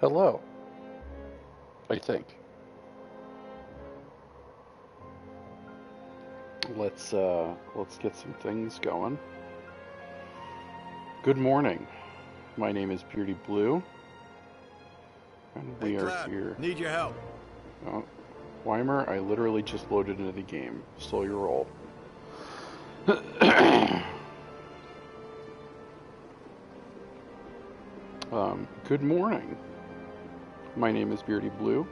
Hello, I think. Let's get some things going. Good morning. My name is Beardy Blue, and we Hey, are Cloud, here. need your help. Oh, Weimer, I literally just loaded into the game. Slow your roll. Good morning. My name is Beardy Blue.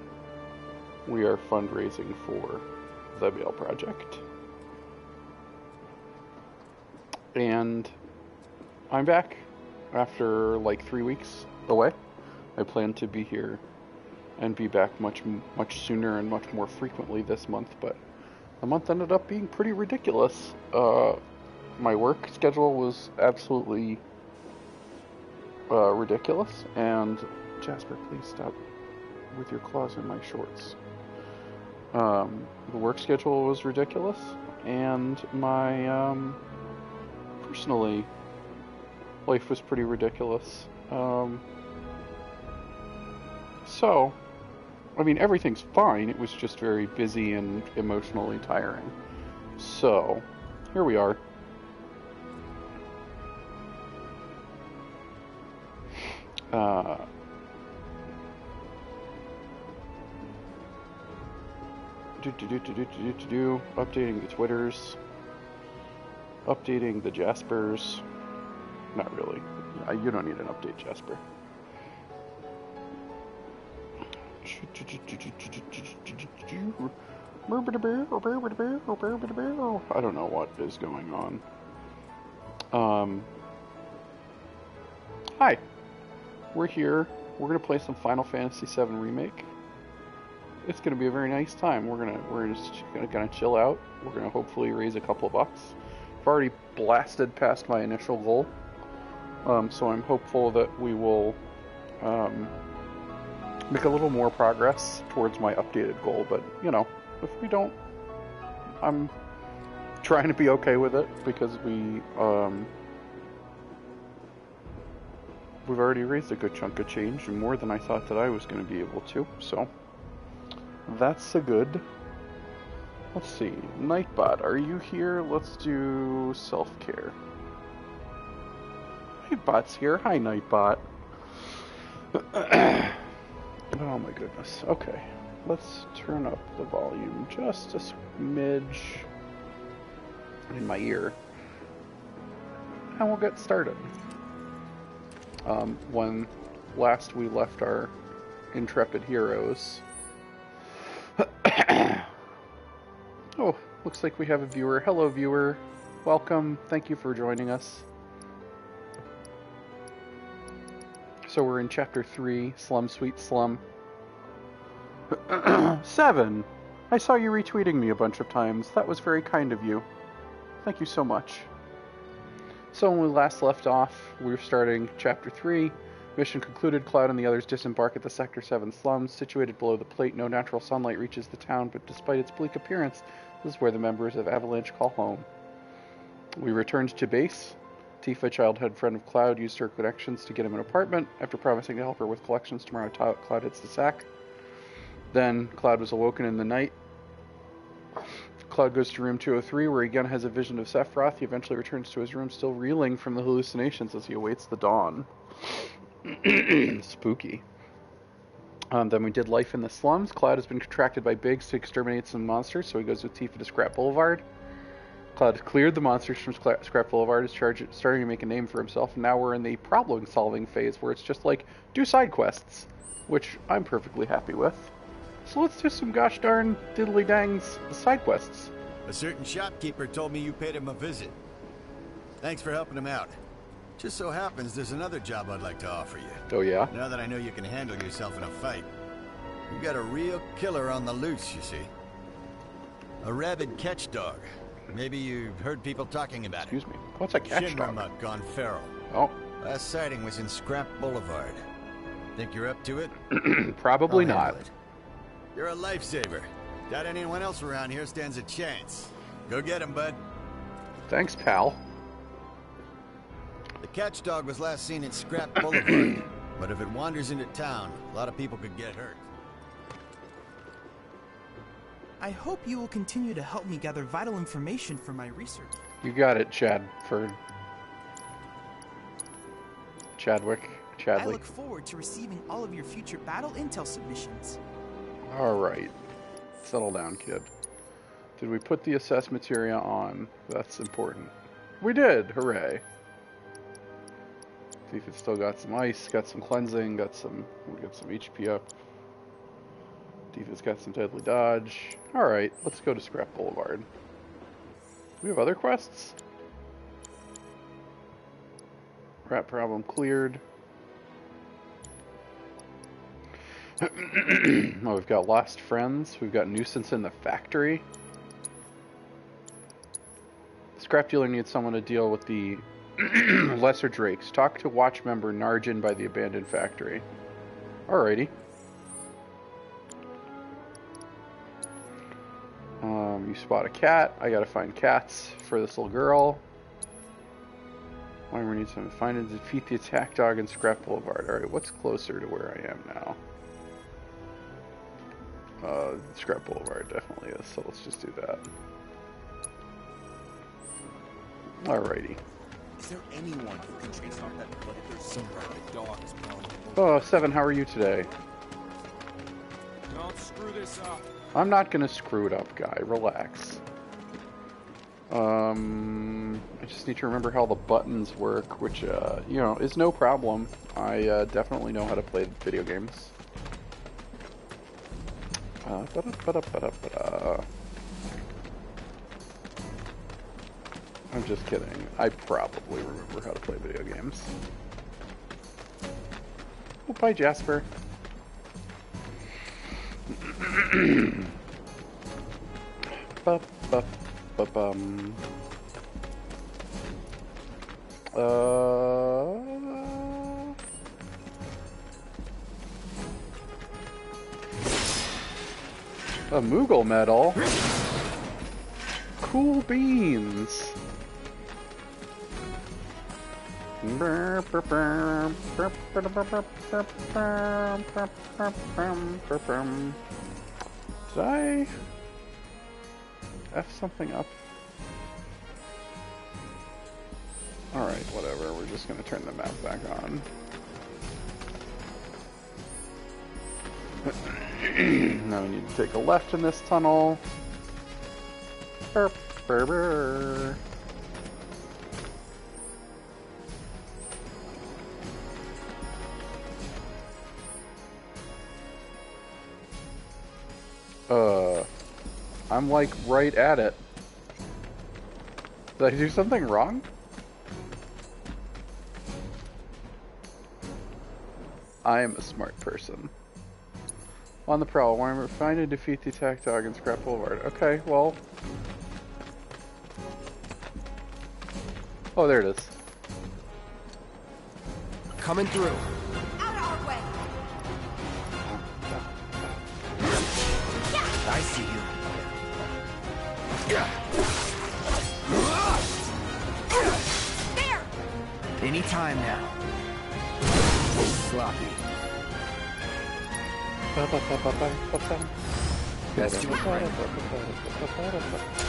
We are fundraising for the VII project. And I'm back after like 3 weeks away. I plan to be here and be back much sooner and much more frequently this month, but the month ended up being pretty ridiculous. My work schedule was absolutely ridiculous, and Jasper, please stop with your claws in my shorts. The work schedule was ridiculous, and my personally, life was pretty ridiculous. So, I mean, everything's fine. It was just very busy and emotionally tiring. So, here we are. Updating the Twitters. Updating the Jaspers. Not really. You don't need an update, Jasper. I don't know what is going on. Hi. We're here. We're gonna play some Final Fantasy VII Remake. It's gonna be a very nice time. We're just gonna chill out. We're gonna hopefully raise a couple of bucks. I've already blasted past my initial goal, so I'm hopeful that we will make a little more progress towards my updated goal. But you know, if we don't, I'm trying to be okay with it because we've already raised a good chunk of change, and more than I thought that I was going to be able to. So that's a good. Let's see, Nightbot, are you here? Let's do self-care. Nightbot's here. Hi, Nightbot. Oh my goodness. Okay, let's turn up the volume just a smidge in my ear, and we'll get started. When last we left our intrepid heroes. Oh, looks like we have a viewer. Hello, viewer. Welcome. Thank you for joining us. So we're in Chapter 3, Slum Sweet Slum. 7! I saw you retweeting me a bunch of times. That was very kind of you. Thank you so much. So when we last left off, we were starting Chapter 3. Mission concluded. Cloud and the others disembark at the Sector 7 slums. Situated below the plate, no natural sunlight reaches the town, but despite its bleak appearance, this is where the members of Avalanche call home. We returned to base. Tifa, childhood friend of Cloud, used her connections to get him an apartment. After promising to help her with collections tomorrow, Cloud hits the sack. Then Cloud was awoken in the night. Cloud goes to room 203, where he again has a vision of Sephiroth. He eventually returns to his room, still reeling from the hallucinations as he awaits the dawn. Spooky. Then we did Life in the Slums. Cloud has been contracted by Biggs to exterminate some monsters, so he goes with Tifa to Scrap Boulevard. Cloud has cleared the monsters from Scrap Boulevard, is starting to make a name for himself, and now we're in the problem-solving phase, where it's just like, do side quests, which I'm perfectly happy with. So let's do some gosh darn diddly dangs side quests. A certain shopkeeper told me you paid him a visit. Thanks for helping him out. Just so happens there's another job I'd like to offer you. Oh yeah? Now that I know you can handle yourself in a fight. You got a real killer on the loose, you see. A rabid catch dog. Maybe you've heard people talking about it. Excuse me. What's a catch dog? Shinramuk gone feral. Oh. Last sighting was in Scrap Boulevard. Think you're up to it? Probably not. You're a lifesaver. Doubt anyone else around here stands a chance. Go get him, bud. Thanks, pal. The catch dog was last seen in Scrap Boulevard. but if it wanders into town, a lot of people could get hurt. I hope you will continue to help me gather vital information for my research. You got it, Chadwick. I look forward to receiving all of your future battle intel submissions. Alright. Settle down, kid. Did we put the assess materia on? That's important. We did! Hooray. See if it's still got some ice, got some cleansing, we got some HP up. See if it's got some deadly dodge. Alright, let's go to Scrap Boulevard. Do we have other quests? Rat problem cleared. Oh, we've got lost friends. We've got nuisance in the factory. Scrap dealer needs someone to deal with the lesser drakes. Talk to watch member Narjan by the abandoned factory. Alrighty. You spot a cat. I gotta find cats for this little girl. Weimer needs someone to find and defeat the attack dog in Scrap Boulevard. Alright, what's closer to where I am now? Scrap Boulevard definitely is, so let's just do that. Alrighty. Is there anyone who can trace out that blood if there's some rabid dog is probably... Oh, Seven, how are you today? Don't screw this up. I'm not gonna screw it up, guy. Relax. I just need to remember how the buttons work, which, you know, is no problem. I definitely know how to play video games. I'm just kidding. I probably remember how to play video games. Oh, bye, Jasper. Ba-ba-ba-bum. A Moogle medal? Cool beans. Did I F something up? Alright, whatever. We're just gonna turn the map back on. Now we need to take a left in this tunnel. Burp, burr, burr. I'm like right at it. Did I do something wrong? I am a smart person. On the prowl, Weimer, find and defeat the attack dog in Scrap Boulevard. Okay, well. Oh, there it is. Coming through. Out of our way. I see you. There. Anytime now. Sloppy. Let's do it right.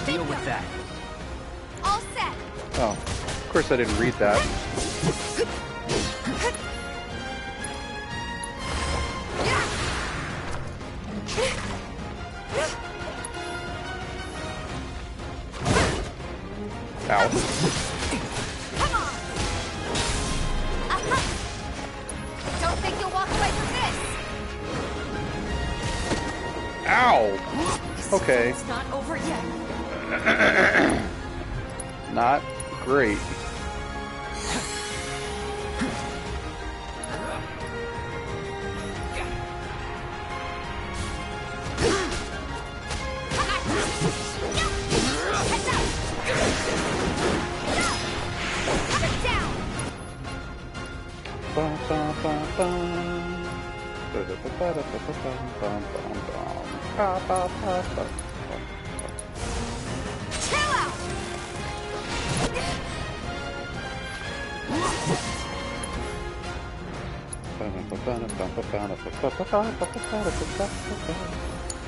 Deal with that. All set. Oh, of course I didn't read that. Ow. Come on. Don't think you'll walk away from this. Ow! Okay. It's not over yet. Not great.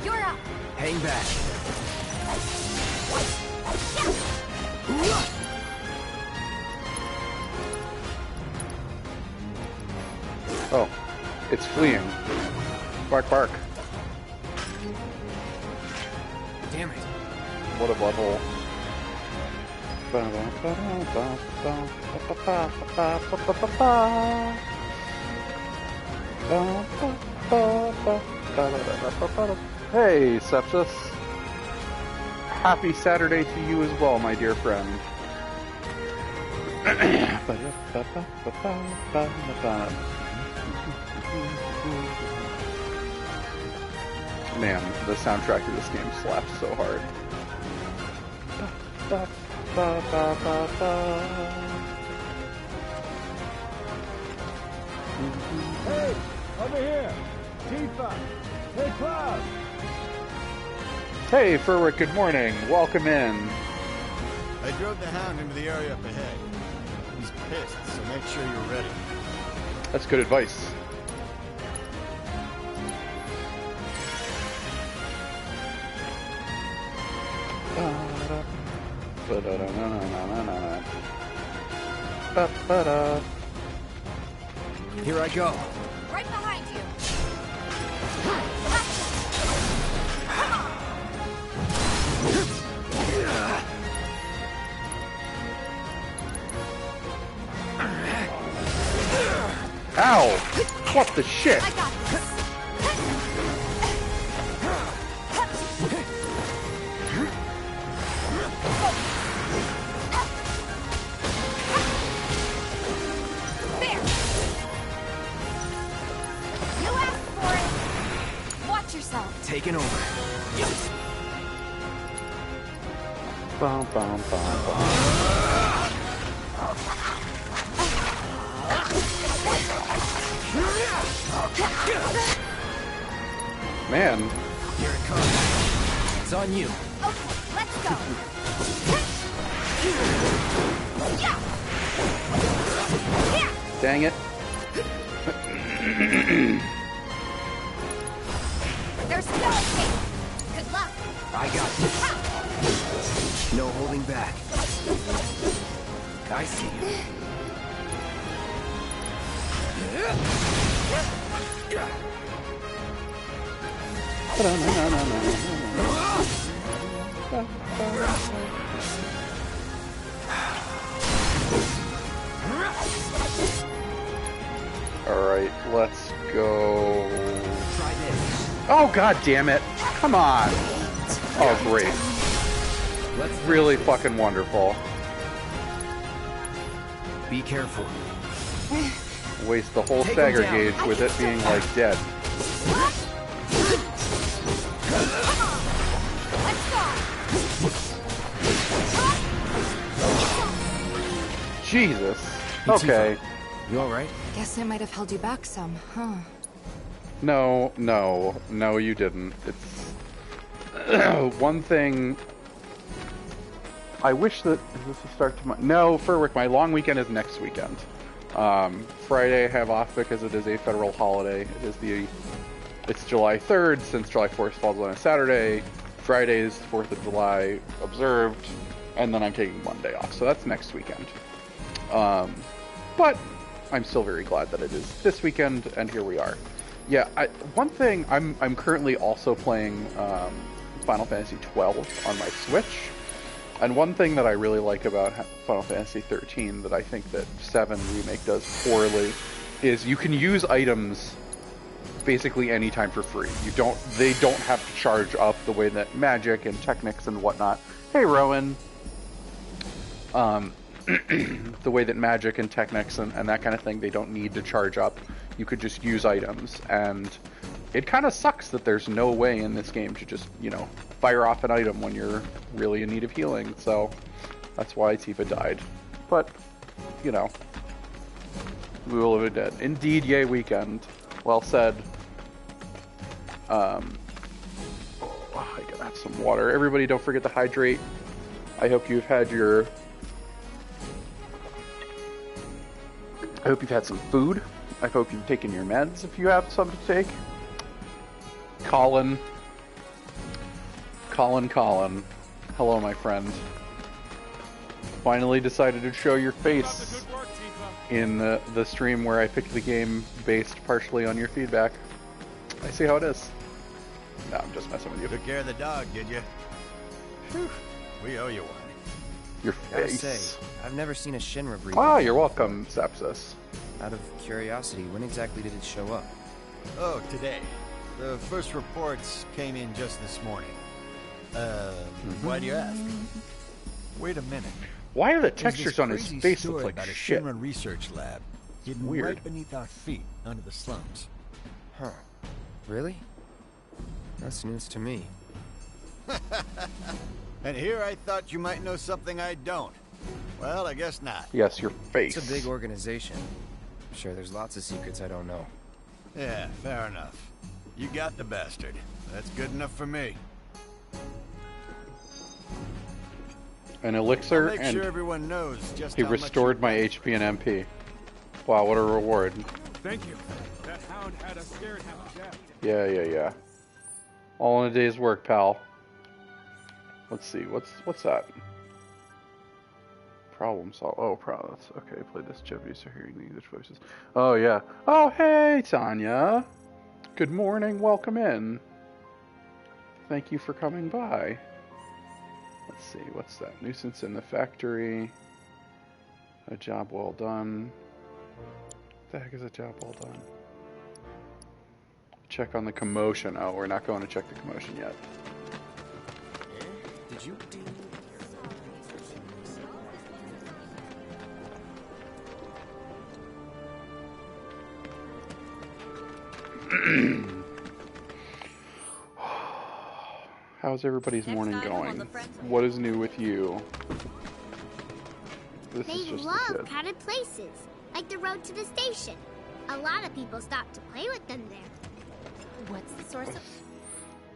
You're up. Hang back. Oh, it's fleeing. Bark, bark. Damn it. What a butthole. Hey, Sepsis. Happy Saturday to you as well, my dear friend. Man, the soundtrack of this game slaps so hard. Hey, over here! Tifa! Hey, Cloud! Hey, Furwick, good morning. Welcome in. I drove the Hound into the area up ahead. He's pissed, so make sure you're ready. That's good advice. Here I go. Right behind you. Ow! What the shit? I got this. There. You asked for it. Watch yourself. Taking over. Bum, bum, bum, bum. Man. Here it comes. It's on you. Okay, let's go. Yeah. Here. Dang it. There's no escape. Good luck. I got this. No holding back. I see you. Alright, let's go. Try this. Oh, god damn it. Come on. Oh, great. Let's Really fucking wonderful. be careful. Waste the whole Take 'em stagger down. gauge with it being like dead. Let's go. Jesus. Hey, Okay. Tifa, you alright? Guess I might have held you back some, huh? No, you didn't. It's one thing. I wish that is this the start to my no Furwick. My long weekend is next weekend. Friday I have off because it is a federal holiday. It's July 3rd since July 4th falls on a Saturday. Friday is 4th of July observed, and then I'm taking Monday off. So that's next weekend. But I'm still very glad that it is this weekend, and here we are. Yeah, one thing, I'm currently also playing Final Fantasy XII on my Switch, and one thing that I really like about Final Fantasy XIII that I think that VII Remake does poorly is you can use items basically anytime for free. They don't have to charge up the way that Magic and Technics and whatnot. Hey, Rowan. The way that Magic and Technics and that kind of thing, they don't need to charge up. You could just use items, and it kind of sucks that there's no way in this game to just, fire off an item when you're really in need of healing, so that's why Tifa died. But, we will live it dead. Indeed, yay weekend. Well said. I gotta have some water. Everybody don't forget to hydrate. I hope you've had some food. I I hope you've taken your meds if you have some to take. Colin. Hello, my friend. Finally decided to show your face in the stream where I picked the game based partially on your feedback. I see how it is. No, I'm just messing with you. Took care of the dog, did you? Whew. We owe you one. Your Gotta face. say, I've never seen a Shinra breed. Ah, you're welcome, Sepsis. Out of curiosity, when exactly did it show up? Oh, today. The first reports came in just this morning. Why do you ask? Wait a minute. Why are the There's textures this on his crazy face story look like about a shit? Shinra research lab hidden Weird. right beneath our feet under the slums. Huh. Really? That's news to me. And here I thought you might know something I don't. Well, I guess not. Yes, your face. It's a big organization. I'm sure there's lots of secrets I don't know. Yeah, fair enough. You got the bastard. That's good enough for me. An elixir, Make and sure everyone knows just he how much restored you- my HP and MP. Wow, what a reward. Thank you. That hound had us scared half to death. Yeah. All in a day's work, pal. Let's see, what's that? Problem solve. Oh, that's okay. Play this Jeopardy, so hearing the English voices. Oh yeah. Oh hey, Tanya. Good morning. Welcome in. Thank you for coming by. Let's see. What's that? Nuisance in the factory. A job well done. What the heck is a job well done? Check on the commotion. Oh, we're not going to check the commotion yet. Did you do... How's everybody's morning going? What is new with you? This is They just a love kid. crowded places, like the road to the station. A lot of people stop to play with them there. What's the source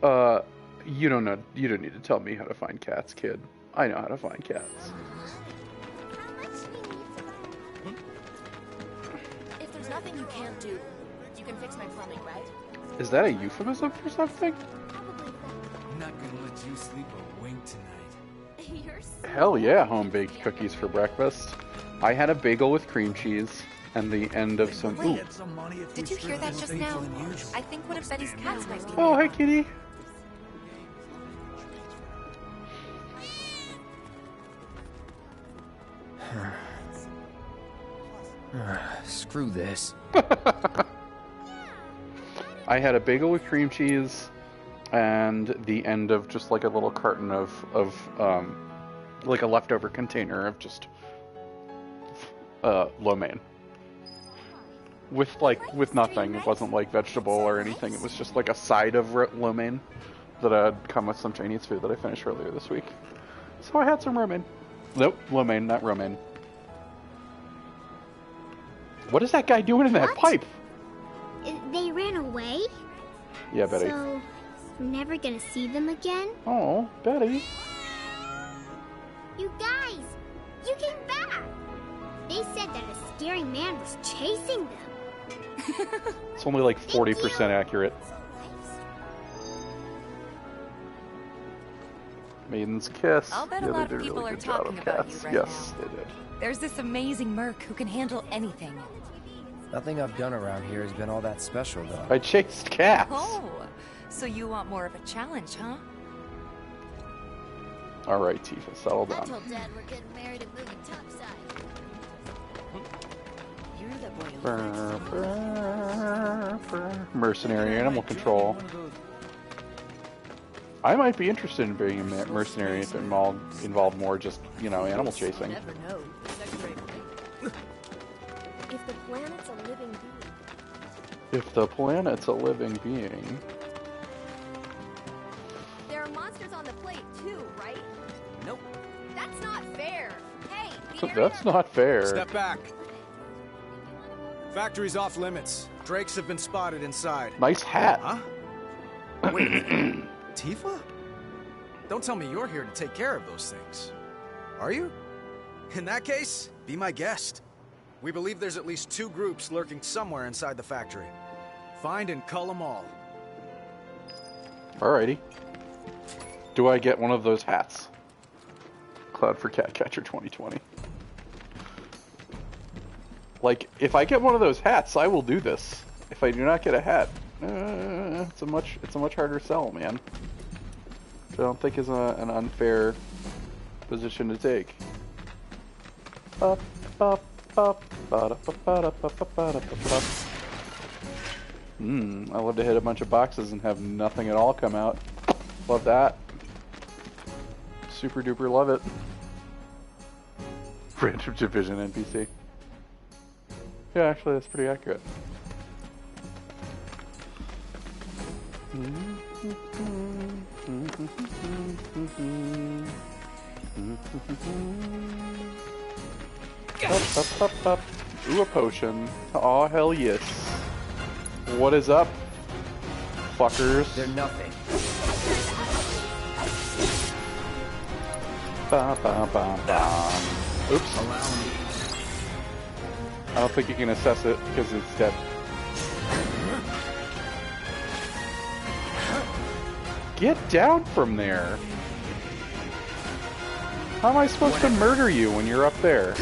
of... You don't know. You don't need to tell me how to find cats, kid. I know how to find cats. How much do you need for that? If there's nothing you can't do, you can fix my plumbing, right? Is that a euphemism for something? I'm not gonna let you sleep a wink tonight. You're so... Hell yeah, home-baked cookies for breakfast. I had a bagel with cream cheese and the end of some... Ooh. Get some money if Did we you hear strip that this just thing now? for the usual. I think one of Betty's cats might be Oh, there. hey, kitty. Screw this. I had a bagel with cream cheese and the end of just like a little carton of like a leftover container of just lo mein. With nothing. It wasn't like vegetable or anything. It was just like a side of lo mein that had come with some Chinese food that I finished earlier this week. So I had some romaine. Nope, lo mein, not romaine. What is that guy doing in that What? pipe? They ran away? Yeah, Betty. So, we're never gonna see them again? Oh, Betty. You guys! You came back! They said that a scary man was chasing them. It's only like 40% accurate. Maiden's Kiss. I'll bet Yeah, a lot they of did a people really are good job talking of about cats. you right Yes, now. they did. There's this amazing merc who can handle anything. Nothing I've done around here has been all that special, though. I chased cats. Oh, so you want more of a challenge, huh? All right, Tifa, settle I down. told Dad we're getting married and moving topside. You're the boy who Brr, brr, brr. Mercenary animal control. I might be interested in being a mercenary if it involved more just, animal chasing. never know. If the planet's a living being, If the planet's a living being. There are monsters on the plate too, right? Nope. That's not fair. Hey, That's not fair. Step back. Factory's off limits. Drakes have been spotted inside. Nice hat. Huh? Wait a minute. Tifa? Don't tell me you're here to take care of those things. Are you? In that case, be my guest. We believe there's at least 2 groups lurking somewhere inside the factory. Find and cull them all. Alrighty. Do I get one of those hats? Cloud for Catcatcher 2020. Like, if I get one of those hats, I will do this. If I do not get a hat, it's a much harder sell, man. Which I don't think is an unfair position to take. I love to hit a bunch of boxes and have nothing at all come out. Love that. Super duper love it. Random division NPC. Yeah, actually that's pretty accurate. Up. Ooh, a potion. Aw, hell yes. What is up, fuckers? They're nothing. Oops. I don't think you can assess it because it's dead. Get down from there. How am I supposed to murder you when you're up there?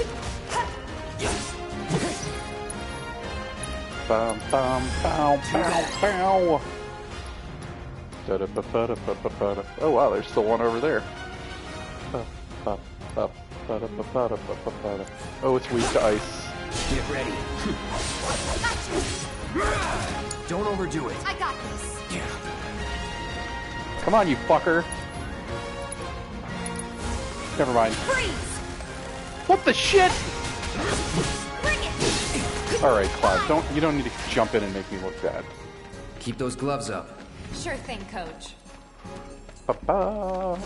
Bum, bum, bow, bow, bow. Oh wow, there's still one over there. Oh, it's weak to ice. Get ready. Don't overdo it. I got this. Come on, you fucker. Never mind. Freeze! What the shit? Bring it! Alright, Cloud, you don't need to jump in and make me look bad. Keep those gloves up. Sure thing, Coach. Ba-ba.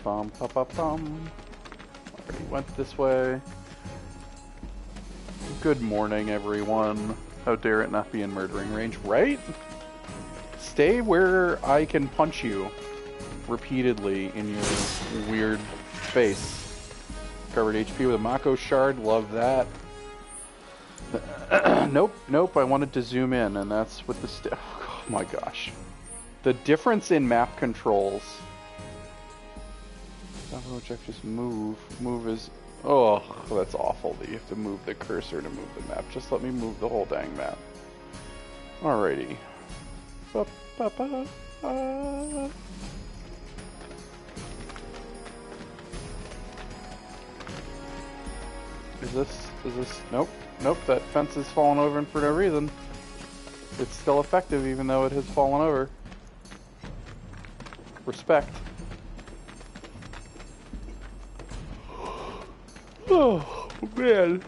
Bum, ba-ba-bum. Already went this way. Good morning, everyone. How dare it not be in murdering range, right? Stay where I can punch you repeatedly in your weird face. Covered HP with a Mako shard, love that. Nope, I wanted to zoom in, and that's with the oh my gosh. The difference in map controls. Just move. Move is... Oh, that's awful that you have to move the cursor to move the map. Just let me move the whole dang map. Alrighty. Is this... Nope, that fence is falling over for no reason. It's still effective even though it has fallen over. Respect. Oh, man.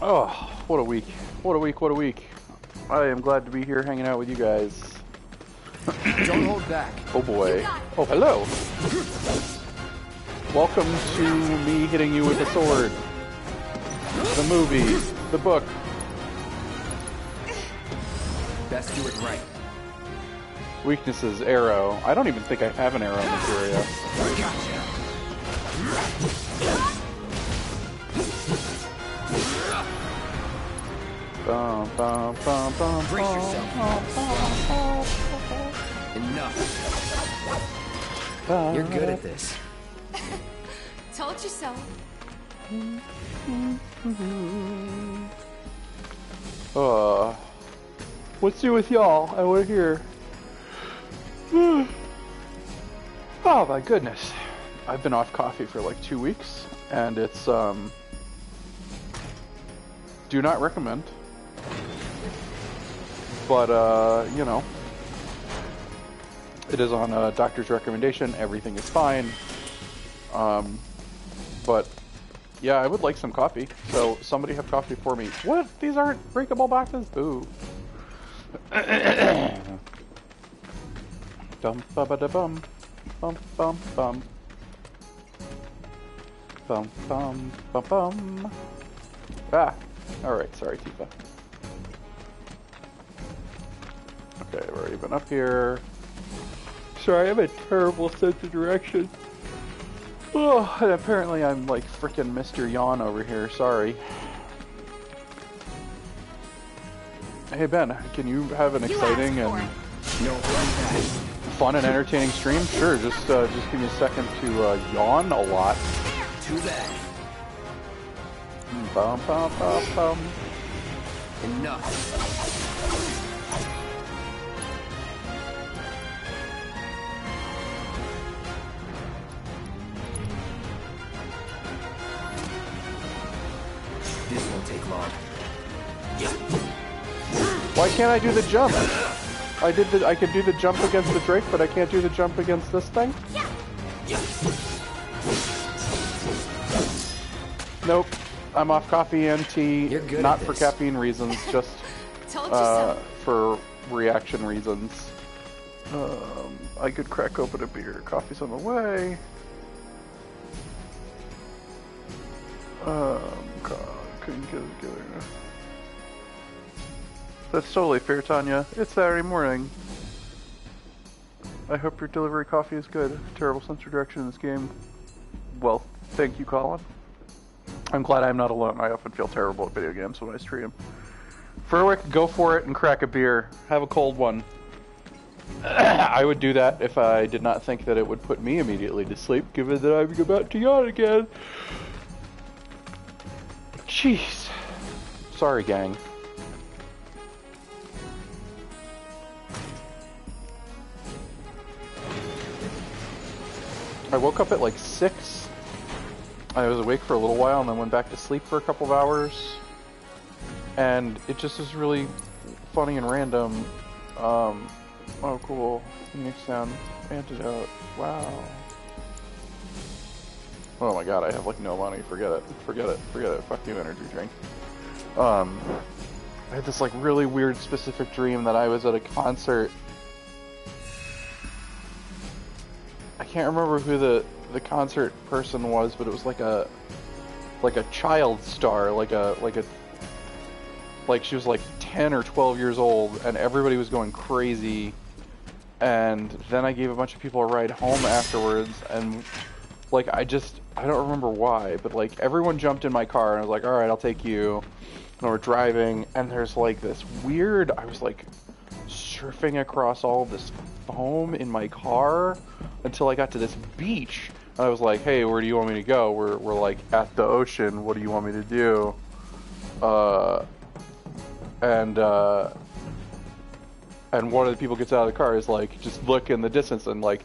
Oh, what a week. What a week. I am glad to be here hanging out with you guys. Don't hold back. Oh boy. Oh, hello. Welcome to me hitting you with a sword. The movie. The book. Best do it right. Weaknesses, arrow. I don't even think I have an arrow in this area. Gotcha. Brace yourself. Enough. You're good at this. Told you so. What's new with y'all? I want to hear. Oh my goodness. I've been off coffee for like 2 weeks, and it's, do not recommend. But, you know, it is on a doctor's recommendation. Everything is fine. But, yeah, I would like some coffee. So, somebody have coffee for me. What? These aren't breakable boxes? Boo. Dum ba ba da bum. Bum bum bum. Bum bum bum bum. Ah! Alright, sorry, Tifa. Okay, I've already been up here. Sorry, I have a terrible sense of direction. Oh, and apparently I'm like frickin' Mr. Yawn over here, sorry. Hey Ben, can you have an exciting and fun and entertaining stream? Sure, just give me a second to yawn a lot. Too bad. Bum, bum, bum, bum. Enough. This won't take long. Why can't I do the jump? I could do the jump against the Drake, but I can't do the jump against this thing? Nope. I'm off coffee and tea, not for caffeine reasons, just for reaction reasons. I could crack open a beer. Coffee's on the way. God, couldn't get it together. That's totally fair, Tanya. It's Saturday morning. I hope your delivery coffee is good. Terrible sense of direction in this game. Well, thank you, Colin. I'm glad I'm not alone. I often feel terrible at video games when I stream. Furwick, go for it and crack a beer. Have a cold one. I would do that if I did not think that it would put me immediately to sleep, given that I'm about to yawn again. Jeez. Sorry, gang. I woke up at like 6. I was awake for a little while and then went back to sleep for a couple of hours. And it just is really funny and random. Oh cool. Phoenix Sound Antidote. Wow. Oh my god, I have like no money. Forget it. Forget it. Forget it. Fuck you, energy drink. I had this like really weird specific dream that I was at a concert. I can't remember who the concert person was, but it was like a child star, like she was like 10 or 12 years old, and everybody was going crazy. And then I gave a bunch of people a ride home afterwards, and like I don't remember why, but like everyone jumped in my car, and I was like, all right, I'll take you. And we're driving, and there's like this weird, I was like surfing across all this foam in my car until I got to this beach. And I was like, hey, where do you want me to go? We're like at the ocean. What do you want me to do? And one of the people gets out of the car is like, just look in the distance, and like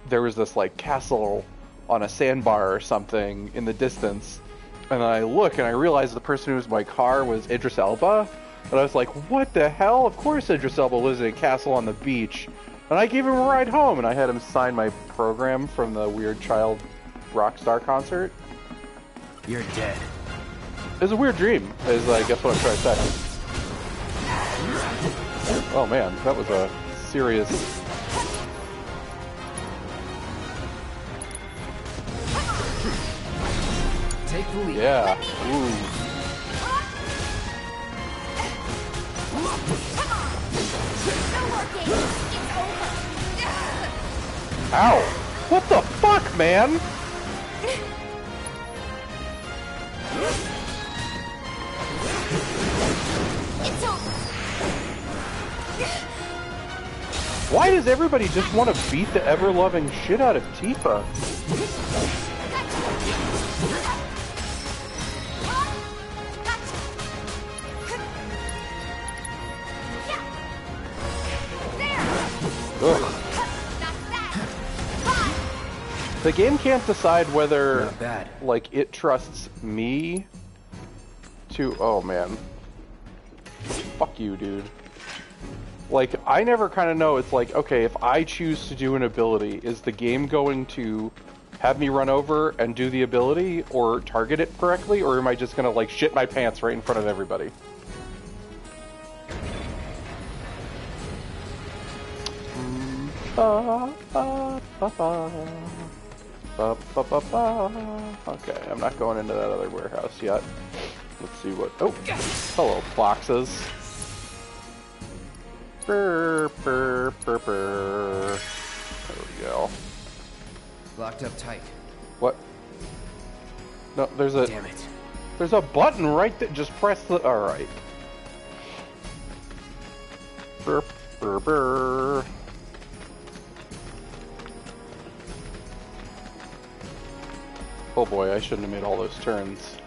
there was this like castle on a sandbar or something in the distance. And then I look and I realize the person who was in my car was Idris Elba. And I was like, what the hell? Of course Idris Elba lives in a castle on the beach. And I gave him a ride home, and I had him sign my program from the weird child rock star concert. You're dead. It was a weird dream, is I guess what I'm trying to say. Oh man, that was a serious... Take the lead. Yeah. Ooh. Ow! What the fuck, man? Why does everybody just want to beat the ever-loving shit out of Tifa? Ugh. The game can't decide whether, like, it trusts me to... Oh, man. Fuck you, dude. Like, I never kind of know. It's like, okay, if I choose to do an ability, is the game going to have me run over and do the ability, or target it correctly, or am I just gonna, like, shit my pants right in front of everybody? Okay, I'm not going into that other warehouse yet. Let's see what... Oh! Hello, boxes. Burr, burr, burr, burr. There we go. Locked up tight. What? No, there's a... Damn it. There's a button right there. Just press the... Alright. Burp, burr, burr. Oh boy, I shouldn't have made all those turns.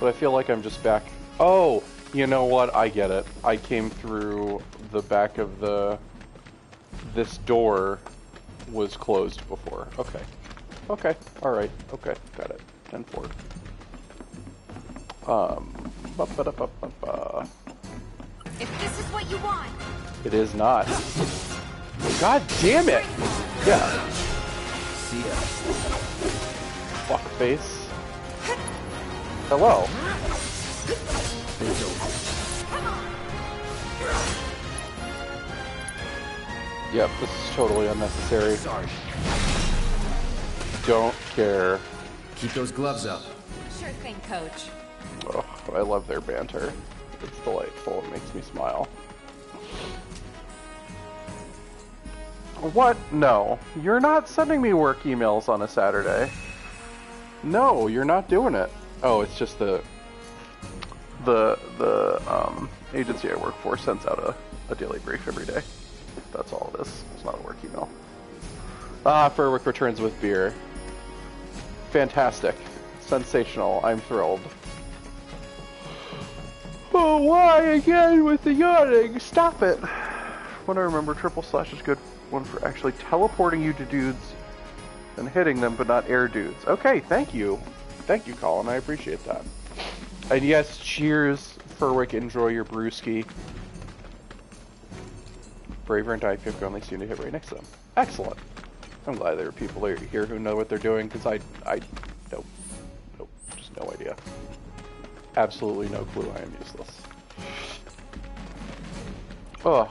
But I feel like I'm just back... Oh! You know what? I get it. I came through the back of the... This door was closed before. Okay. Okay. Alright. Okay. Got it. 10-4. Ba-ba-da-ba-ba-ba. If this is what you want. It is not. God damn it! Yeah. See ya. Fuckface. Hello. Yep, this is totally unnecessary. Sorry. Don't care. Keep those gloves up. Sure thing, Coach. Oh, I love their banter. It's delightful. It makes me smile. What? No. You're not sending me work emails on a Saturday. No, you're not doing it. Oh, it's just the agency I work for sends out a daily brief every day. That's all it is. It's not a work email. Furwick returns with beer. Fantastic. Sensational. I'm thrilled. Oh, why again with the yawning? Stop it. When I remember, triple slash is good one for actually teleporting you to dudes and hitting them, but not air dudes. Okay, thank you. Thank you, Colin. I appreciate that. And yes, cheers, Furwick. Enjoy your brewski. Braver and Diet Coke only seem to hit right next to them. Excellent. I'm glad there are people here who know what they're doing, because I nope, just no idea. Absolutely no clue. I am useless. Ugh.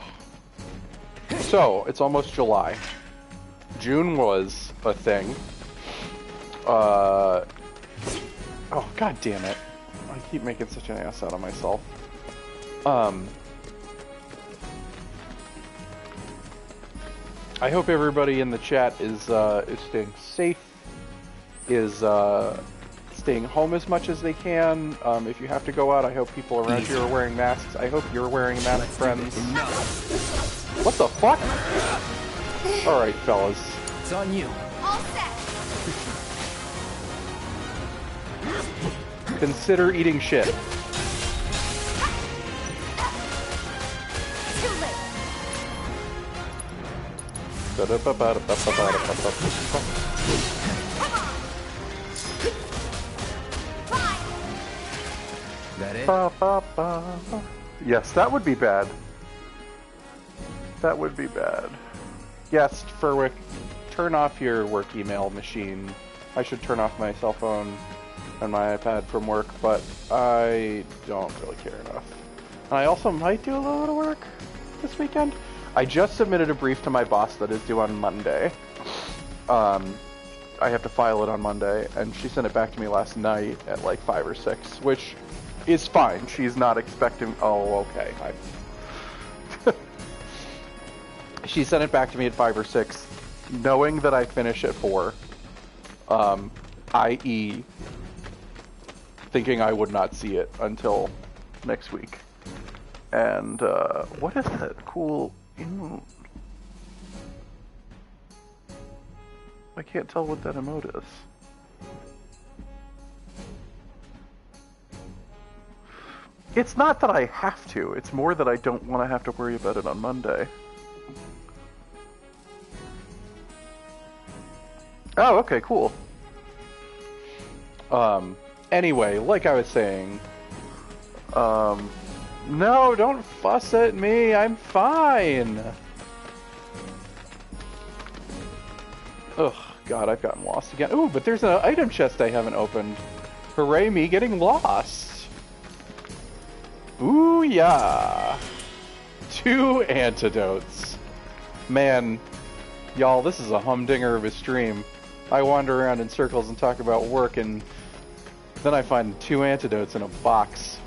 So, it's almost July. June was a thing. Oh, god damn it. I keep making such an ass out of myself. I hope everybody in the chat is staying safe, is staying home as much as they can. If you have to go out, I hope people around you are wearing masks. I hope you're wearing masks, friends. What the fuck? Alright, fellas. It's on you. All set. Consider eating shit. Too late. That it? Yes, that would be bad. That would be bad. Yes, Furwick, turn off your work email machine. I should turn off my cell phone and my iPad from work, but I don't really care enough. And I also might do a little bit of work this weekend. I just submitted a brief to my boss that is due on Monday. I have to file it on Monday, and she sent it back to me last night at like 5 or 6, which is fine. She's not expecting... Oh, okay. She sent it back to me at 5 or 6, knowing that I finish at 4, i.e. thinking I would not see it until next week. And, what is that cool... I can't tell what that emote is. It's not that I have to, it's more that I don't want to have to worry about it on Monday. Oh, okay, cool. Anyway, like I was saying, no, don't fuss at me, I'm fine! Ugh, God, I've gotten lost again. Ooh, but there's an item chest I haven't opened. Hooray me getting lost! Ooh, yeah! 2 antidotes. Man, y'all, this is a humdinger of a stream. I wander around in circles and talk about work, and then I find 2 antidotes in a box.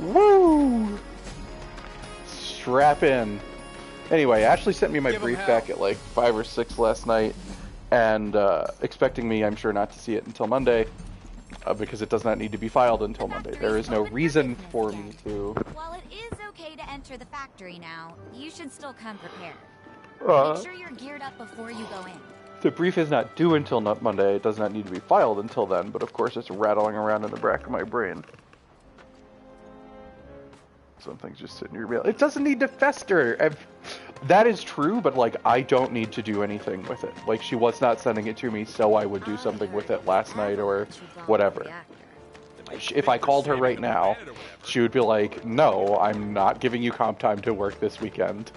Woo! Strap in. Anyway, Ashley sent me my brief back at like 5 or 6 last night, and expecting me, I'm sure, not to see it until Monday, because it does not need to be filed until Monday. There is no reason for me to... While it is okay to enter the factory now, you should still come prepared. Make sure you're geared up before you go in. The brief is not due until Monday. It does not need to be filed until then, but of course it's rattling around in the back of my brain. Something's just sitting here. It doesn't need to fester. That is true, but like I don't need to do anything with it. Like she was not sending it to me, so I would do something with it last night or whatever. If I called her right now, she would be like, "No, I'm not giving you comp time to work this weekend.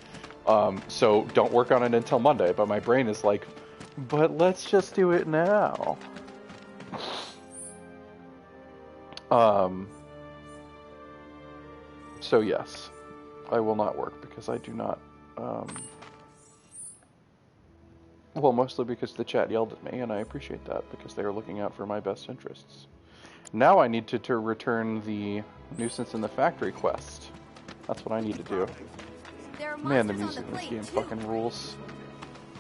So don't work on it until Monday." But my brain is like, "But let's just do it now." So yes, I will not work because I do not, well, mostly because the chat yelled at me, and I appreciate that, because they are looking out for my best interests. Now I need to return the Nuisance in the Factory quest. That's what I need to do. Man, the music in this game fucking rules.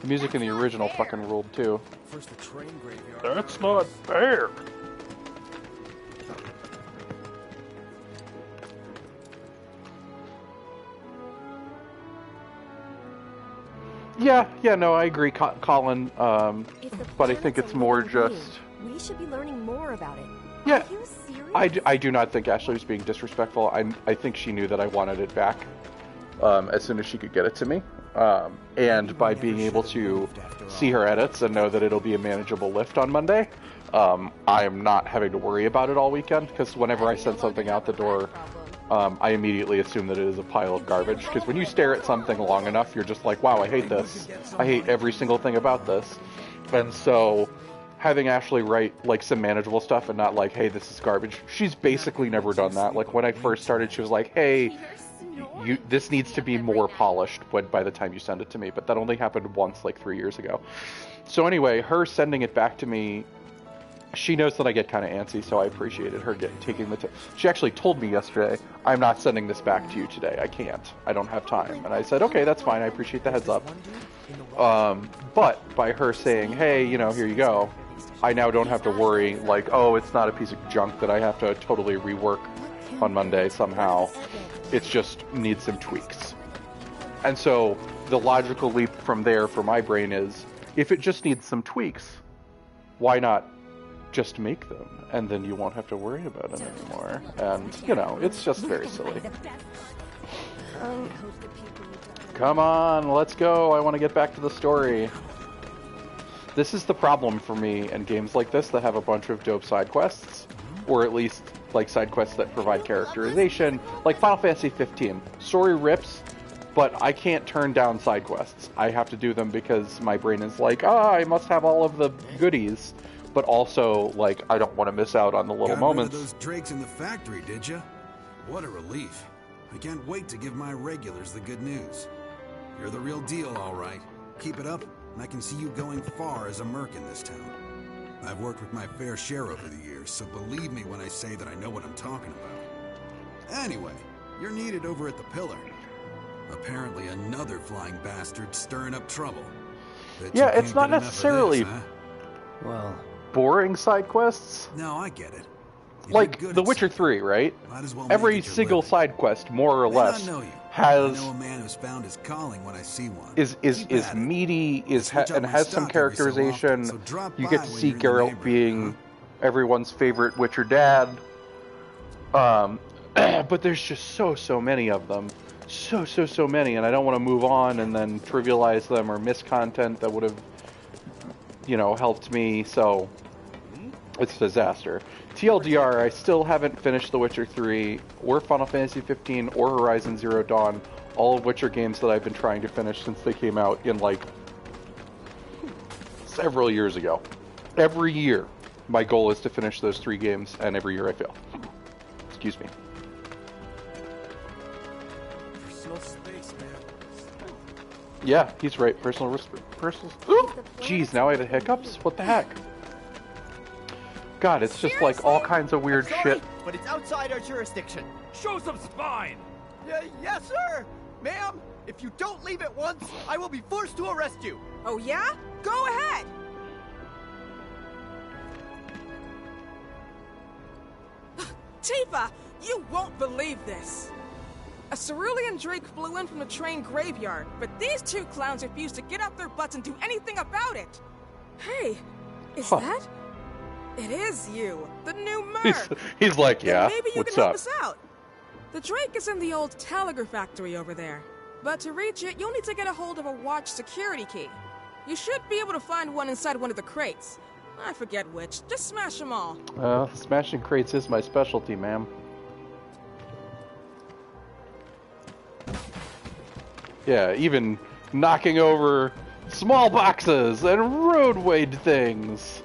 The music in the original fucking ruled too. That's not fair! Yeah, no, I agree, Colin, but I think it's more just... We should be learning more about it. Yeah, Are you serious? I do not think Ashley was being disrespectful. I think she knew that I wanted it back as soon as she could get it to me. And by being able to see her edits and know that it'll be a manageable lift on Monday, I am not having to worry about it all weekend, because whenever I send something out the door, I immediately assume that it is a pile of garbage, because when you stare at something long enough, you're just like, wow, I hate this. I hate every single thing about this. And so having Ashley write like some manageable stuff and not like, hey, this is garbage. She's basically never done that. Like when I first started, she was like, hey, this needs to be more polished by the time you send it to me. But that only happened once, like 3 years ago. So anyway, her sending it back to me, she knows that I get kind of antsy, so I appreciated her taking the time. She actually told me yesterday, I'm not sending this back to you today. I can't. I don't have time. And I said, okay, that's fine. I appreciate the heads up. But by her saying, hey, here you go, I now don't have to worry, like, oh, it's not a piece of junk that I have to totally rework on Monday somehow. It just needs some tweaks. And so the logical leap from there for my brain is, if it just needs some tweaks, why not just make them, and then you won't have to worry about it anymore. And, it's just very silly. Come on, let's go. I want to get back to the story. This is the problem for me in games like this that have a bunch of dope side quests, or at least, like, side quests that provide characterization, like Final Fantasy 15. Story rips, but I can't turn down side quests. I have to do them because my brain is like, I must have all of the goodies. But also, like, I don't want to miss out on the little moments. Got rid of those drakes in the factory, did you? What a relief. I can't wait to give my regulars the good news. You're the real deal, all right. Keep it up, and I can see you going far as a merc in this town. I've worked with my fair share over the years, so believe me when I say that I know what I'm talking about. Anyway, you're needed over at the Pillar. Apparently another flying bastard stirring up trouble. Yeah, it's not necessarily... This, huh? Well... boring side quests. No, I get it. Like The Witcher 3, right? Every single side quest, more or less, has a man who's found his calling when I see one. Is meaty, and has some characterization. So you get to see Geralt being everyone's favorite Witcher dad. But there's just so many of them. So many, and I don't want to move on and then trivialize them or miss content that would have helped me, so it's a disaster. TLDR, I still haven't finished The Witcher 3, or Final Fantasy 15, or Horizon Zero Dawn, all of which are games that I've been trying to finish since they came out in, like, several years ago. Every year, my goal is to finish those 3 games, and every year I fail. Excuse me. Personal space, man. Yeah, he's right. Personal... Jeez, now I have the hiccups? What the heck? God, it's just like all kinds of weird shit. But it's outside our jurisdiction. Show some spine! Yes, sir! Ma'am, if you don't leave at once, I will be forced to arrest you. Oh, yeah? Go ahead! Tifa, you won't believe this. A cerulean drake flew in from the train graveyard, but these two clowns refused to get off their butts and do anything about it. Hey, is that? It is you, the new Merc. He's like, yeah, then maybe you what's can help up? us out. The drake is in the old Telegraph factory over there. But to reach it, you'll need to get a hold of a watch security key. You should be able to find one inside one of the crates. I forget which. Just smash them all. Smashing crates is my specialty, ma'am. Yeah, even knocking over small boxes and roadway things.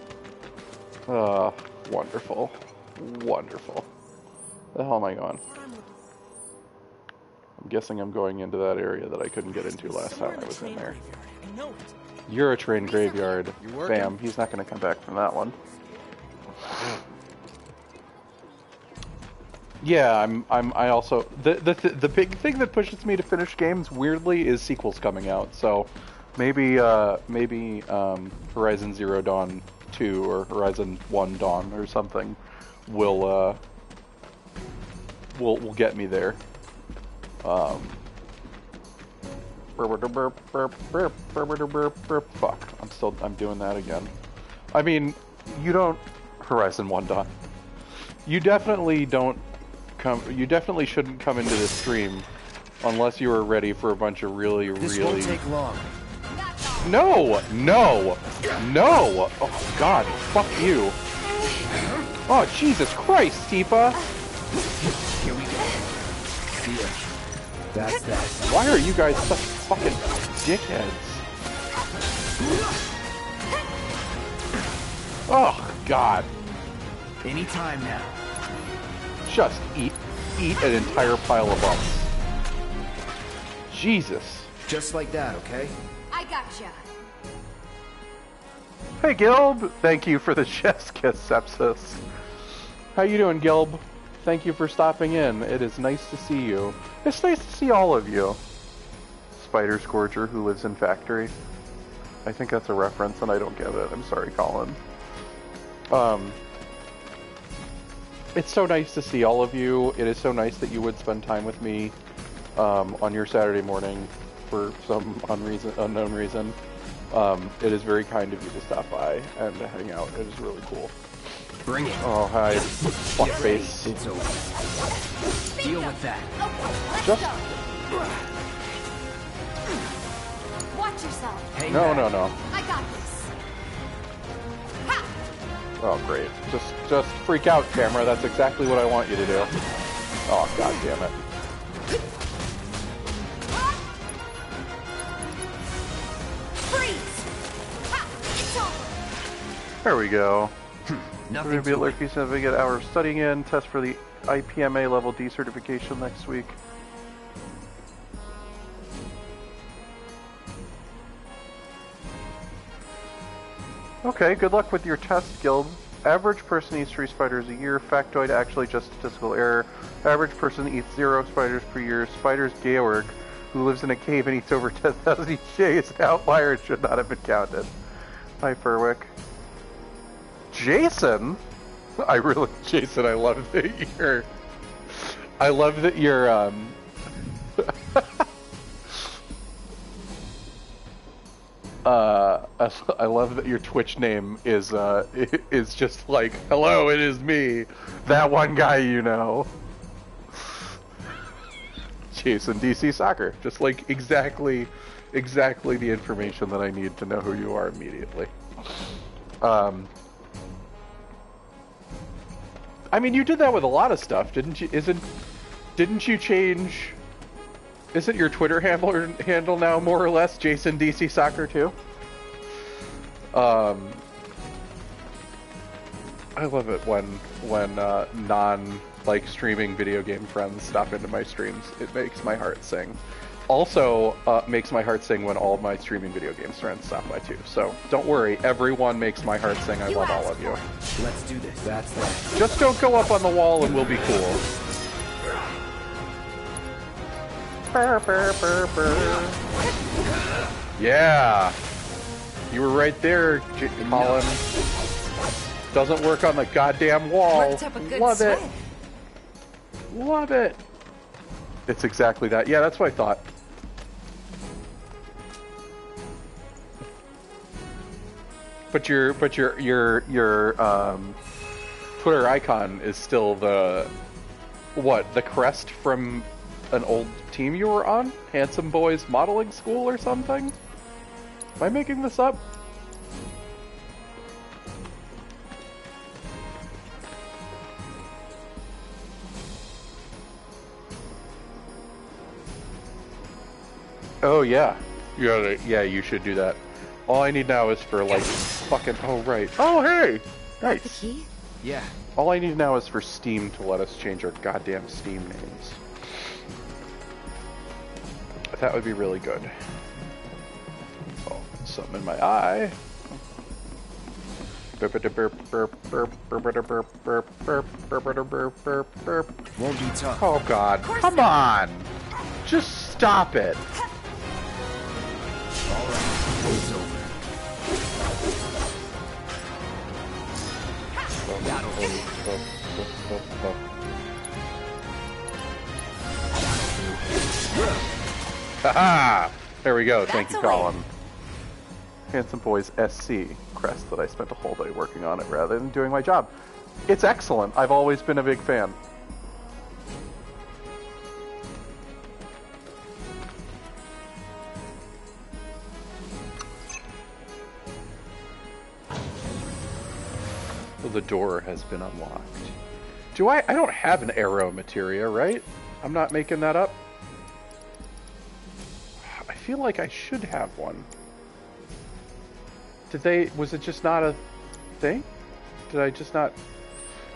Wonderful. Wonderful. The hell am I going? I'm guessing I'm going into that area that I couldn't get into last time I was in there. You're a train graveyard. Bam, he's not going to come back from that one. Yeah, I also the big thing that pushes me to finish games weirdly is sequels coming out. So maybe Horizon Zero Dawn 2 or Horizon 1 Dawn or something will get me there. Fuck, I'm doing that again. I mean, you don't Horizon 1 Dawn. You definitely shouldn't come into this stream unless you are ready for a bunch of really This won't take long. No! Oh god, fuck you. Oh Jesus Christ, Tifa! Here we go. See ya. That's that. Why are you guys such fucking dickheads? Oh god. Anytime now. Just eat an entire pile of bumps. Jesus. Just like that, okay? I gotcha. Hey Gilb, thank you for the chef's kiss, Sepsis. How you doing, Gilb? Thank you for stopping in. It is nice to see you. It's nice to see all of you. Spider Scourger who lives in Factory. I think that's a reference and I don't get it. I'm sorry, Colin. It's so nice to see all of you. It is so nice that you would spend time with me on your Saturday morning for some unknown reason. It is very kind of you to stop by and to hang out. It is really cool. Bring it. Oh, hi. Fuckface. It's over. Deal with that. Just... Watch yourself. No. I got this. Oh, great. Just freak out, camera. That's exactly what I want you to do. Oh, god damn it. Freeze! Ha! It's over. There we go. Nothing We're going to be at Lurky's if we get an hour of studying in, test for the IPMA level D certification next week. Okay, good luck with your test, Guild. Average person eats 3 spiders a year. Factoid, actually just statistical error. Average person eats 0 spiders per year. Spiders Georg, who lives in a cave and eats over 10,000 each day, is an outlier and should not have been counted. Hi, Furwick. Jason? Jason, I love that you're, I love that your Twitch name is just like, hello, it is me, that one guy you know. Jason DC Soccer, just like exactly the information that I need to know who you are immediately. I mean, you did that with a lot of stuff, didn't you? Didn't you change? Isn't your Twitter handle now more or less Jason DC Soccer too? I love it when non streaming video game friends stop into my streams. It makes my heart sing. Also makes my heart sing when all of my streaming video games friends stop by too. So don't worry, everyone makes my heart sing. I love all of you. Let's do this. That's that. Just don't go up on the wall and we'll be cool. Burr, burr, burr, burr. Yeah. You were right there, Colin. Doesn't work on the goddamn wall. Worked up a good Love sweat. it. Love it. It's exactly that. Yeah, that's what I thought. But your Twitter icon is still the crest from an old team you were on? Handsome Boys Modeling School or something? Am I making this up? Oh yeah. Yeah, you should do that. All I need now is for like fucking oh right. Oh hey! Nice. The key? Yeah. All I need now is for Steam to let us change our goddamn Steam names. That would be really good. Oh, something in my eye. Won't be tough. Oh god, come on! Just stop it! Alright, it's over. Haha! There we go, thank you, Colin. Handsome Boys SC crest that I spent a whole day working on it rather than doing my job. It's excellent. I've always been a big fan. Well, the door has been unlocked. Do I don't have an arrow materia, right? I'm not making that up. I feel like I should have one. Was it just not a thing? Did I just not?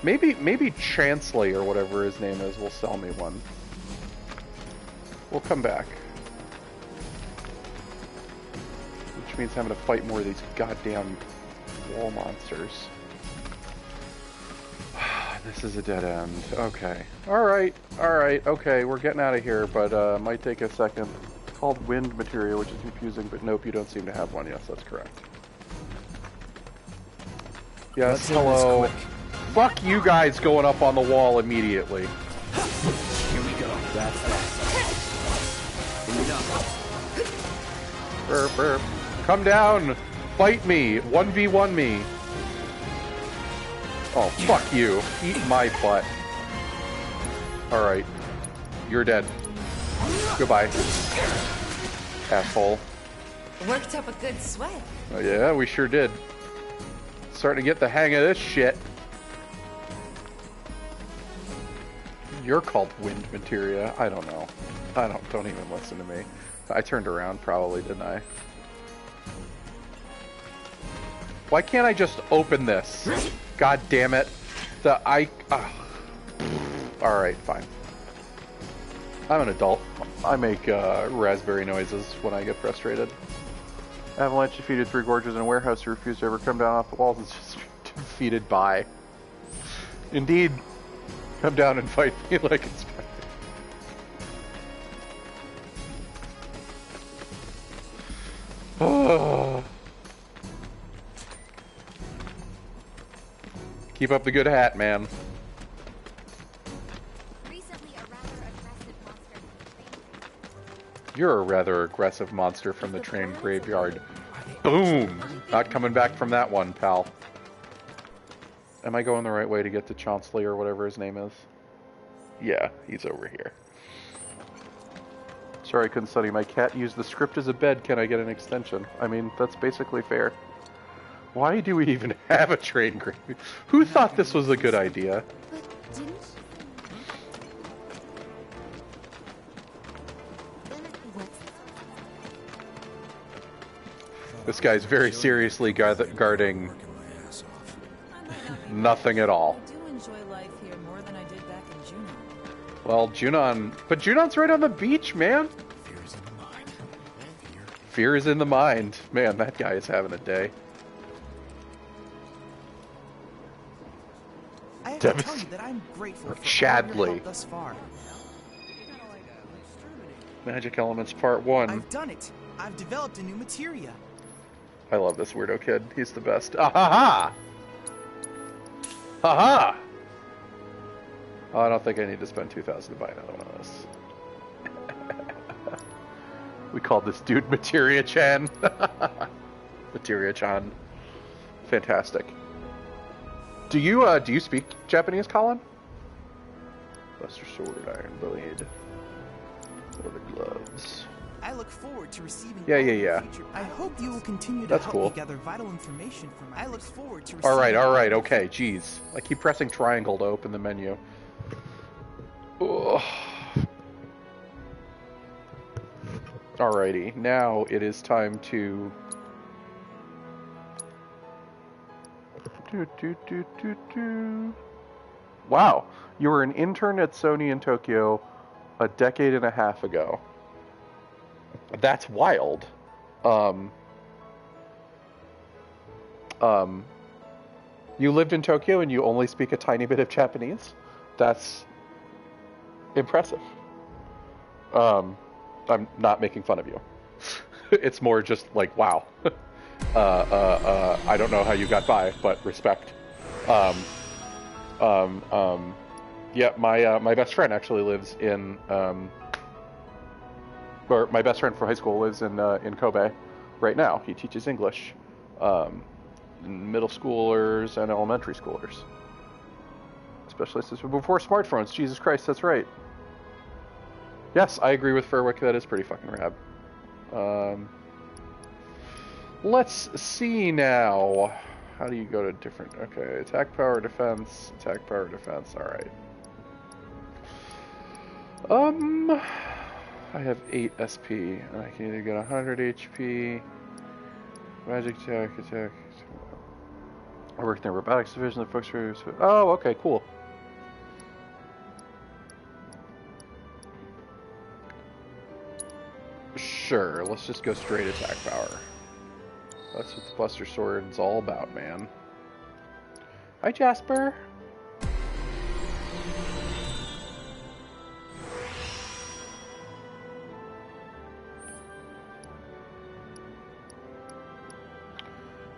Maybe Chansley or whatever his name is will sell me one. We'll come back. Which means I'm gonna fight more of these goddamn wall monsters. This is a dead end. Okay. Alright, okay, we're getting out of here, but might take a second. It's called wind materia, which is confusing, but nope, you don't seem to have one. Yes, that's correct. Yes, hello. Fuck you guys going up on the wall immediately. Here we go. That's that. Burp, burp. Come down! Fight me! 1v1 me! Oh, fuck you. Eat my butt. Alright. You're dead. Goodbye. Asshole. Worked up a good sweat. Oh, yeah, we sure did. Starting to get the hang of this shit. You're called wind materia. I don't know. Don't even listen to me. I turned around probably, didn't I? Why can't I just open this? God damn it. Alright, fine. I'm an adult. I make raspberry noises when I get frustrated. Avalanche defeated 3 gorges in a warehouse who refused to ever come down off the walls. It's just defeated by. Indeed. Come down and fight me like it's fine. Oh. Keep up the good hat, man. You're a rather aggressive monster from the train graveyard. Boom! Not coming back from that one, pal. Am I going the right way to get to Chansley or whatever his name is? Yeah, he's over here. Sorry I couldn't study. My cat used the script as a bed. Can I get an extension? I mean, that's basically fair. Why do we even have a train graveyard? Who thought this was a good idea? But didn't... This guy's very seriously guarding nothing at all. I do enjoy life here more than I did back in Junon. Well, Junon... But Junon's right on the beach, man! Fear is in the mind. Fear is in the mind. Man, that guy is having a day. I have to tell you that I'm grateful for Chadley. all your help thus far. Magic Elements Part 1. I've done it. I've developed a new materia. I love this weirdo kid. He's the best. Ah ha ha! Ha ha! Oh, I don't think I need to spend 2,000 to buy another one of this. We called this dude Materia-chan. Materia-chan. Fantastic. Do you speak Japanese, Colin? Buster Sword, Iron Blade. Leather gloves. I look forward to receiving Yeah. I hope you will continue to That's help cool. me gather vital information for my I look forward to All right, okay, jeez. I keep pressing triangle to open the menu. Ugh. Alrighty, now it is time to... Wow, you were an intern at Sony in Tokyo a decade and a half ago. That's wild. You lived in Tokyo and you only speak a tiny bit of Japanese? That's impressive. I'm not making fun of you. It's more just like, wow. I don't know how you got by, but respect. Yeah, my best friend actually lives in, or my best friend from high school lives in Kobe right now. He teaches English, middle schoolers and elementary schoolers. Especially since before smartphones. Jesus Christ, that's right. Yes, I agree with Furwick. That is pretty fucking rad. Let's see now. How do you go to different... Okay, attack power, defense. Attack power, defense. Alright. I have 8 SP, and I can either get 100 HP, magic attack. I work in the robotics division of folks for... Oh, okay, cool. Sure, let's just go straight attack power. That's what the Buster Sword's all about, man. Hi, Jasper.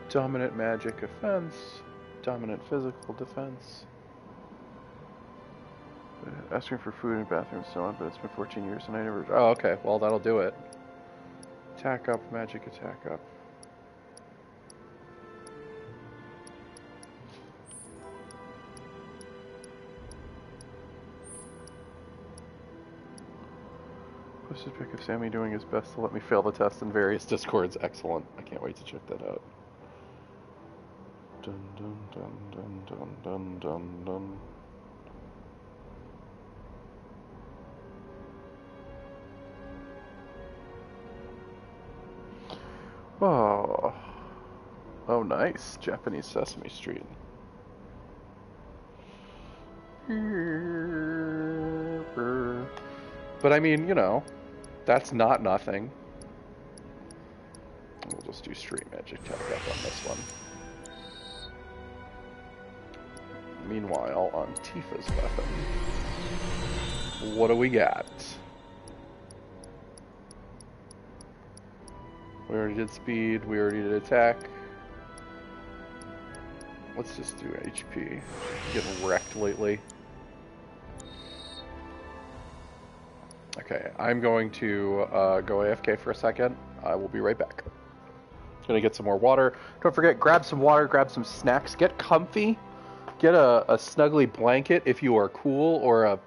Dominant magic offense, dominant physical defense. Asking for food in bathrooms and so on, but it's been 14 years and I never... Oh, okay, well that'll do it. Attack up, magic attack up. Posted pic of Sammy doing his best to let me fail the test in various discords. Excellent. I can't wait to check that out. Dun dun dun dun dun dun dun dun. Oh. Oh, nice. Japanese Sesame Street. But I mean, you know, that's not nothing. We'll just do straight magic attack up on this one. Meanwhile, on Tifa's weapon, what do we got? We already did speed, we already did attack. Let's just do HP. Getting wrecked lately. Okay, I'm going to go AFK for a second. I will be right back. Gonna get some more water. Don't forget, grab some water, grab some snacks, get comfy. Get a snuggly blanket if you are cool, or a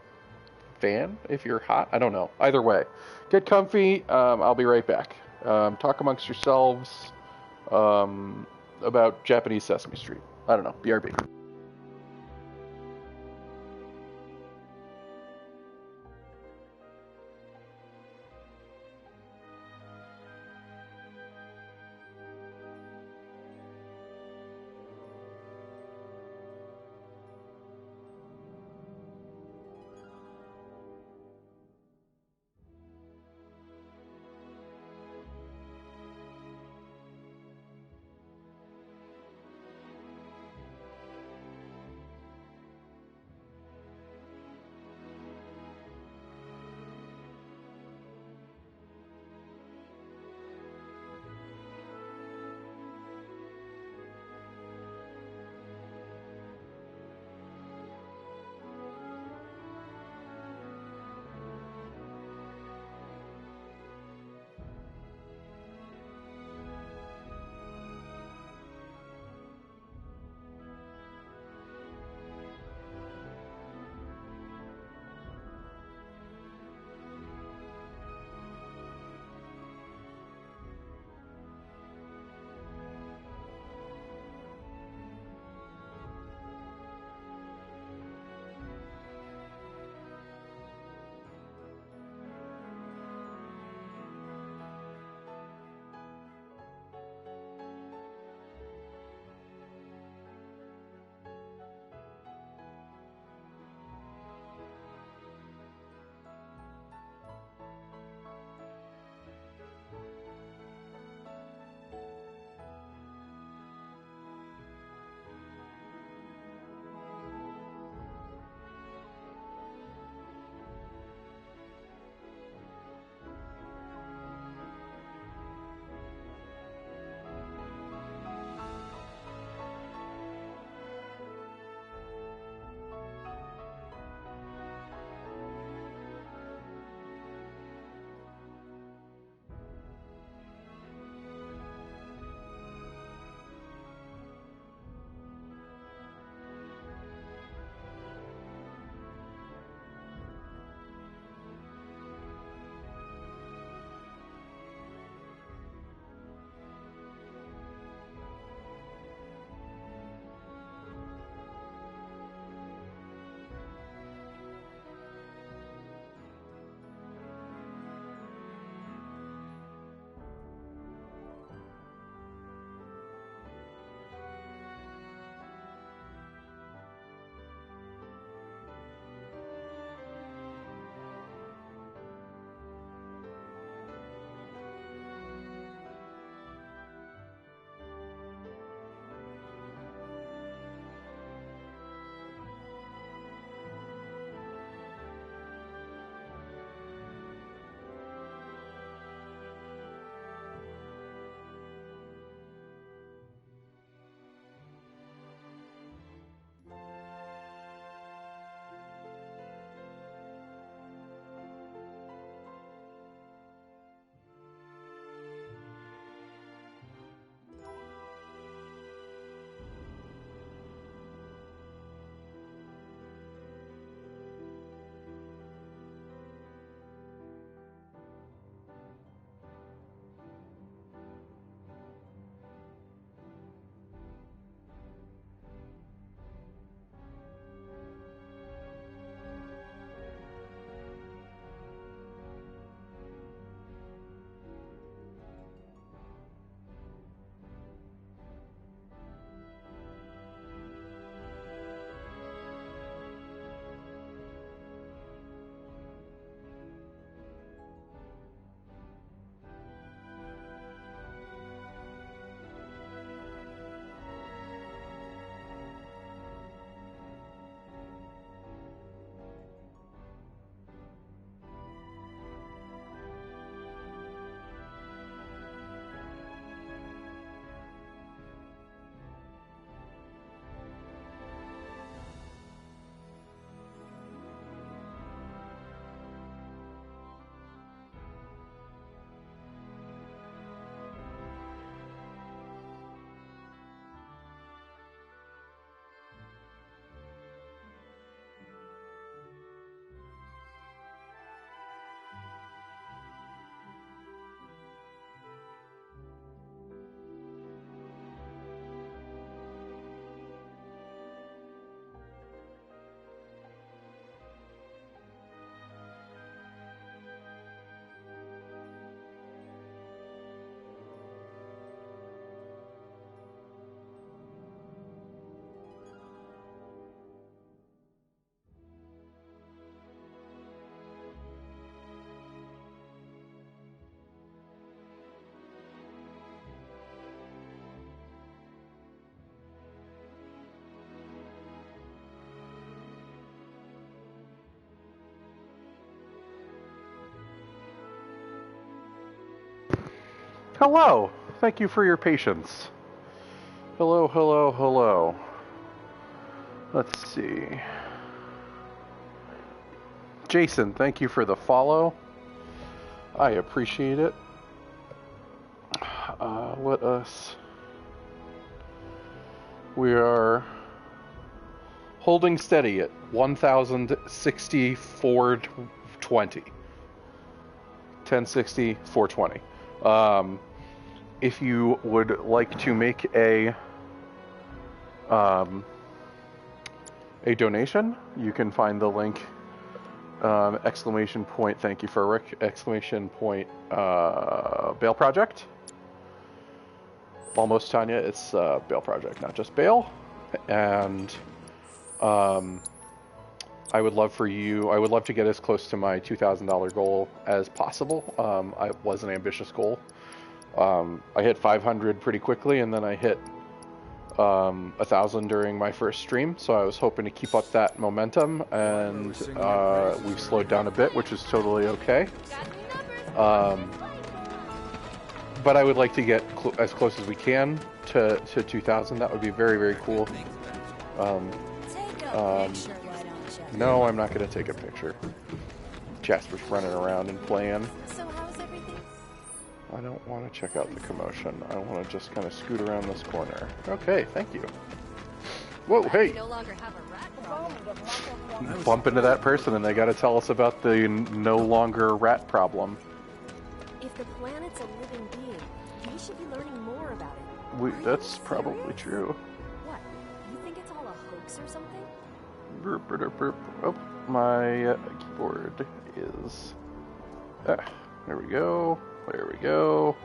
fan if you're hot. I don't know. Either way, get comfy. I'll be right back. Talk amongst yourselves about Japanese Sesame Street. I don't know. BRB. hello. Thank you for your patience. Hello, hello, hello. Let's see. Jason, thank you for the follow. I appreciate it. Let us... We are holding steady at 1,064.20. 1060, 420. If you would like to make a donation, you can find the link, exclamation point, thank you for Rick, exclamation point, Bail Project. Almost Tanya, it's Bail Project, not just Bail. And I would love to get as close to my $2,000 goal as possible. It was an ambitious goal. I hit 500 pretty quickly, and then I hit 1,000 during my first stream, so I was hoping to keep up that momentum, and we've slowed down a bit, which is totally okay. But I would like to get as close as we can to 2,000. That would be very, very cool. No, I'm not going to take a picture. Jasper's running around and playing. So how's everything? I don't want to check out the commotion. I want to just kind of scoot around this corner. Okay, thank you. Whoa, hey! No longer have a rat problem. Bump into that person and they got to tell us about the no longer rat problem. If the planet's a living being, we should be learning more about it. That's probably true. What? You think it's all a hoax or something? Oh, my keyboard is... there we go. There we go.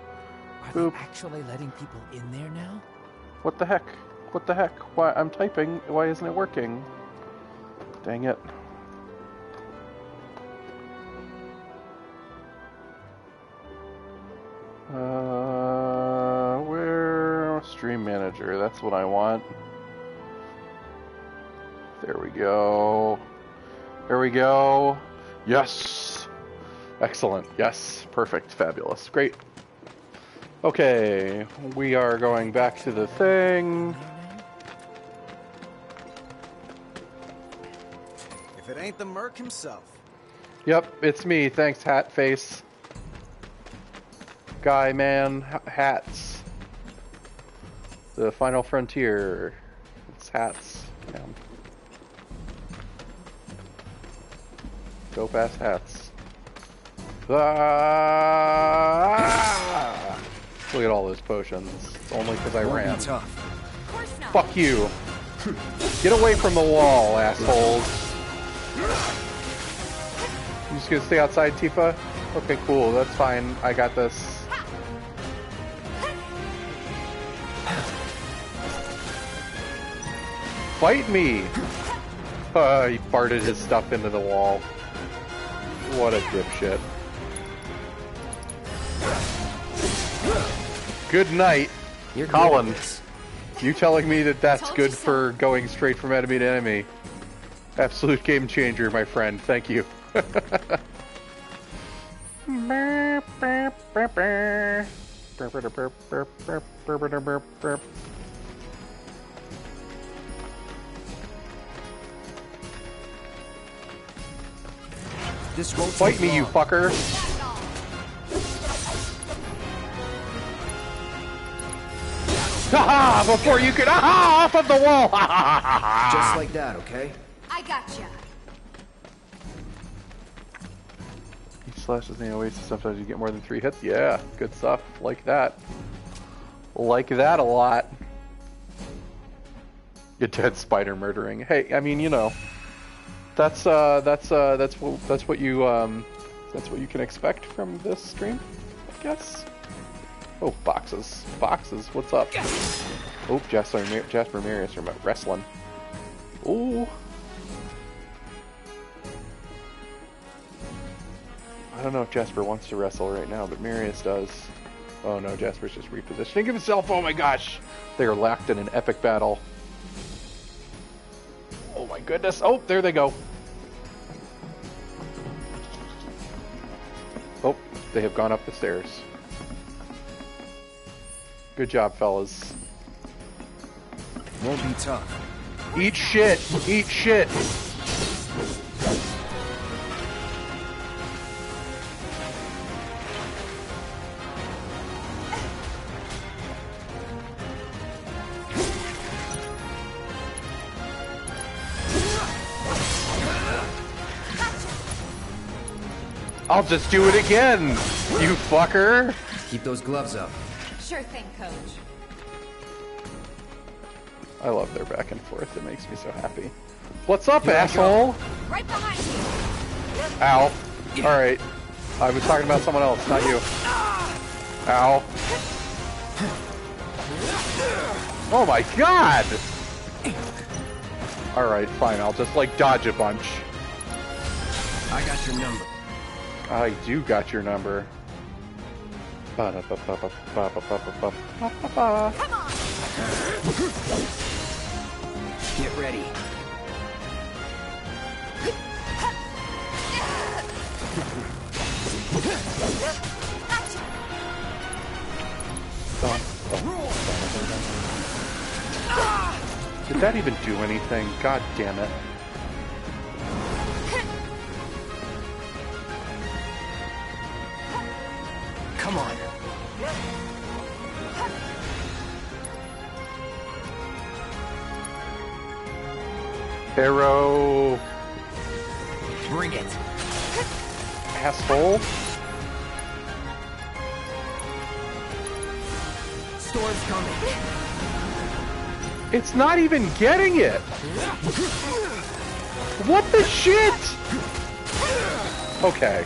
Are they actually letting people in there now? What the heck? What the heck? Why, I'm typing. Why isn't it working? Dang it. Where? Stream Manager. That's what I want. There we go. There we go. Yes! Excellent. Yes. Perfect. Fabulous. Great. Okay. We are going back to the thing. If it ain't the Merc himself. Yep, it's me. Thanks, Hat Face. Guy, man, hats. The final frontier. It's hats. Yeah. Dope ass hats. Ah! Look at all those potions. Only because I ran. Fuck you. Get away from the wall, assholes. You just gonna stay outside, Tifa? Okay, cool. That's fine. I got this. Fight me! He farted his stuff into the wall. What a dipshit. Good night, Colin. You telling me that that's good for going straight from enemy to enemy? Absolute game changer, my friend. Thank you. This won't fight me, you fucker! Haha! Before you could off of the wall! Just like that, okay? I gotcha. Each slash is the oasis. Sometimes you get more than 3 hits. Yeah, good stuff. Like that. Like that a lot. Get dead spider murdering. Hey, I mean, you know, that's what you can expect from this stream, I guess. Oh, boxes. Boxes, what's up? Oh, Jasper Marius from wrestling. Ooh. I don't know if Jasper wants to wrestle right now, but Marius does. Oh no, Jasper's just repositioning himself. Oh my gosh! They are locked in an epic battle. Oh my goodness. Oh, there they go. Oh, they have gone up the stairs. Good job, fellas. Won't be tough. Eat shit! Eat shit! I'll just do it again, you fucker! Keep those gloves up. Sure thing, Coach. I love their back and forth. It makes me so happy. What's up, asshole? Right behind you. Ow. Alright. I was talking about someone else, not you. Ow. Oh my god! Alright, fine. I'll just, like, dodge a bunch. I got your number. I do got your number. Come on. Get ready. Did that even do anything? God damn it. Come on. Arrow. Bring it. Asshole. Storm's coming. It's not even getting it. What the shit? Okay.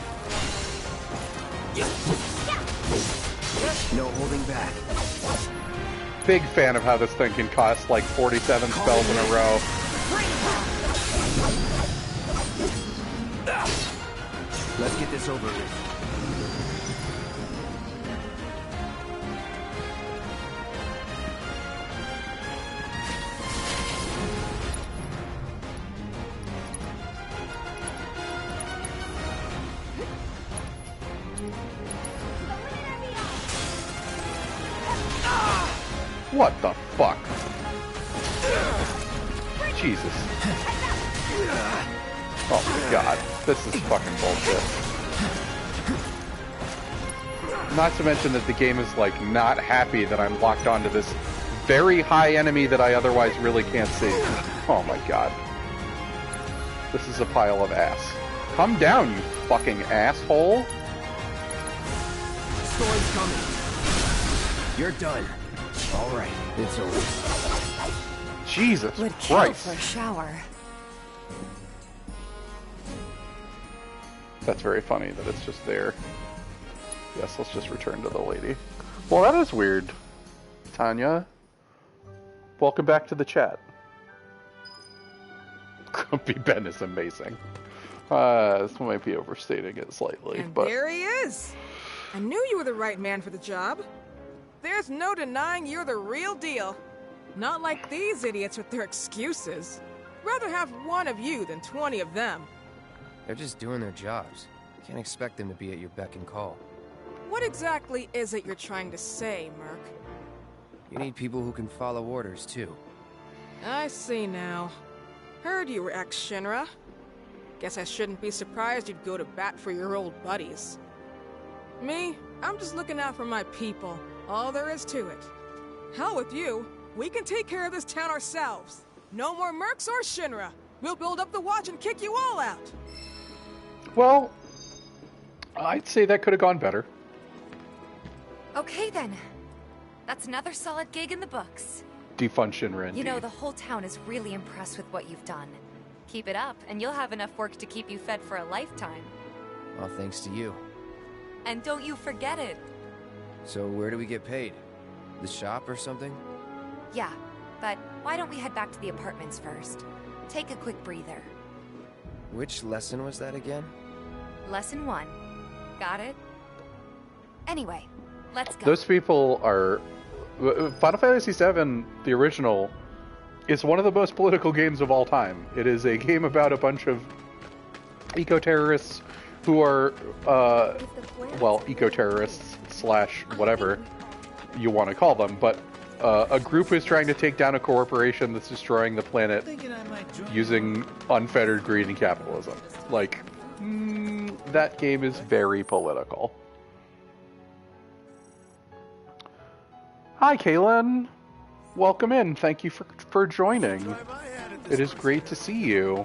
No holding back. Big fan of how this thing can cost like 47 spells in a row. Let's get this over with. What the fuck? Jesus. Oh my god. This is fucking bullshit. Not to mention that the game is like not happy that I'm locked onto this very high enemy that I otherwise really can't see. Oh my god. This is a pile of ass. Come down, you fucking asshole. Storm's coming. You're done. All right, it's over. Jesus Would kill Christ. for a shower. That's very funny that it's just there. Yes, let's just return to the lady. Well, that is weird. Tanya, welcome back to the chat. Grumpy Ben is amazing. This might be overstating it slightly, And but there he is. I knew you were the right man for the job. There's no denying you're the real deal. Not like these idiots with their excuses. Rather have one of you than 20 of them. They're just doing their jobs. Can't expect them to be at your beck and call. What exactly is it you're trying to say, Merc? You need people who can follow orders, too. I see now. Heard you were ex-Shinra. Guess I shouldn't be surprised you'd go to bat for your old buddies. Me, I'm just looking out for my people. All there is to it. Hell with you. We can take care of this town ourselves. No more mercs or Shinra. We'll build up the watch and kick you all out. well, I'd say that could have gone better. Okay then. That's another solid gig in the books. Defund Shinra indeed. You know, the whole town is really impressed with what you've done. Keep it up, and you'll have enough work to keep you fed for a lifetime. All thanks to you. And don't you forget it. So where do we get paid? The shop or something? Yeah, but why don't we head back to the apartments first? Take a quick breather. Which lesson was that again? Lesson 1. Got it? Anyway, let's go. Those people are... Final Fantasy VII, the original, is one of the most political games of all time. It is a game about a bunch of eco-terrorists who are, well, eco-terrorists / whatever, you want to call them, but a group is trying to take down a corporation that's destroying the planet using unfettered greed and capitalism. Like, that game is very political. Hi, Kaylin. Welcome in. Thank you for joining. It is great to see you.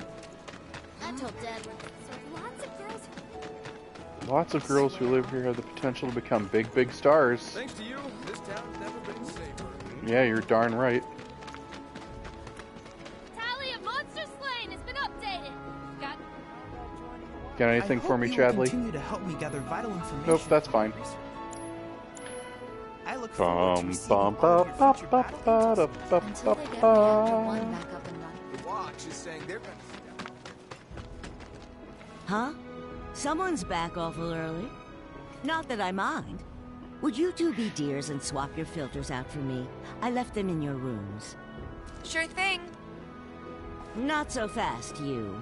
Lots of girls who live here have the potential to become big, big stars. Thanks to you, this town's never been safer. Yeah, you're darn right. Tally of monster slain has been updated. Got anything for me, Chadley? Continue to help me gather vital information. Nope, that's fine. I look forward to receiving all of your future battle intelligence. Until they get Reactor 1 back up and running. The Watch is saying they're gonna... Huh? Someone's back awful early. Not that I mind. Would you two be dears and swap your filters out for me? I left them in your rooms. Sure thing. Not so fast, you.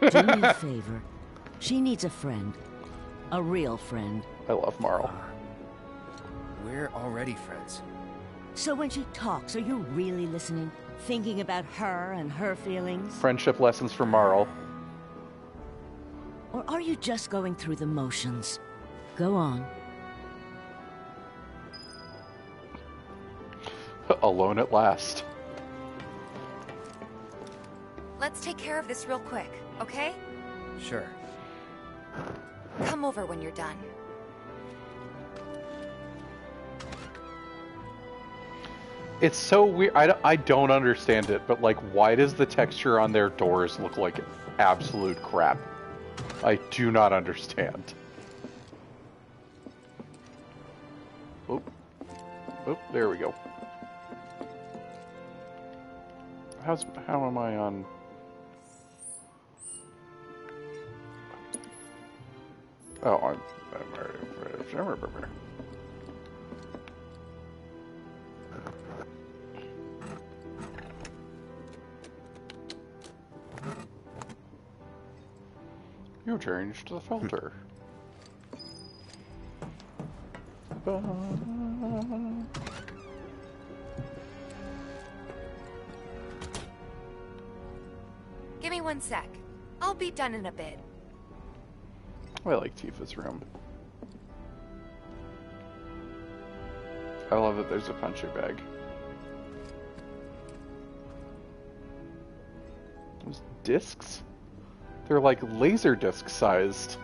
Do me a favor. She needs a friend. A real friend. I love Marl. We're already friends. So when she talks, are you really listening? Thinking about her and her feelings? Friendship lessons from Marl. Or are you just going through the motions? Go on. Alone at last. Let's take care of this real quick, okay? Sure. Come over when you're done. It's so weird. I don't understand it, but like, why does the texture on their doors look like absolute crap? I do not understand. Oop. Oop, there we go. How am I on? Oh, I'm You changed the filter. Give me 1 sec. I'll be done in a bit. I like Tifa's room. I love that there's a punching bag. Those discs? They're like laser disc sized.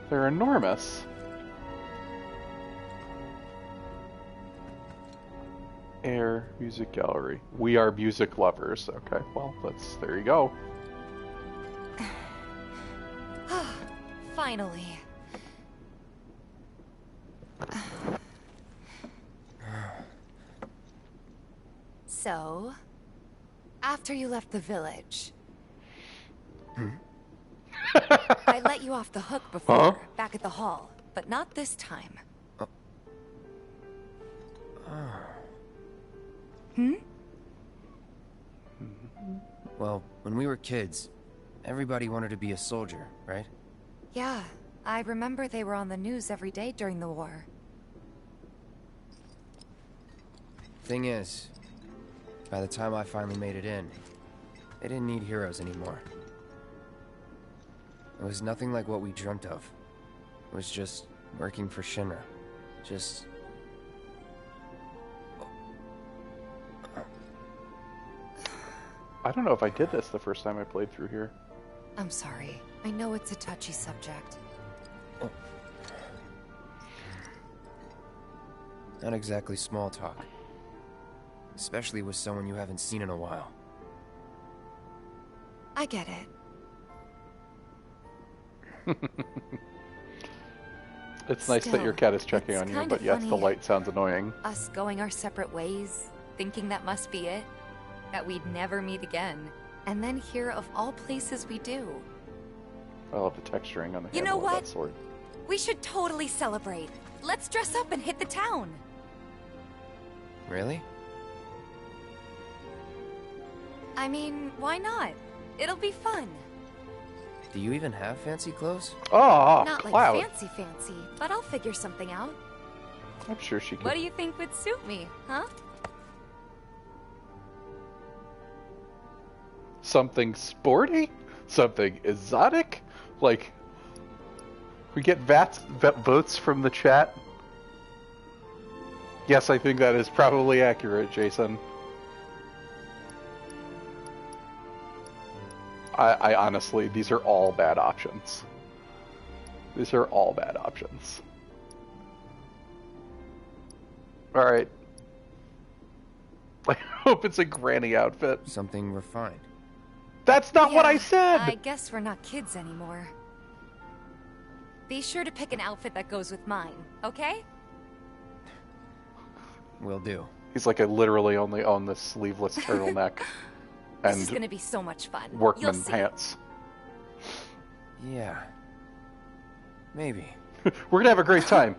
They're enormous. Air music gallery. We are music lovers. Okay, well, there you go. Finally. So, after you left the village, I let you off the hook before, back at the hall, but not this time. Well, when we were kids, everybody wanted to be a soldier, right? Yeah, I remember they were on the news every day during the war. Thing is, by the time I finally made it in, they didn't need heroes anymore. It was nothing like what we dreamt of. It was just working for Shinra. Just... I don't know if I did this the first time I played through here. I'm sorry. I know it's a touchy subject. Not exactly small talk. Especially with someone you haven't seen in a while. I get it. It's nice that your cat is checking on you, but yes, the light sounds annoying. Us going our separate ways, thinking that must be it. That we'd never meet again. And then here, of all places, we do. I love the texturing on the handle of that sword. We should totally celebrate. Let's dress up and hit the town. Really? I mean, why not? It'll be fun. Do you even have fancy clothes? Oh, not Cloud. Like fancy, but I'll figure something out. I'm sure she could. What do you think would suit me, huh? Something sporty? Something exotic? Like, we get votes from the chat? Yes, I think that is probably accurate, Jason. I honestly, these are all bad options. These are all bad options. Alright. I hope it's a granny outfit. Something refined. That's not what I said! I guess we're not kids anymore. Be sure to pick an outfit that goes with mine, okay? Will do. He's like, I literally only own this sleeveless turtleneck. This is gonna be so much fun. Workman pants. Yeah. Maybe. We're gonna have a great time.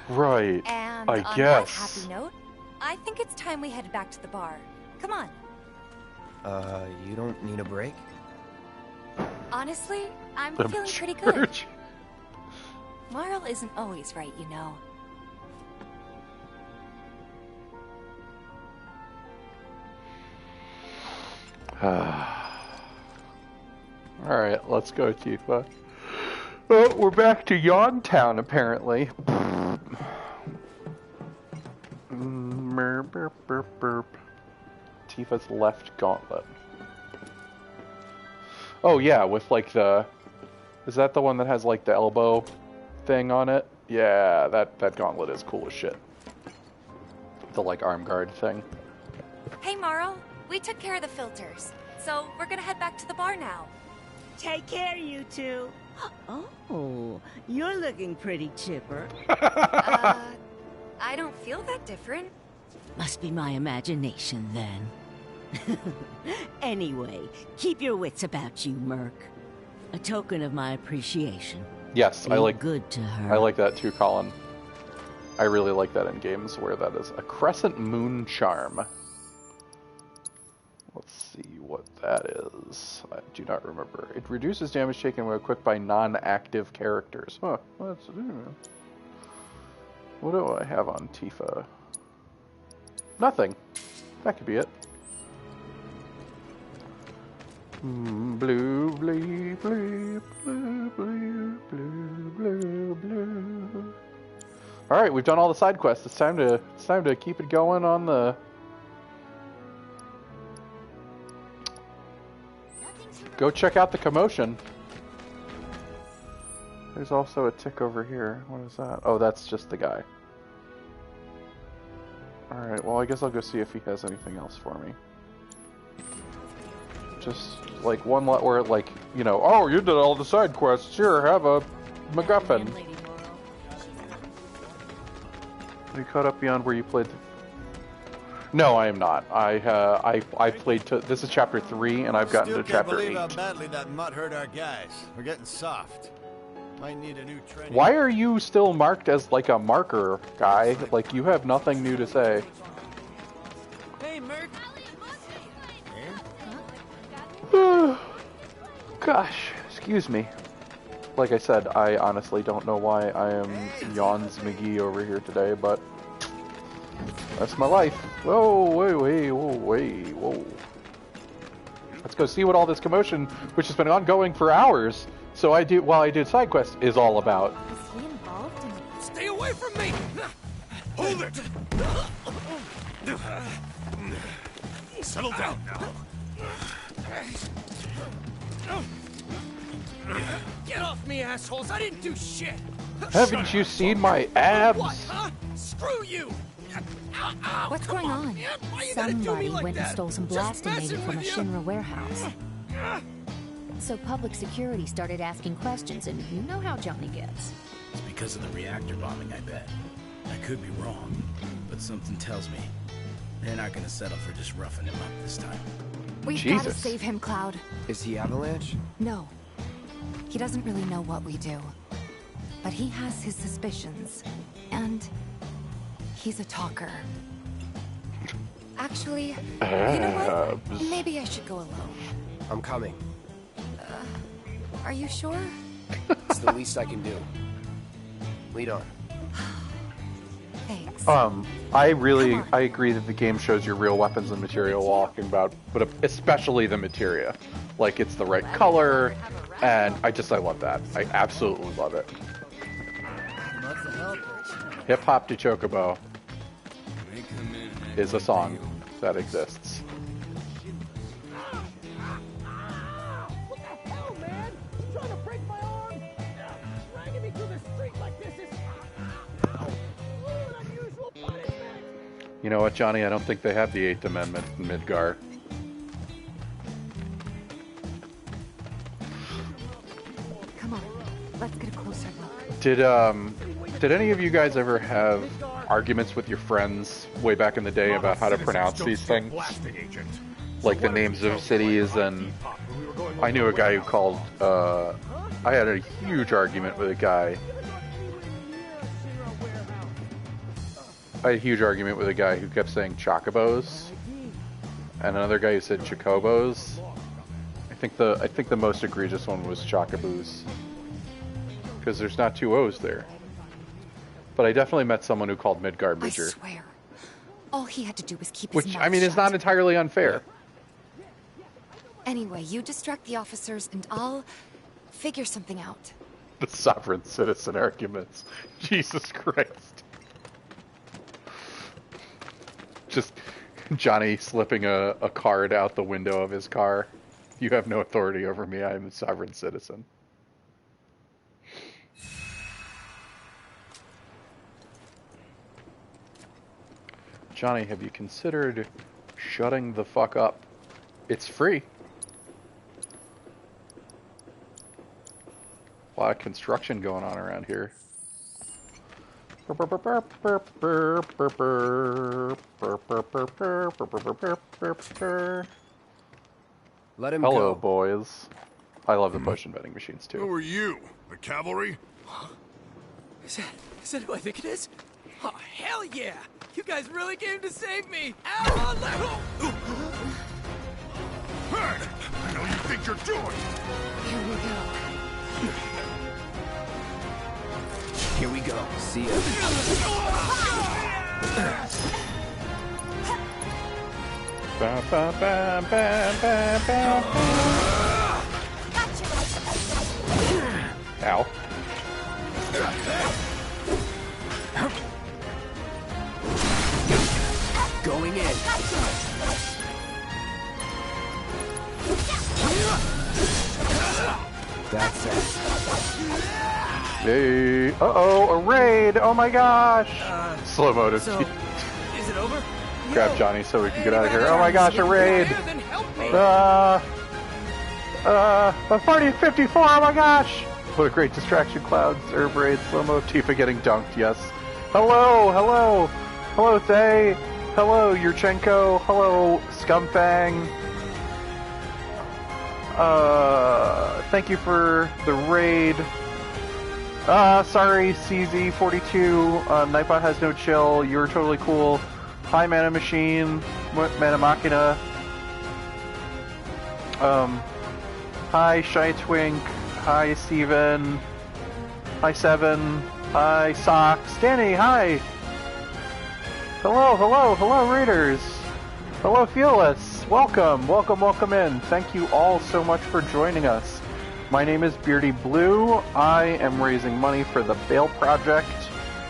Right. And I on guess. that happy note, I think it's time we head back to the bar. Come on. You don't need a break? Honestly, I'm feeling pretty good. Marl isn't always right, you know. Alright, let's go, Tifa. Oh, we're back to Yawn Town, apparently. Burp, burp, burp. Tifa's left gauntlet. Oh yeah, with like the... Is that the one that has like the elbow thing on it? Yeah, that gauntlet is cool as shit. The like arm guard thing. Hey Marl, we took care of the filters, so we're gonna head back to the bar now. Take care, you two. Oh, you're looking pretty chipper. I don't feel that different. Must be my imagination, then. Anyway, keep your wits about you, Merc. A token of my appreciation. Yes, Be I like good to her. I like that too, Colin. I really like that in games where that is a crescent moon charm. Let's see what that is. I do not remember. It reduces damage taken when equipped by non-active characters. Huh. What do I have on Tifa? Nothing. That could be it. Blue, blue, blue, blue, blue, blue, blue, blue. All right, we've done all the side quests. It's time to keep it going on the. Go check out the commotion. There's also a tick over here. What is that? Oh, that's just the guy. Alright, well I guess I'll go see if he has anything else for me. Just like one lot where like, you know, oh, you did all the side quests. Sure, have a MacGuffin. Are you caught up beyond where you played? No, I am not. I played to this is chapter 3 and I've gotten to chapter 8. Still can't believe how badly that mutt hurt our guys. We're getting soft. Might need a new training. Why are you still marked as like a marker guy? Like you have nothing new to say. Hey, Merc. Gosh, excuse me. Like I said, I honestly don't know why I am Yawns McGee over here today, but that's my life. Whoa, whoa. Let's go see what all this commotion, which has been ongoing for hours, while I do side quests, is all about. Is he involved in... Stay away from me! Hold it! Settle down now. Get off me, assholes! I didn't do shit! Haven't you seen my abs? What, huh? Screw you! What's going on? Somebody went and stole some blasting from a Shinra warehouse. So public security started asking questions, and you know how Johnny gets. It's because of the reactor bombing, I bet. I could be wrong, but something tells me they're not gonna settle for just roughing him up this time. We've got to save him, Cloud. Is he Avalanche? No. He doesn't really know what we do. But he has his suspicions. And he's a talker. Actually, you know what? Maybe I should go alone. I'm coming. Are you sure? It's the least I can do. Lead on. Thanks. I agree that the game shows your real weapons and materia walking about, but especially the materia. Like, it's the right color, and I love that. I absolutely love it. Hip Hop de Chocobo is a song that exists. You know what, Johnny? I don't think they have the 8th Amendment in Midgar. Come on, let's get a closer look. Did any of you guys ever have arguments with your friends way back in the day about how to pronounce these things? Like the names of cities, and I knew a guy who called, I had a huge argument with a guy. Who kept saying chocobos, and another guy who said chocobos. I think the most egregious one was chocoboos, because there's not 2 O's there. But I definitely met someone who called Midgar Midger. I swear, all he had to do was keep his Which, mouth I mean, shut. is not entirely unfair. Anyway, you distract the officers and I'll figure something out. The sovereign citizen arguments. Jesus Christ. Just Johnny slipping a card out the window of his car. You have no authority over me. I am a sovereign citizen. Johnny, have you considered shutting the fuck up? It's free. A lot of construction going on around here. Let him Hello, go. boys. I love the potion vending machines too. Who are you? The cavalry? Is that who I think it is? Oh, hell yeah! You guys really came to save me! Ow! Hey! I know you think you're doing. Here we go. Here we go. See ya. Ba, ba, ba, ba, ba, ba, ba. Ow. Going in. That's it. Hey. Uh-oh, a raid! Oh my gosh! Slow mo to is it over? grab Johnny so we can get out of here. Oh my gosh, a raid! A party of 54, oh my gosh! What a great distraction, Clouds, Herb Raid, slow-mo, Tifa getting dunked, yes. Hello, hello! Hello, Thay! Hello, Yurchenko! Hello, Scumfang! Thank you for the raid. Sorry, CZ42, Nightbot has no chill, you're totally cool. Hi, Mana Machine, Mana Machina. Hi, Shy Twink. Hi, Steven. Hi, Seven. Hi, Socks. Danny, hi! Hello, hello, hello, Raiders! Hello, Fearless! Welcome, welcome, welcome in. Thank you all so much for joining us. My name is Beardy Blue. I am raising money for the Bale Project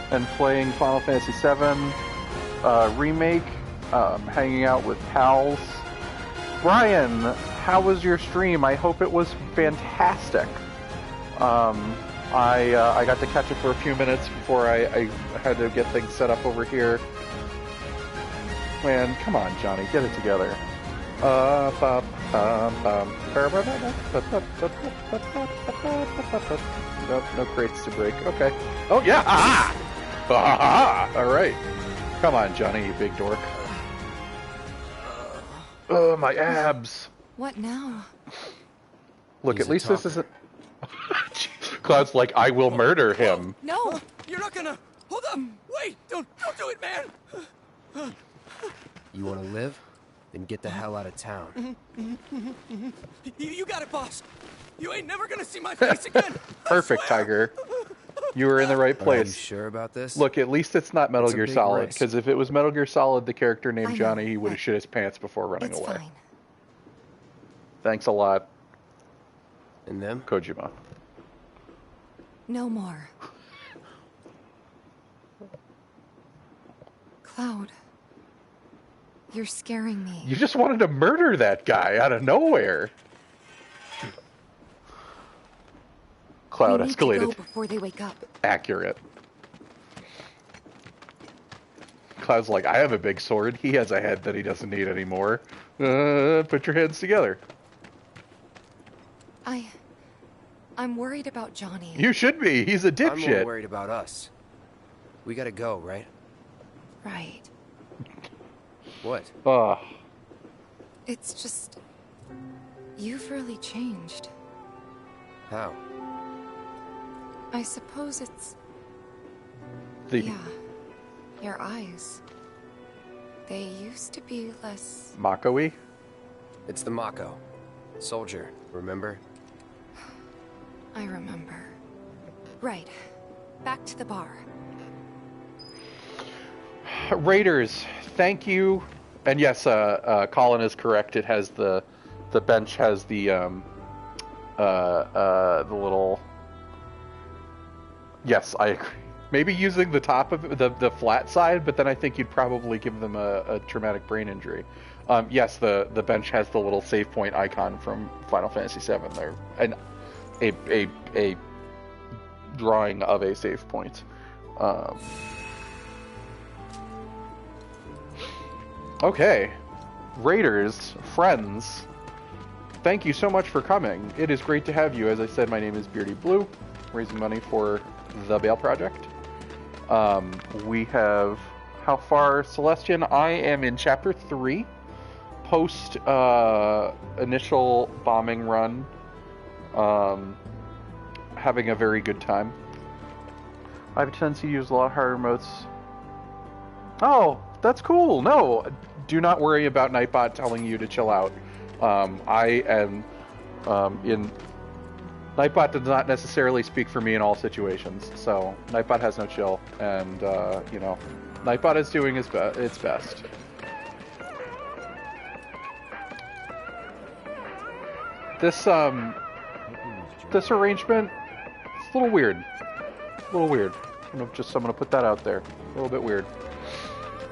and playing Final Fantasy VII Remake, hanging out with pals. Brian, how was your stream? I hope it was fantastic. I got to catch it for a few minutes before I had to get things set up over here. Man, come on, Johnny, get it together. No crates to break. Okay. Oh yeah! Aha! Aha! All right. Come on, Johnny, you big dork. Oh, my abs. What now? Look, at least this isn't... Cloud's like, I will murder him. No! You're not gonna... Hold up! Wait! Don't do it, man! You want to live? Then get the hell out of town. You got it, boss. You ain't never gonna see my face again. Perfect, Tiger. You were in the right place. Are you sure about this? Look, at least it's not Metal Gear Solid, risk. because if it was Metal Gear Solid, the character named I know, Johnny, he would have but shit his pants before running away. Fine. Thanks a lot. And them? Kojima. No more. Cloud. You're scaring me. You just wanted to murder that guy out of nowhere. Cloud we need escalated. to go before they wake up. Accurate. Cloud's like, I have a big sword. He has a head that he doesn't need anymore. Put your heads together. I'm worried about Johnny. You should be. He's a dipshit. I'm more worried about us. We gotta go, right? Right. What? It's just... You've really changed. How? I suppose it's... Yeah. Your eyes. They used to be less... Mako-y? It's the Mako. Soldier, remember? I remember. Right. Back to the bar. Raiders, thank you. And yes, Colin is correct. It has the bench has the little. Yes, I agree. Maybe using the top of the flat side, but then I think you'd probably give them a traumatic brain injury. Yes, the bench has the little save point icon from Final Fantasy VII there, and a drawing of a save point. Okay, Raiders, friends, thank you so much for coming. It is great to have you. As I said, my name is Beardy Blue, raising money for the Bale Project. We have, how far, Celestian? I am in Chapter 3, post initial bombing run, having a very good time. I have a tendency to use a lot of harder modes. Oh, that's cool. No, do not worry about Nightbot telling you to chill out. I am in... Nightbot does not necessarily speak for me in all situations, so Nightbot has no chill, and, you know, Nightbot is doing its best. This arrangement, it's a little weird. A little weird. I'm gonna put that out there. A little bit weird.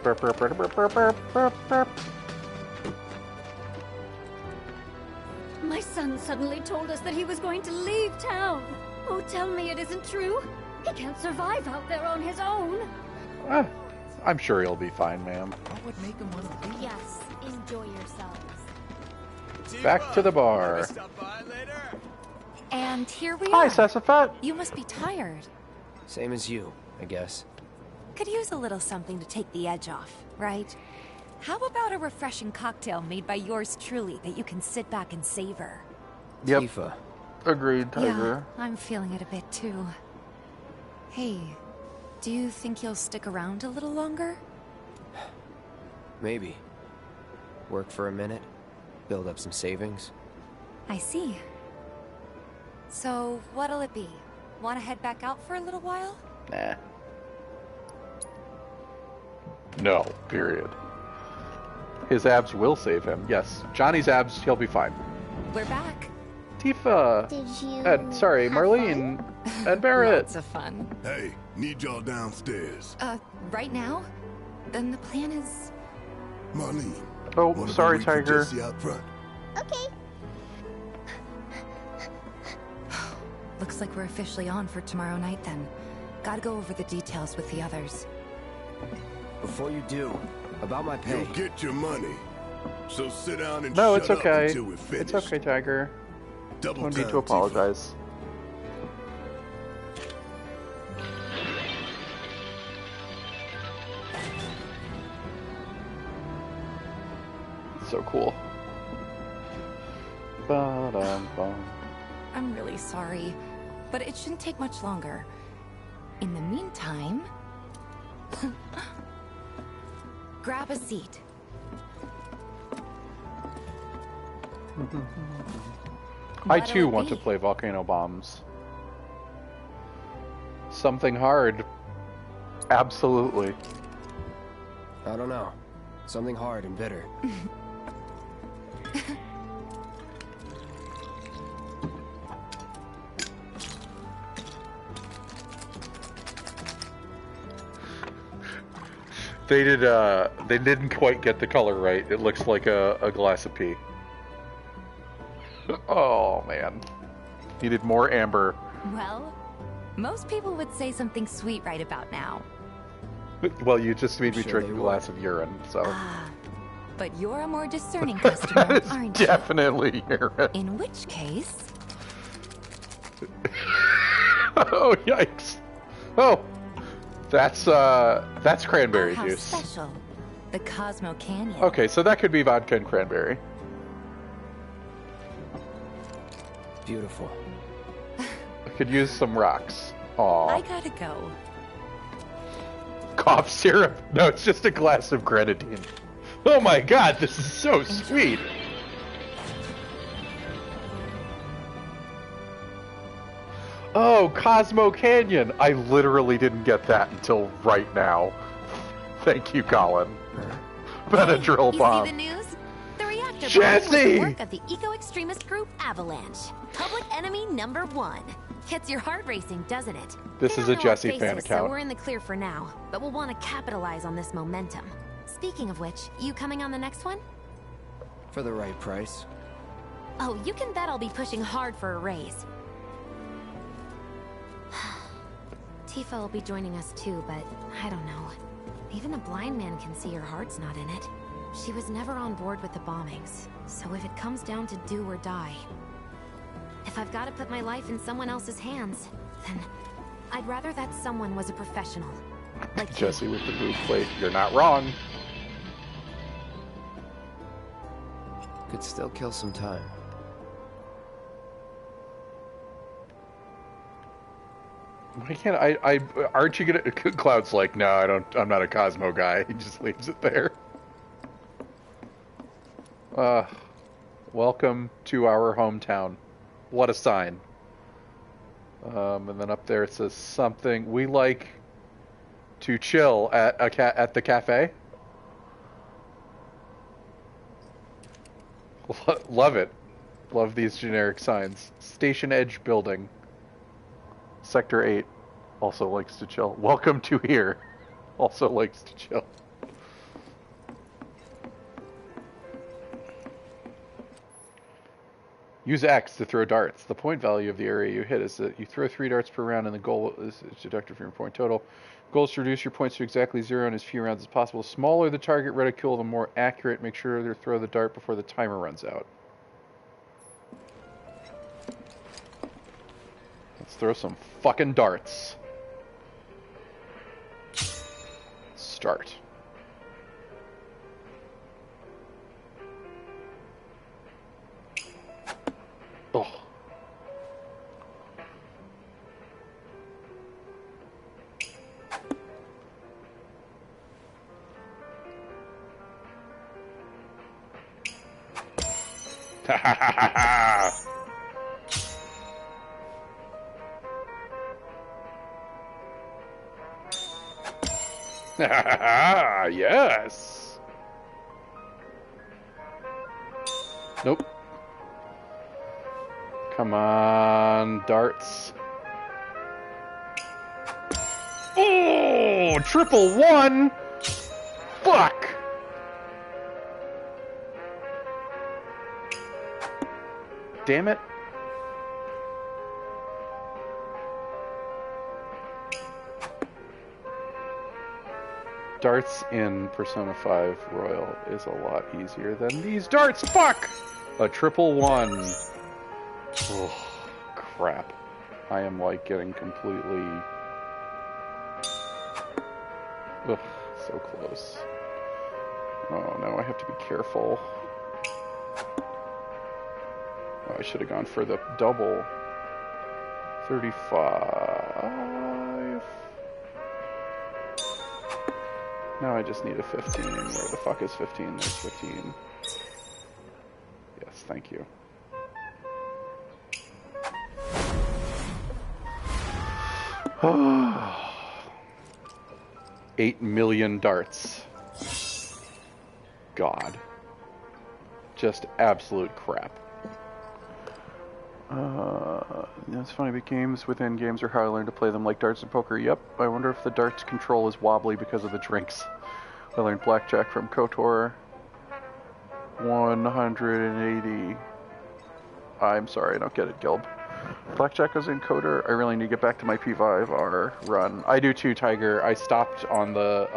Burp, burp, burp, burp, burp, burp, burp, burp. My son suddenly told us that he was going to leave town. Oh, tell me it isn't true. He can't survive out there on his own. I'm sure he'll be fine, ma'am. What would make him want to leave? Yes, enjoy yourselves. Back to the bar. And here we Hi, are. Sassafet. You must be tired. Same as you, I guess. Could use a little something to take the edge off, right? How about a refreshing cocktail made by yours truly that you can sit back and savor? Yep. Tifa. Agreed, Tiger. Yeah, I'm feeling it a bit too. Hey, do you think you'll stick around a little longer? Maybe. Work for a minute, build up some savings. I see. So, what'll it be? Want to head back out for a little while? Nah. No, period. His abs will save him. Yes, Johnny's abs, he'll be fine. We're back. Tifa. Did you Ed, sorry, Marlene. Ed Barrett. Lots of fun. Hey, need y'all downstairs. Right now? Then the plan is... Marlene. Oh, sorry, Tiger. Jesse out front. Okay. Looks like we're officially on for tomorrow night then. Gotta go over the details with the others. Before you do, about my pay. You'll get your money. So sit down and No, shut it's up okay. until we're finished. It's okay, Tiger. Double No need time, to apologize. So cool. Ba-dum-bum. I'm really sorry, but it shouldn't take much longer. In the meantime... grab a seat. I too want to play Volcano Bombs. Something hard. Absolutely. I don't know. Something hard and bitter. They didn't quite get the color right. It looks like a glass of pee. Oh, man. Needed more amber. Well, most people would say something sweet right about now. Well, you just made me drink a glass of urine, so... But you're a more discerning customer, aren't you? Definitely urine. In which case... Oh, yikes. Oh, that's cranberry how juice. Special. The Cosmo Canyon. Okay, so that could be vodka and cranberry. Beautiful. I could use some rocks. Aw. I gotta go. Cough syrup? No, it's just a glass of grenadine. Oh my god, this is so sweet. Oh, Cosmo Canyon. I literally didn't get that until right now. Thank you, Colin. Benadryl bomb. You see the news? The reactor Jesse! was the work of the eco-extremist group Avalanche. Public enemy number 1. Gets your heart racing, doesn't it? This is a Jesse fan account. So we're in the clear for now, but we'll want to capitalize on this momentum. Speaking of which, you coming on the next one? For the right price. Oh, you can bet I'll be pushing hard for a raise. Tifa will be joining us too, but I don't know. Even a blind man can see her heart's not in it. She was never on board with the bombings, so if it comes down to do or die, if I've got to put my life in someone else's hands, then I'd rather that someone was a professional. Like Jesse with the boot plate. You're not wrong. Could still kill some time. Why can't I aren't you gonna... Cloud's like, no, I'm not a Cosmo guy. He just leaves it there. Welcome to our hometown. What a sign. And then up there it says something. We like to chill at the cafe. Love it. Love these generic signs. Station Edge Building. Sector 8 also likes to chill. Welcome to here. Also likes to chill. Use X to throw darts. The point value of the area you hit is that you throw 3 darts per round and the goal is deducted from your point total. Goal is to reduce your points to exactly 0 in as few rounds as possible. The smaller the target reticule, the more accurate. Make sure to throw the dart before the timer runs out. Let's throw some fucking darts. Start. Oh. Ha ha ha ha ha! Yes. Nope. Come on, darts. Oh, triple one. Fuck. Damn it. Darts in Persona 5 Royal is a lot easier than these darts. Fuck! A triple one. Oh, crap. I am like getting completely... Ugh, so close. Oh no, I have to be careful. Oh, I should have gone for the double. 35... Now I just need a 15. Where the fuck is 15? There's 15. Yes, thank you. 8 million darts. God. Just absolute crap. It's funny, but games within games are how I learned to play them, like darts and poker. Yep, I wonder if the darts control is wobbly because of the drinks. I learned blackjack from KOTOR. 180. I'm sorry, I don't get it, Gilb. Blackjack was in KOTOR. I really need to get back to my P5R run. I do too, Tiger. I stopped on the,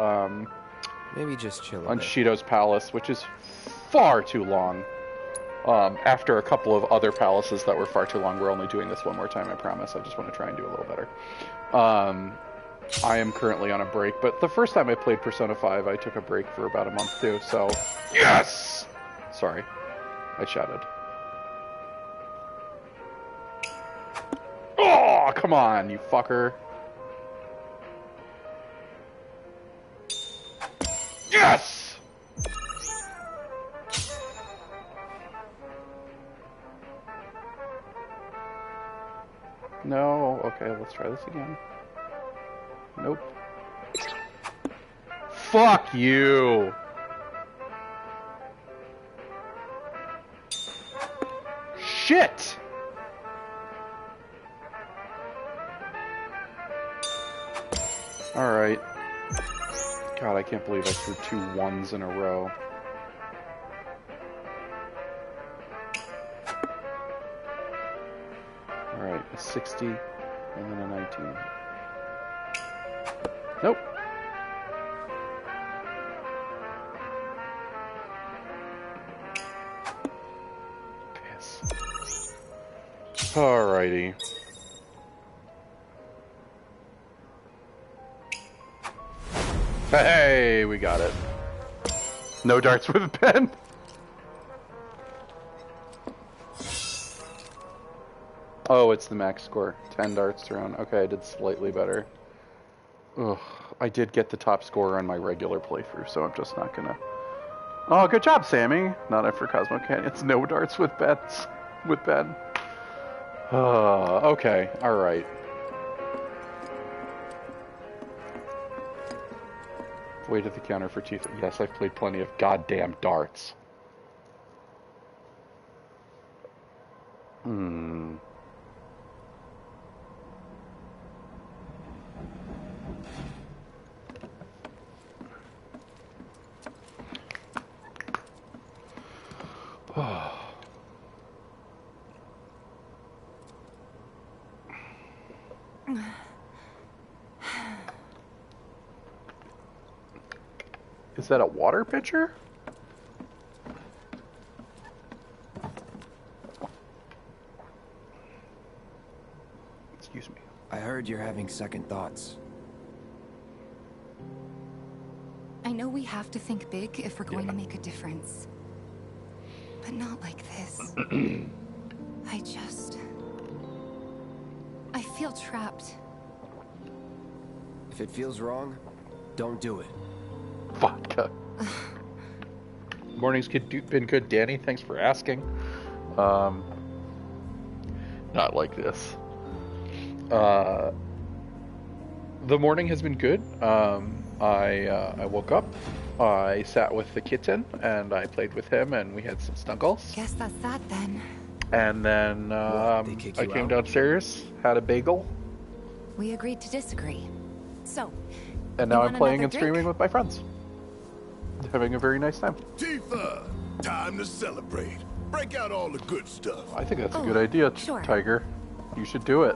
maybe just chill on Shido's Palace, which is far too long. After a couple of other palaces that were far too long. We're only doing this one more time, I promise. I just want to try and do a little better. I am currently on a break, but the first time I played Persona 5, I took a break for about a month too, so... Yes! Sorry. I shouted. Oh, come on, you fucker. Yes! No. Okay, let's try this again. Nope. Fuck you! Shit! Alright. God, I can't believe I threw 2 1s in a row. Alright, a 60, and then a 19. Nope. Piss. Alrighty. Hey, we got it. No darts with a pen. Oh, it's the max score. 10 darts thrown. Okay, I did slightly better. Ugh, I did get the top score on my regular playthrough, so I'm just not gonna... Oh, good job, Sammy! Not after Cosmo Canyons. No darts with bets. With Ben. Okay, alright. Wait at the counter for teeth. Yes, I've played plenty of goddamn darts. Is that a water pitcher? Excuse me. I heard you're having second thoughts. I know we have to think big if we're going to make a difference. But not like this. I feel trapped. If it feels wrong, don't do it. Vodka. Morning's been good, Danny. Thanks for asking. Not like this. The morning has been good. I woke up. I sat with the kitten and I played with him and we had some snuggles. Guess that's that then. And then I came downstairs, had a bagel. We agreed to disagree. So. And now I'm playing and streaming with my friends. Having a very nice time. Tifa, time to celebrate. Break out all the good stuff. I think that's a good idea, sure. Tiger. You should do it.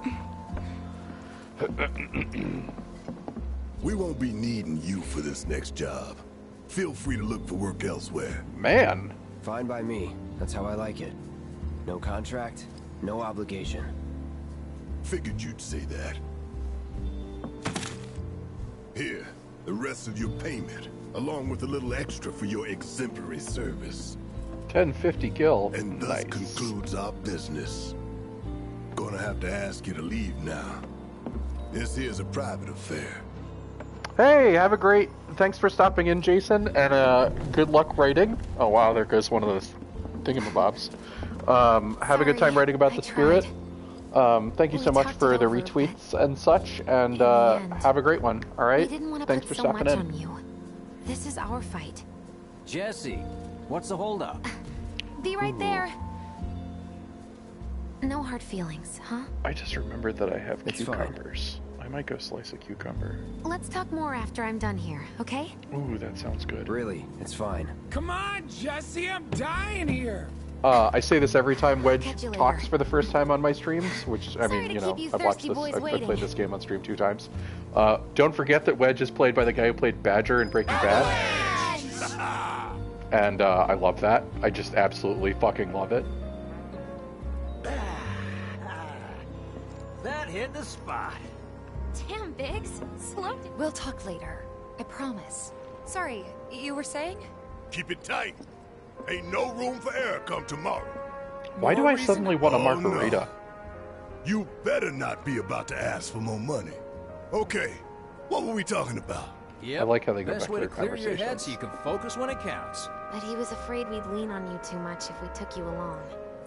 We won't be needing you for this next job. Feel free to look for work elsewhere. Man. Fine by me. That's how I like it. No contract, no obligation. Figured you'd say that. Here, the rest of your payment, along with a little extra for your exemplary service. 1050 gil. And thus concludes our business. Gonna have to ask you to leave now. This here's a private affair. Hey, have a great... Thanks for stopping in, Jason, and good luck writing. Oh wow, there goes one of those thingamabobs. Have a good time writing about the spirit. Thank you so much for the retweets and such, and have a great one. All right. We didn't want to Thanks put for so stopping much in. on you. This is our fight. Jesse, what's the holdup? Be right there. No hard feelings, huh? I just remembered that I have It's cucumbers. I might go slice a cucumber. Let's talk more after I'm done here, okay? Ooh, that sounds good. Really, it's fine. Come on, Jesse, I'm dying here. I say this every time Wedge Catch you later. talks for the first time on my streams, which, I mean, you know, keep you I've watched thirsty this, boys I've waiting. played this game on stream 2 times. Don't forget that Wedge is played by the guy who played Badger in Breaking Bad. And, I love that. I just absolutely fucking love it. That hit the spot. Damn, Biggs. Slow down. We'll talk later. I promise. Sorry, you were saying? Keep it tight. Ain't no room for error come tomorrow. Why do I suddenly want a margarita? No. You better not be about to ask for more money. Okay, what were we talking about? Yep. I like how they go Best back way to to their clear your head conversations. so you can focus when it counts. But he was afraid we'd lean on you too much if we took you along.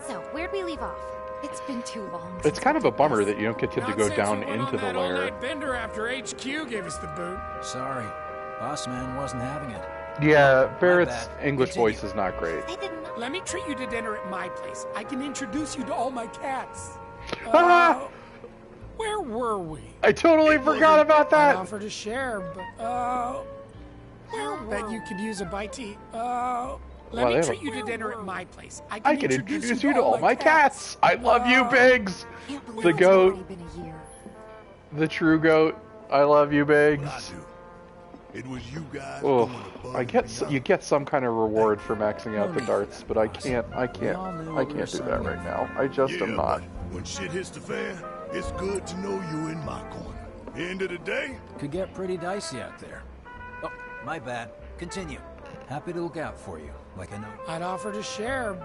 So, where'd we leave off? It's been too long. It's kind of a bummer that you don't get to go Nonsense, down we went into on the that lair. all-night bender after HQ gave us the boot. Sorry, boss man wasn't having it. Yeah, Barrett's bad. English Continue. voice is not great. Let me treat you to dinner at my place. I can introduce you to all my cats. Where were we? I totally forgot about I that! offered to share, but bet you could use a bite to eat. Let Wow, me they have treat a- you to dinner at my place. I can introduce you to all my cats! I love you, Biggs! The goat. The true goat. I love you, Biggs. It was you guys. Oh, you get some kind of reward for maxing out the darts, but I can't do that right now. I just am not. but when shit hits the fan, it's good to know you in my corner. End of the day, Could get pretty dicey out there. Oh, my bad. Continue. Happy to look out for you, like I know. I'd offer to share,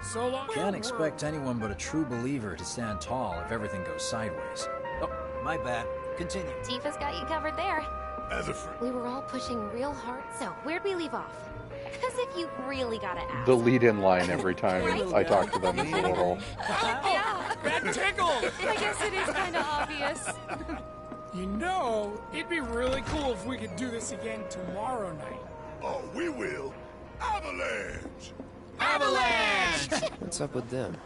so long. Can't expect anyone but a true believer to stand tall if everything goes sideways. Oh, my bad. Continue. Tifa's got you covered there. as a friend. We were all pushing real hard. So, where'd we leave off? Because if you really gotta ask. The lead-in line every time I talk to them is a little... Yeah. That tickled! I guess it is kind of obvious. You know, it'd be really cool if we could do this again tomorrow night. Oh, we will. Avalanche! Avalanche! What's up with them?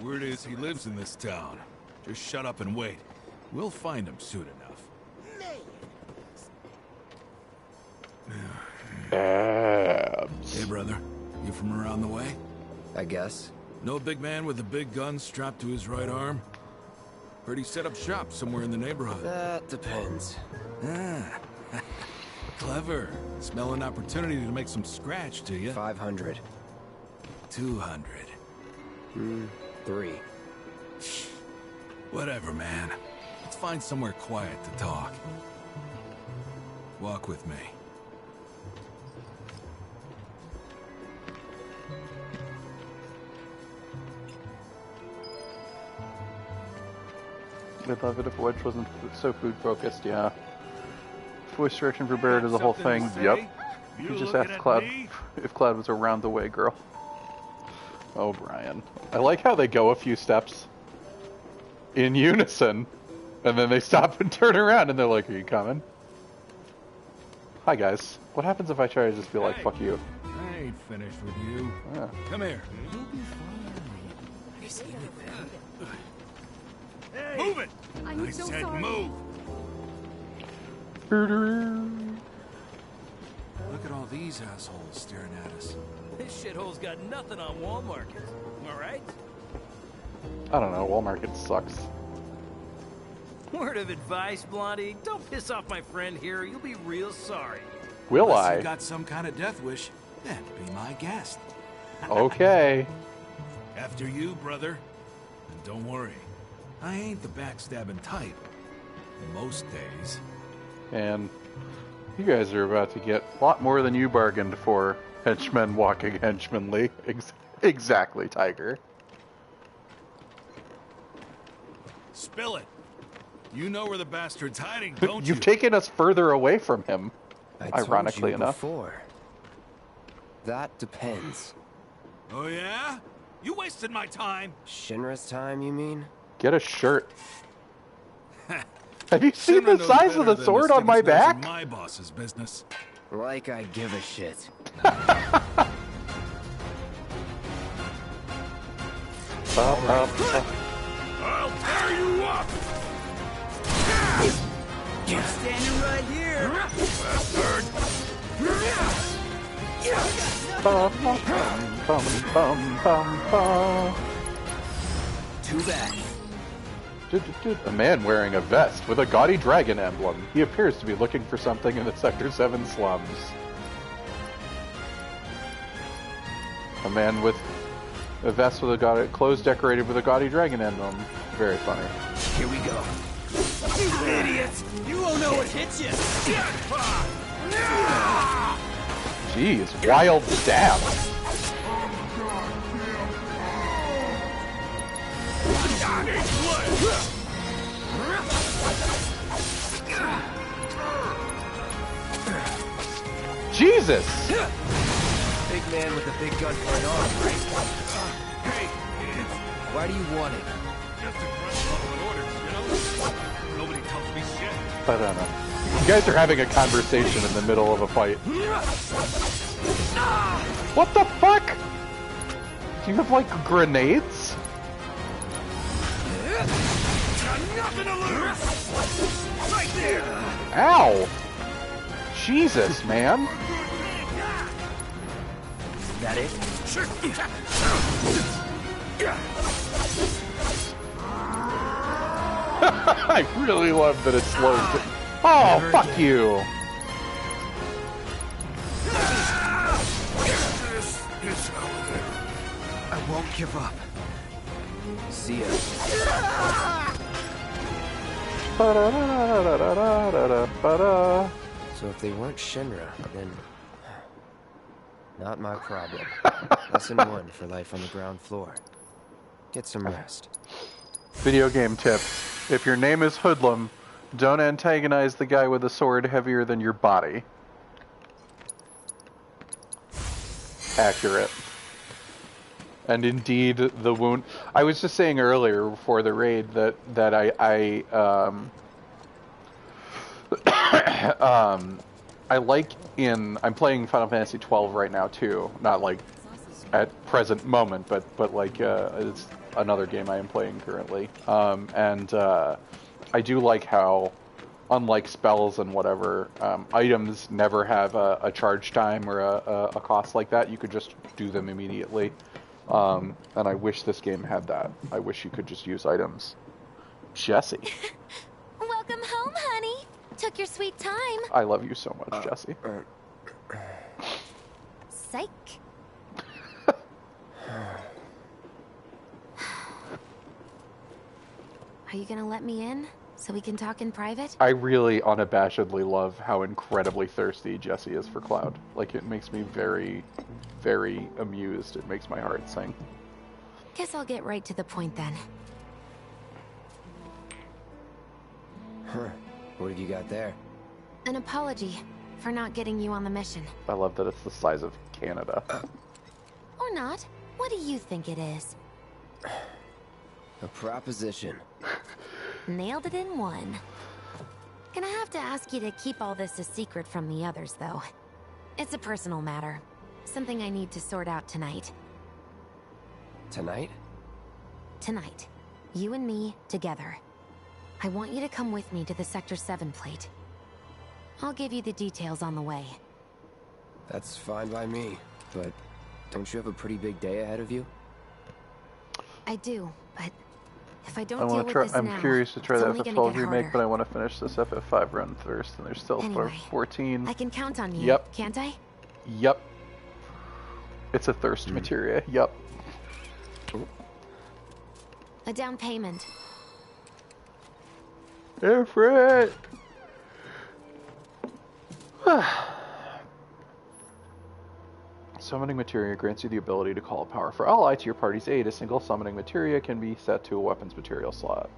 Word is he lives in this town. Just shut up and wait. We'll find him soon enough. Abs. Hey, brother. You from around the way? I guess. No big man with a big gun strapped to his right arm? Heard he set up shop somewhere in the neighborhood. That depends. Ah. Clever. Smell an opportunity to make some scratch to you. 500. 200. 3. Whatever, man. Let's find somewhere quiet to talk. Walk with me. I'd love it if Wedge wasn't so food-focused, yeah. Voice direction for Barrett is a whole thing, yep. You just asked Cloud if Cloud was around the way, girl. Oh, Brian. I like how they go a few steps in unison, and then they stop and turn around, and they're like, are you coming? Hi, guys. What happens if I try to just be like, fuck you? I ain't finished with you. Yeah. Come here. Move it! I'm I so said sorry. move! Look at all these assholes staring at us. This shithole's got nothing on Walmart. Am I right? I don't know. Walmart sucks. Word of advice, Blondie. Don't piss off my friend here. You'll be real sorry. Will Unless I? you got some kind of death wish, then be my guest. Okay. After you, brother. And don't worry. I ain't the backstabbing type. Most days. And you guys are about to get a lot more than you bargained for. Henchmen walking henchmanly. Exactly, Tiger. Spill it. You know where the bastard's hiding, don't you? You've taken us further away from him. Ironically told you enough. Before. That depends. Oh, yeah? You wasted my time. Shinra's time, you mean? Get a shirt. Have you seen the size of the sword on my back? My boss's business. Like I give a shit. I'll tear you up. I'm standing right here. Bastard. Too bad. A man wearing a vest with a gaudy dragon emblem. He appears to be looking for something in the Sector 7 slums. A man with a vest with a gaudy, clothes decorated with a gaudy dragon emblem. Very funny. Here we go. You idiot! You won't know what hits you. Jeez, wild stab. Jesus! Big man with a big gun for an arm, right? Hey, it's Why do you want it? just a grunt following orders, you know? Nobody tells me shit. I don't know. You guys are having a conversation in the middle of a fight. What the fuck? Do you have, like, grenades? Got nothing to lose. Right there. Ow! Jesus, man. That it? I really love that it slows it. Oh, fuck you! I won't give up. See ya. So if they weren't Shinra, then... Not my problem. Lesson 1 for life on the ground floor. Get some rest. Video game tip. If your name is Hoodlum, don't antagonize the guy with a sword heavier than your body. Accurate. And indeed, the wound... I was just saying earlier, before the raid, that I like I'm playing Final Fantasy 12 right now too. Not like at present moment, but like it's another game I am playing currently. I do like how, unlike spells and whatever, items never have a charge time or a cost like that. You could just do them immediately. And I wish this game had that. I wish you could just use items. Jesse. Welcome home, honey. Took your sweet time. I love you so much, Jesse. Psych. Are you gonna let me in so we can talk in private? I really unabashedly love how incredibly thirsty Jesse is for Cloud. Like, it makes me very, very amused. It makes my heart sing. Guess I'll get right to the point then. Huh. What have you got there? An apology for not getting you on the mission. I love that it's the size of Canada. Or not. What do you think it is? A proposition. Nailed it in one. Gonna have to ask you to keep all this a secret from the others, though. It's a personal matter. Something I need to sort out tonight. Tonight? Tonight. You and me, together. I want you to come with me to the Sector 7 plate. I'll give you the details on the way. That's fine by me, but don't you have a pretty big day ahead of you? I do, but if I don't deal with this I'm now, curious to try it's that only FF12 gonna get remake, harder. but I want to finish this FF5 run first, and there's still Anyway, 14. I can count on you, Yep. can't I? Yep. It's a thirst materia. Yep. A down payment. There for it. Summoning materia grants you the ability to call a power for ally to your party's aid. A single summoning materia can be set to a weapons materia slot.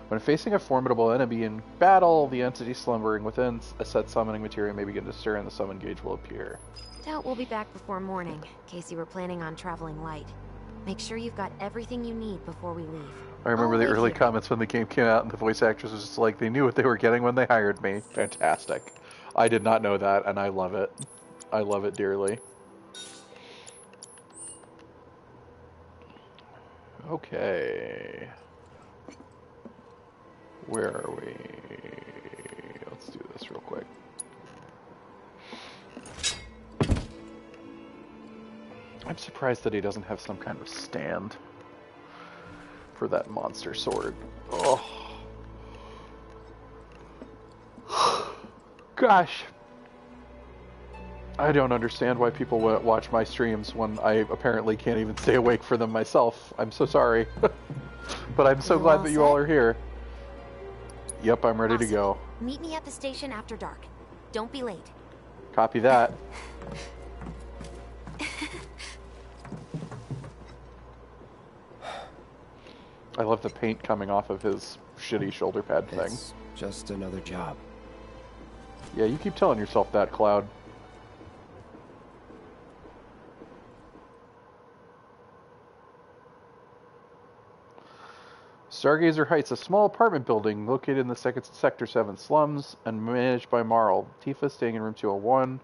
When facing a formidable enemy in battle, the entity slumbering within a set summoning materia may begin to stir and the summon gauge will appear. Doubt we'll be back before morning, in case you were planning on traveling light. Make sure you've got everything you need before we leave. I remember the early comments when the game came out, and the voice actress was just like, they knew what they were getting when they hired me. Fantastic. I did not know that, and I love it. I love it dearly. Okay. Where are we? Let's do this real quick. I'm surprised that he doesn't have some kind of stand for that monster sword. Oh. Gosh. I don't understand why people watch my streams when I apparently can't even stay awake for them myself. I'm so sorry. But I'm so glad that you all are here. Yep, I'm ready to go. Meet me at the station after dark. Don't be late. Copy that. I love the paint coming off of his shitty shoulder pad thing. It's just another job. Yeah, you keep telling yourself that, Cloud. Stargazer Heights, a small apartment building located in the Sector 7 slums and managed by Marl. Tifa staying in room 201.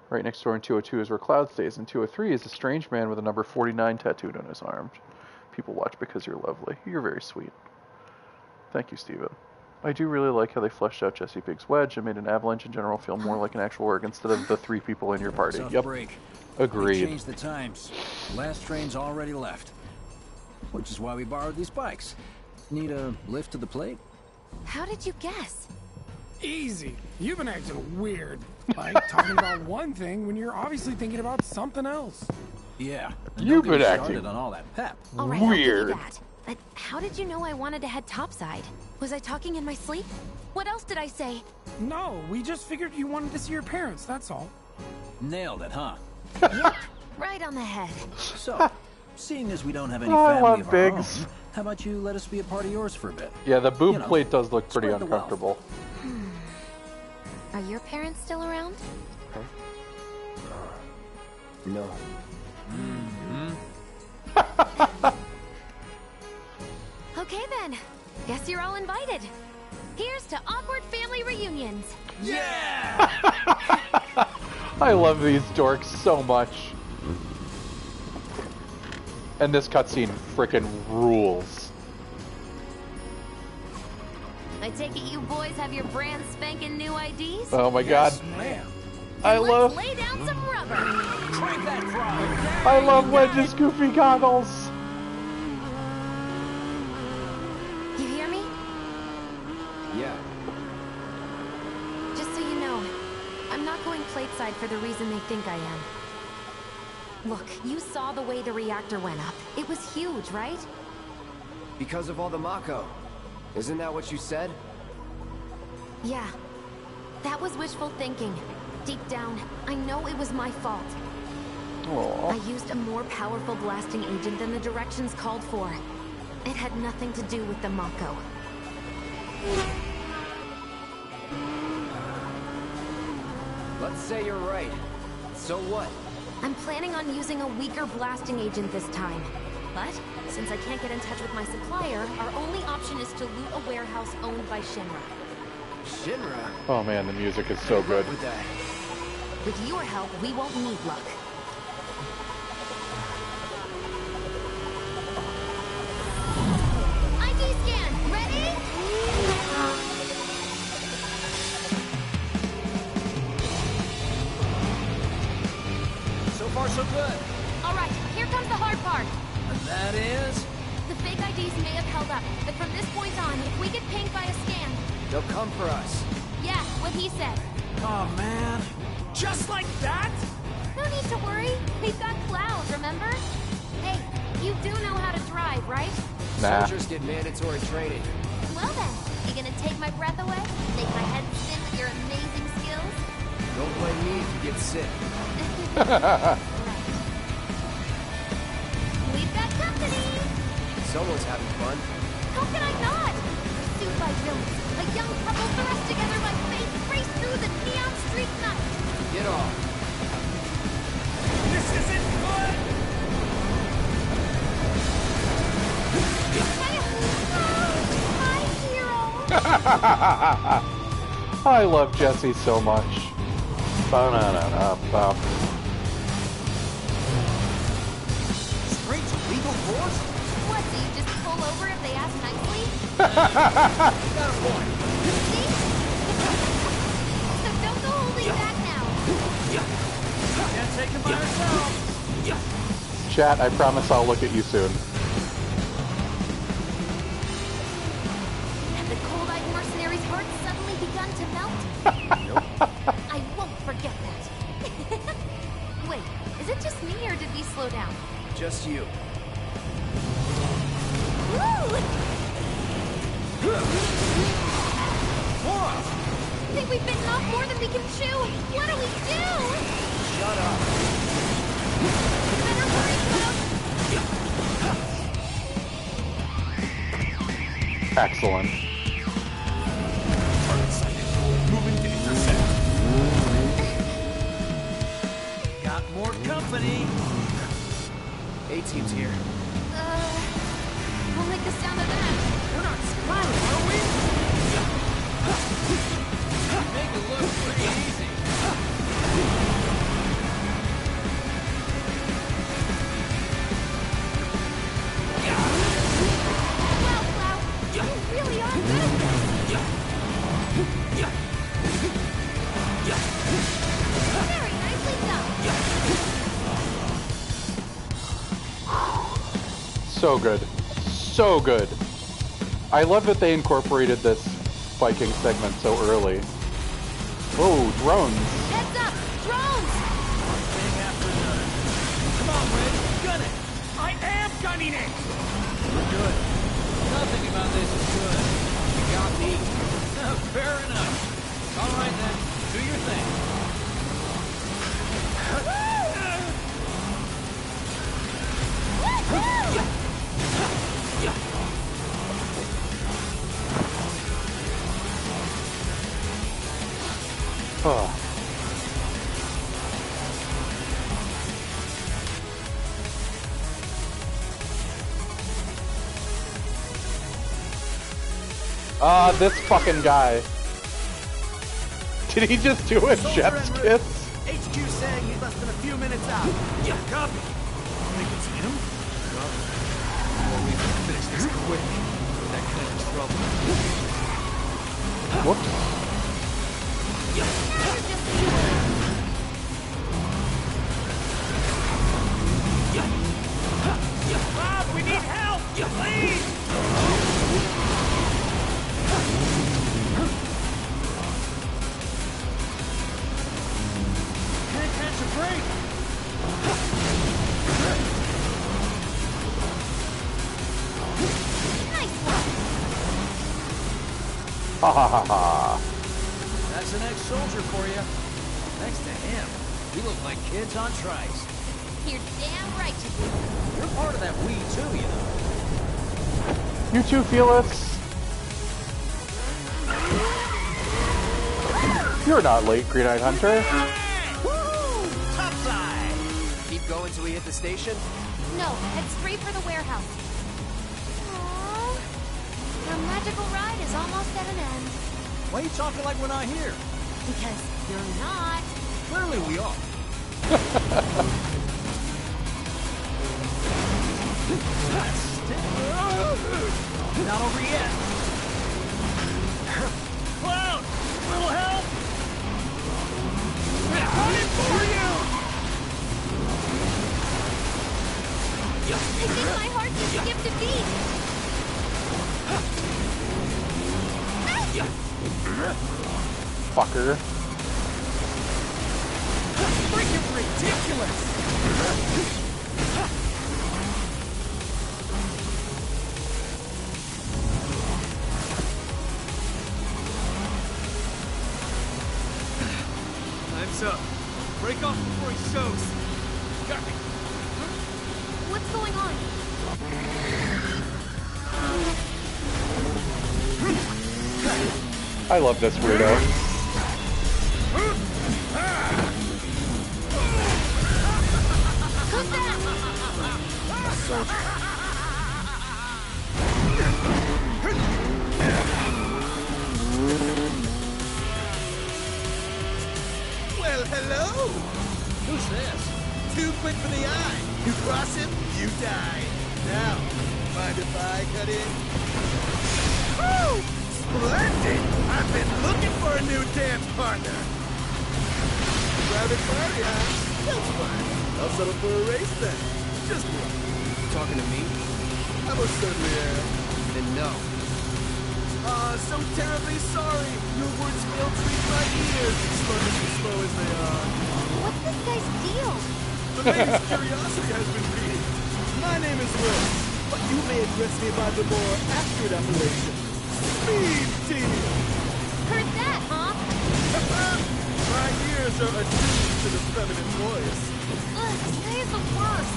Right next door in 202 is where Cloud stays. In 203 is a strange man with a number 49 tattooed on his arm. People watch because you're lovely. You're very sweet. Thank you, Steven. I do really like how they fleshed out Jesse Big's wedge and made an Avalanche in general feel more like an actual org instead of the 3 people in your party. Tough Yep. break. Agreed. They changed the times. Last train's already left. Which is why we borrowed these bikes. Need a lift to the plate? How did you guess? Easy. You've been acting weird. Like talking about one thing when you're obviously thinking about something else. Yeah. You've been acting on all that pep. All right, weird. I'll give you that. But how did you know I wanted to head topside? Was I talking in my sleep? What else did I say? No, we just figured you wanted to see your parents, that's all. Nailed it, huh? Yep, right on the head. So, seeing as we don't have any I family love of our Biggs. own, how about you let us be a part of yours for a bit? Yeah, the boob You know, plate does look pretty spread the wealth. uncomfortable. Are your parents still around? Huh? No. Okay then. Guess you're all invited. Here's to awkward family reunions. Yeah! I love these dorks so much. And this cutscene frickin' rules. I take it you boys have your brand spanking new IDs? Oh my Yes, god. ma'am. Let's lay down some rubber. Crank that frog! I love Wedge's goofy goggles. You hear me? Yeah. Just so you know, I'm not going plateside for the reason they think I am. Look, you saw the way the reactor went up. It was huge, right? Because of all the Mako. Isn't that what you said? Yeah. That was wishful thinking. Deep down, I know it was my fault. Aww. I used a more powerful blasting agent than the directions called for. It had nothing to do with the Mako. Let's say you're right. So what? I'm planning on using a weaker blasting agent this time. But, since I can't get in touch with my supplier, our only option is to loot a warehouse owned by Shinra. Shinra? Oh man, the music is so good. With that. With your help, we won't need luck. ID scan, ready? So far, so good. All right, here comes the hard part. And that is... The fake IDs may have held up, but from this point on, if we get pinged by a scan... They'll come for us. Yeah, what he said. Oh, man. Just like that? No need to worry. We've got Cloud, remember? Hey, you do know how to drive, right? Nah. Soldiers get mandatory training. Well then, you gonna take my breath away? Make my head spin with your amazing skills? Don't blame me if you get sick. We've got company! Someone's having fun. How can I not? Pursued by villains, a young couple thrust together by fate race through the neon street night. Get off. This isn't good! I love Jesse so much. Ba-na-na-na-ba. Strange illegal force? What, do you just pull over if they ask nicely? You got a point. See? So don't go holding back now. Can't take him by herself. Chat, I promise I'll look at you soon. Have the cold-eyed mercenary's heart suddenly begun to melt? I won't forget that. Wait, is it just me or did we slow down? Just you. Woo! What? I think we've bitten off more than we can chew. What do we do? Shut up. Better hurry, Cloud. Excellent. Target sighted. Moving to intercept. Got more company. A-team's here. We'll make the sound of that. We're not spotted, are we? Make it look pretty easy. Wow, Cloud. You really are good at this. Very nicely done. So good. So good. I love that they incorporated this Viking segment so early. Oh, drones. Heads up! Drones! One thing after another. Come on, Red. Gun it. I am gunning it! We're good. Nothing about this is good. You got me. Fair enough. All right, then. Do your thing. Oh. This fucking guy. Did he just do a chef's kiss? HQ saying he's less than a few minutes out. Yeah, copy. Think it's him? Well, we can finish this quick. That kind of trouble. Whoops. Bob, we need help! Please! Can't catch a break! Nice one! Ha ha ha ha. That's an ex-soldier for you. Next to him, we look like kids on trikes. You're damn right you do. You're part of that we too, you know. You too, Felix. You're not late, Green-Eyed Hunter. Woo! Top side! Keep going till we hit the station? No, head straight for the warehouse. Aww. Our magical ride is almost at an end. Why are you talking like we're not here? Because you're not. Clearly we are. Not over yet. Cloud! Little help! Coming for you! I think my heart just skipped a beat. Fucker. Freaking ridiculous! Time's up. Break off before he shows. Got me. What's going on? I love this weirdo. Who's that? Well, hello! Who's this? Too quick for the eye. You cross him, you die. Now, mind if I cut in? Woo! Splendid! I've been looking for a new dance partner. Private party, huh? That's fine. I'll settle for a race then. Just one. You talking to me? I most certainly am. Then no. So terribly sorry. Your words failed to reach my ears, sluggish and slow as they are. What's this guy's deal? The lady's curiosity has been piqued. My name is Will, but you may address me by the more accurate appellation. Speed Team! Heard that, huh? My ears are attuned to the feminine voice. Ugh, this guy is the worst.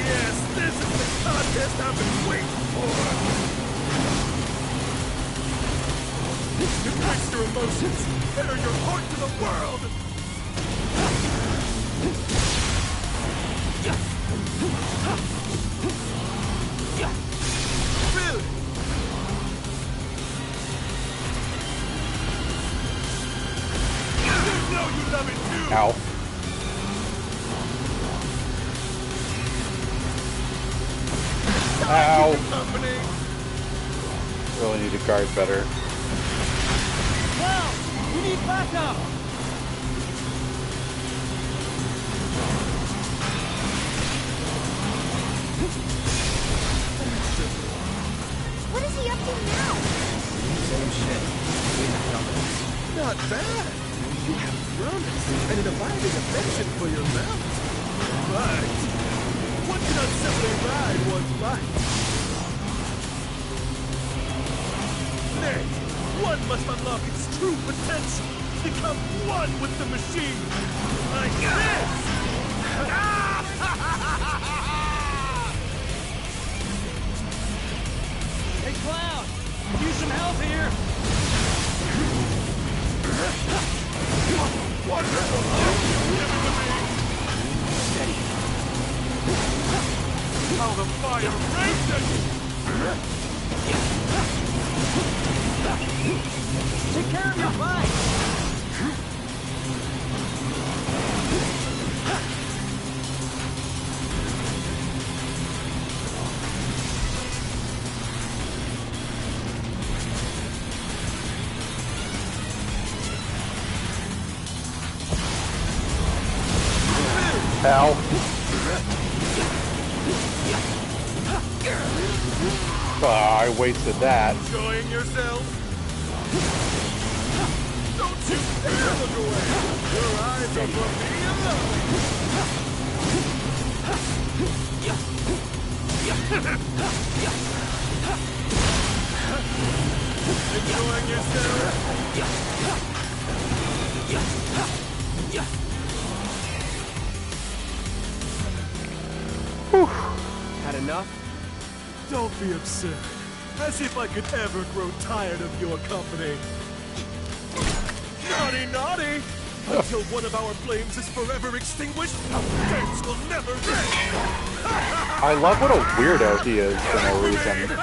Yes, this is the contest I've been waiting for. Embrace your emotions. Bear your heart to the world. Really? You know you love it too. Ow. Ow. Really need to guard better. Wow! We need backup! What is he up to now? Same shit. Not bad. You have promise and an abiding affection for your mount. But one cannot simply ride one's life. Nay, one must unlock its true potential. Become one with the machine. Like this! Hey, Cloud! Use some help here! Wonderful! Give it to me! Steady. How the fire rages! Take care of your bike! Ow. I wasted that. Enjoying yourself? Don't you dare look away! Your eyes are for me alone! Enjoying yourself? Had enough? Don't be absurd. As if I could ever grow tired of your company. Naughty, naughty! Until one of our flames is forever extinguished, our dance will never end! I love what a weirdo he is for no reason.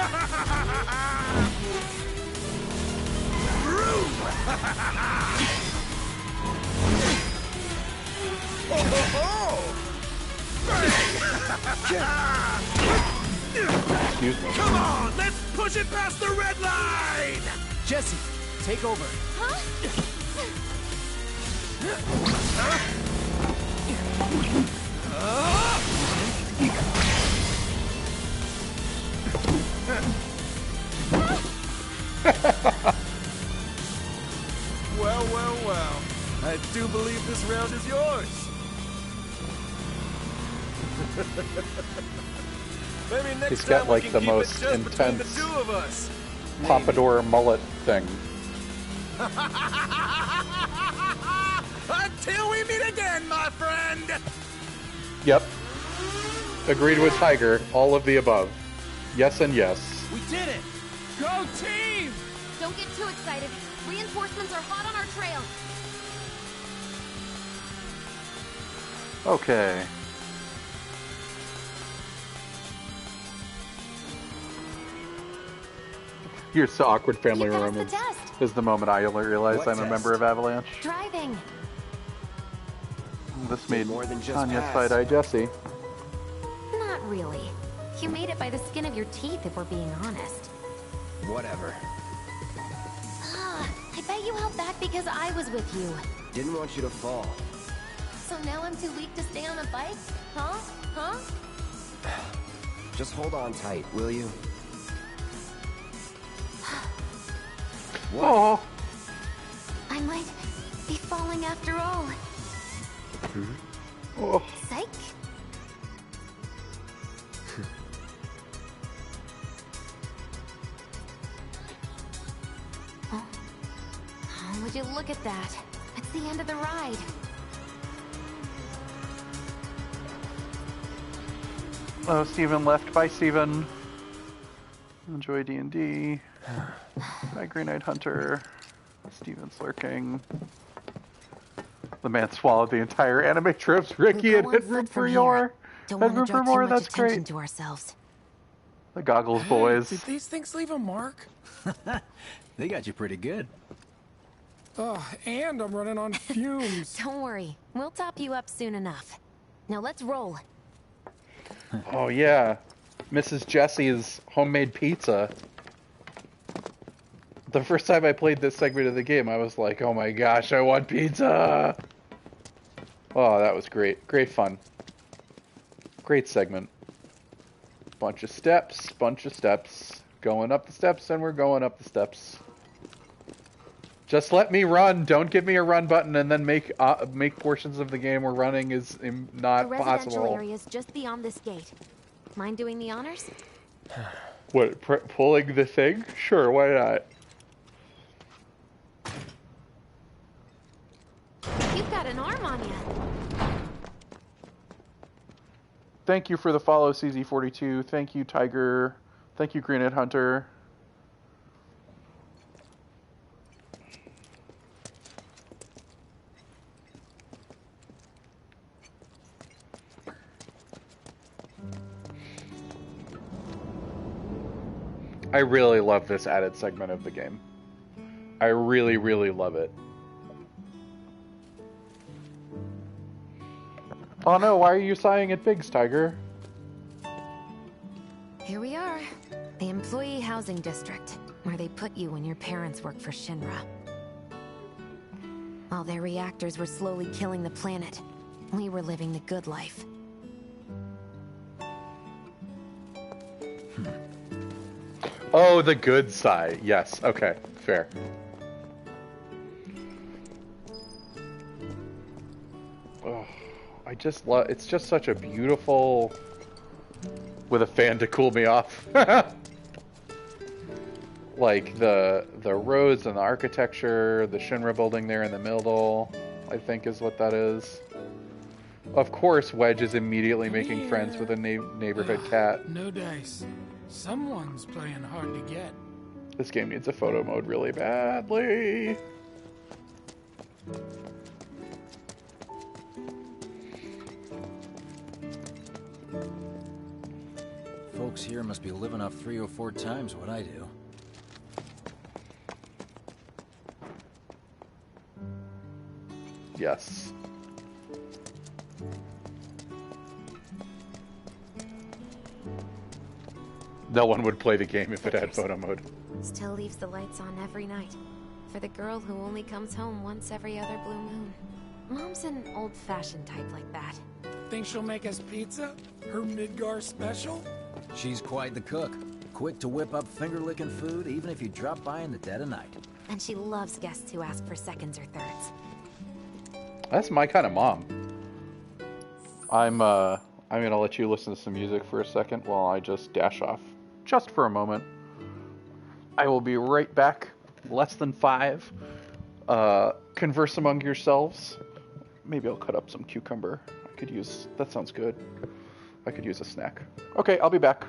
Excuse me. Come on, let's push it past the red line! Jesse, take over. Huh? Well, well, well. I do believe this round is yours. Maybe next He's got time like we the can keep most it just between intense the two of us. pompadour mullet thing. Until we meet again, my friend! Yep. Agreed with Tiger. All of the above. Yes and yes. We did it! Go team! Don't get too excited. Reinforcements are hot on our trail. Okay. You're so awkward family You passed romance. the test. is the moment I realized I'm a member of Avalanche. Driving. This made Tanya side-eye Jesse. Not really. You made it by the skin of your teeth, if we're being honest. Whatever. I bet you held back because I was with you. Didn't want you to fall. So now I'm too weak to stay on a bike? Huh? Huh? Just hold on tight, will you? Oh. I might be falling after all. Oh. Psych. Oh, would you look at that? It's the end of the ride. Oh, Steven left. Bye, Steven. Enjoy D&D. Bye, Green-Eyed Hunter. Steven's lurking. The man swallowed the entire anime tropes. Ricky had room for more. Don't Had want room to for draw too more. much That's attention great. to ourselves. The goggles boys. Did these things leave a mark? They got you pretty good. And I'm running on fumes. Don't worry. We'll top you up soon enough. Now let's roll. Oh, yeah. Mrs. Jessie's homemade pizza. The first time I played this segment of the game, I was like, oh my gosh, I want pizza! Oh, that was great. Great fun. Great segment. Bunch of steps. Going up the steps, and we're going up the steps. Just let me run. Don't give me a run button and then make portions of the game where running is not The residential possible. area is just beyond this gate. Mind doing the honors? What, pulling the thing? Sure, why not? You've got an arm on you. Thank you for the follow, CZ42. Thank you, Tiger. Thank you, Greenhead Hunter. I really love this added segment of the game. I really, really love it. Oh no, why are you sighing at pigs, Tiger? Here we are. The employee housing district, where they put you when your parents work for Shinra. While their reactors were slowly killing the planet, we were living the good life. Oh, the good side. Yes, okay, fair. Oh, I just love, it's just such a beautiful, with a fan to cool me off. Like the roads and the architecture, the Shinra building there in the middle, I think is what that is. Of course, Wedge is immediately making friends with a neighborhood cat. No dice. Someone's playing hard to get. This game needs a photo mode really badly. Folks here must be living off 3 or 4 times what I do. Yes. No one would play the game if it had photo mode. Still leaves the lights on every night. For the girl who only comes home once every other blue moon. Mom's an old-fashioned type like that. Think she'll make us pizza? Her Midgar special? She's quite the cook. Quick to whip up finger-licking food, even if you drop by in the dead of night. And she loves guests who ask for seconds or thirds. That's my kind of mom. I'm gonna let you listen to some music for a second while I just dash off. Just for a moment. I will be right back. Less than 5. Converse among yourselves. Maybe I'll cut up some cucumber. I could use... That sounds good. I could use a snack. Okay, I'll be back.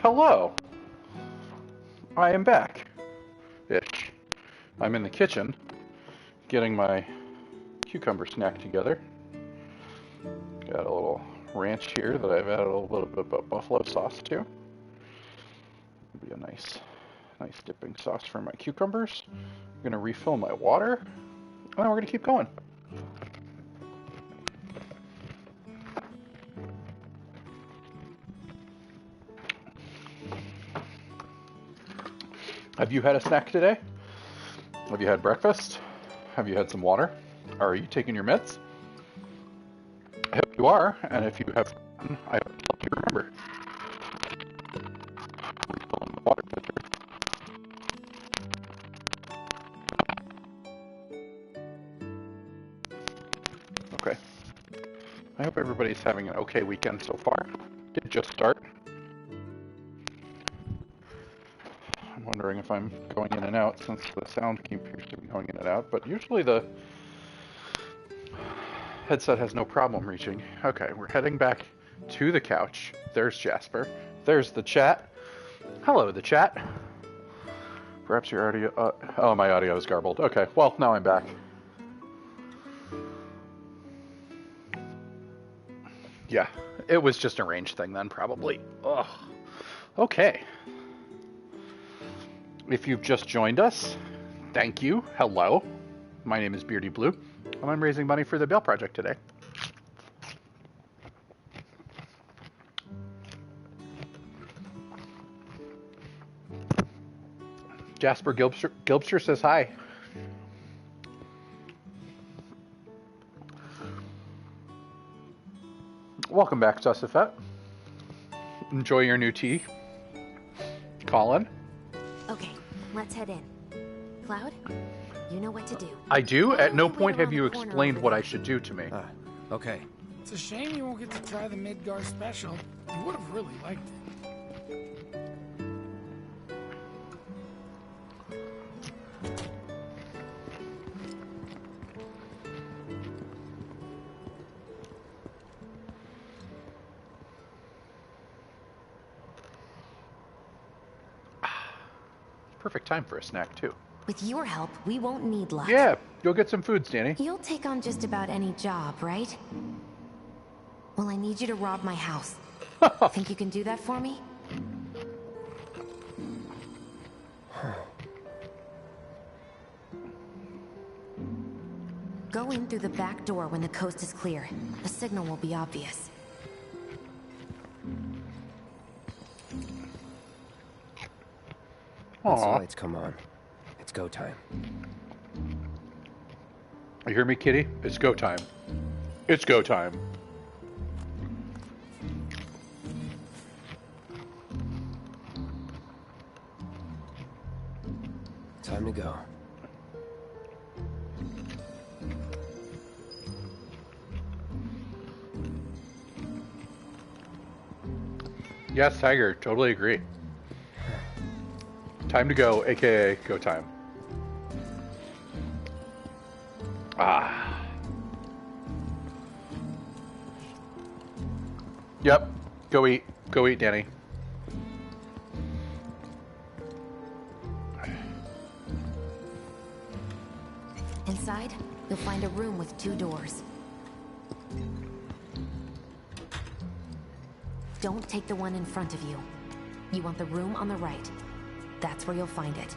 Hello. I am back. Ish. I'm in the kitchen, getting my cucumber snack together. Got a little ranch here that I've added a little bit of buffalo sauce to. It'll be a nice dipping sauce for my cucumbers. I'm gonna refill my water, and then we're gonna keep going. Have you had a snack today? Have you had breakfast? Have you had some water? Are you taking your meds? I hope you are, and if you have, I hope you remember. Refilling the water filter. Okay. I hope everybody's having an okay weekend so far. Did just start. I'm wondering if I'm going in and out since the sound appears to be going in and out, but usually the headset has no problem reaching. Okay, we're heading back to the couch. There's Jasper. There's the chat. Hello, the chat. Perhaps your audio... oh, my audio is garbled. Okay, well, now I'm back. Yeah, it was just a range thing then, probably. Ugh. Okay. If you've just joined us, thank you. Hello. My name is Beardy Blue, and I'm raising money for the Bail Project today. Jasper Gilbster says hi. Welcome back, Sussifet. Enjoy your new tea. Colin? Okay, let's head in. Cloud, you know what to do. I do? At no point have you explained what I should do to me. Okay. It's a shame you won't get to try the Midgar special. You would have really liked it. Perfect time for a snack, too. With your help, we won't need luck. Yeah, go get some foods, Danny. You'll take on just about any job, right? Well, I need you to rob my house. Think you can do that for me? Go in through the back door when the coast is clear. The signal will be obvious. Once the lights come on, it's go time. You hear me, kitty? It's go time. It's go time. Time to go. Yes, Tiger, totally agree. Time to go, aka go time. Ah. Yep, go eat. Go eat, Danny. Inside, you'll find a room with 2 doors. Don't take the one in front of you. You want the room on the right. That's where you'll find it.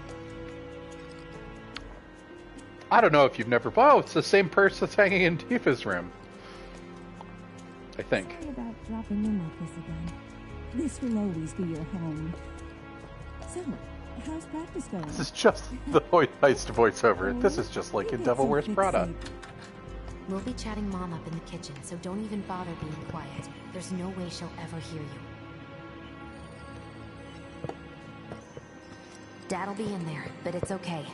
I don't know if you've never... Oh, it's the same purse that's hanging in Tifa's room. I think. Sorry about dropping in like this again. This will always be your home. So, how's practice going? This is just the heist voiceover. This is just like in Devil Wears Prada. We'll be chatting Mom up in the kitchen, so don't even bother being quiet. There's no way she'll ever hear you. Dad'll be in there, but it's okay.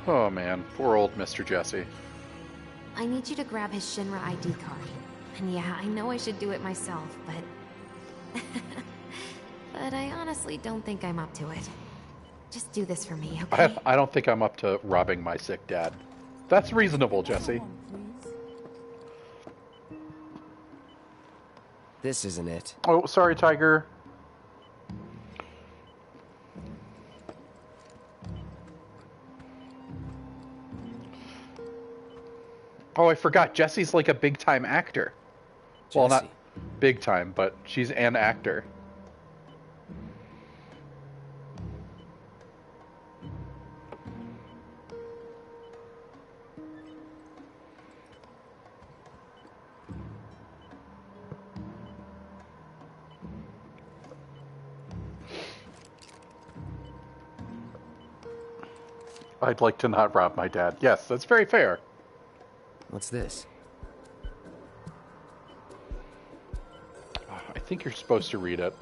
Oh man, poor old Mr. Jesse. I need you to grab his Shinra ID card. And yeah, I know I should do it myself, but... but I honestly don't think I'm up to it. Just do this for me, okay? I don't think I'm up to robbing my sick dad. That's reasonable, Jesse. This isn't it. Oh, sorry, Tiger. Oh, I forgot. Jesse's like a big-time actor. Jesse. Well, not big-time, but she's an actor. I'd like to not rob my dad. Yes, that's very fair. What's this? I think you're supposed to read it.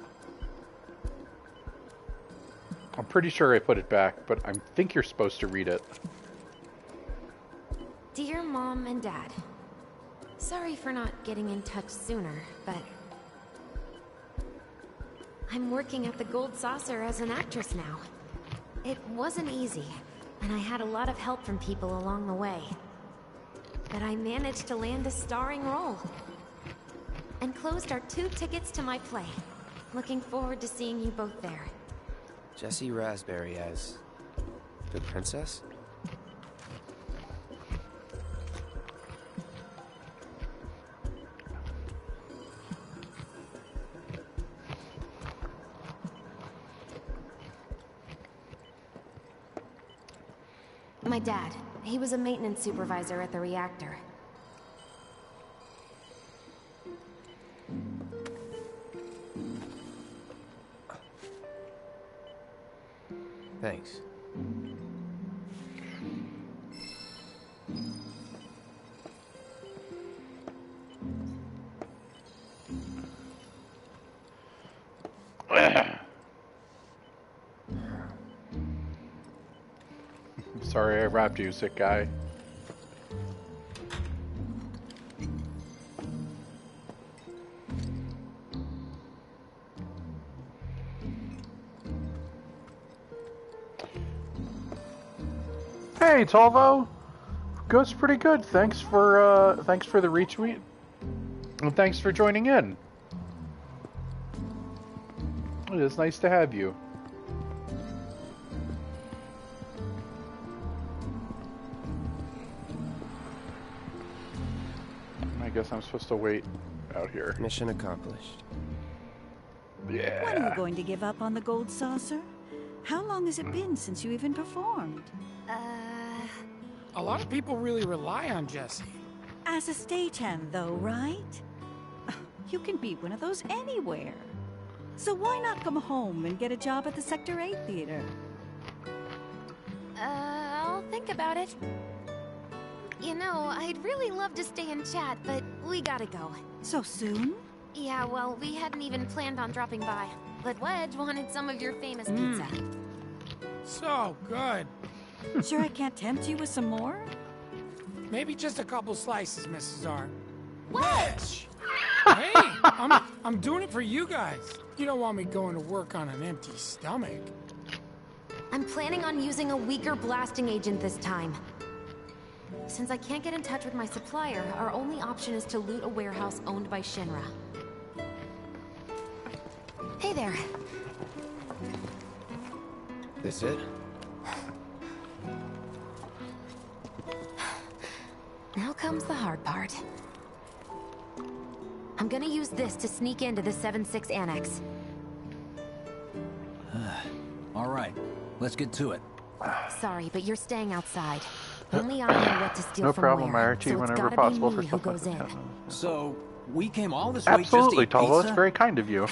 I'm pretty sure I put it back, but I think you're supposed to read it. Dear Mom and Dad, sorry for not getting in touch sooner, but I'm working at the Gold Saucer as an actress now. It wasn't easy, and I had a lot of help from people along the way. But I managed to land a starring role. Enclosed are 2 tickets to my play. Looking forward to seeing you both there. Jessie Raspberry as the princess? My dad. He was a maintenance supervisor at the reactor. Thanks. Sorry I robbed you, sick guy. Hey, Tolvo. Goes pretty good. Thanks for the retweet. And thanks for joining in. It is nice to have you. I guess I'm supposed to wait out here. Mission accomplished. Yeah. When are you going to give up on the gold saucer? How long has it been since you even performed? A lot of people really rely on Jesse. As a stagehand, though, right? You can be one of those anywhere. So why not come home and get a job at the Sector 8 theater? I'll think about it. You know, I'd really love to stay and chat, but we gotta go. So soon? Yeah, well, we hadn't even planned on dropping by. But Wedge wanted some of your famous pizza. So good. Sure I can't tempt you with some more? Maybe just a couple slices, Mrs. R. Wedge! Hey, I'm doing it for you guys. You don't want me going to work on an empty stomach. I'm planning on using a weaker blasting agent this time. Since I can't get in touch with my supplier, our only option is to loot a warehouse owned by Shinra. Hey there. This it? Now comes the hard part. I'm gonna use this to sneak into the 7-6 annex. All right, let's get to it. Sorry, but you're staying outside. Only I know what to steal No from problem, where, I RT so it's whenever gotta possible be for me stuff who like goes in. that. So, we came all this way Absolutely, just to eat Talo. That's pizza? very kind of you.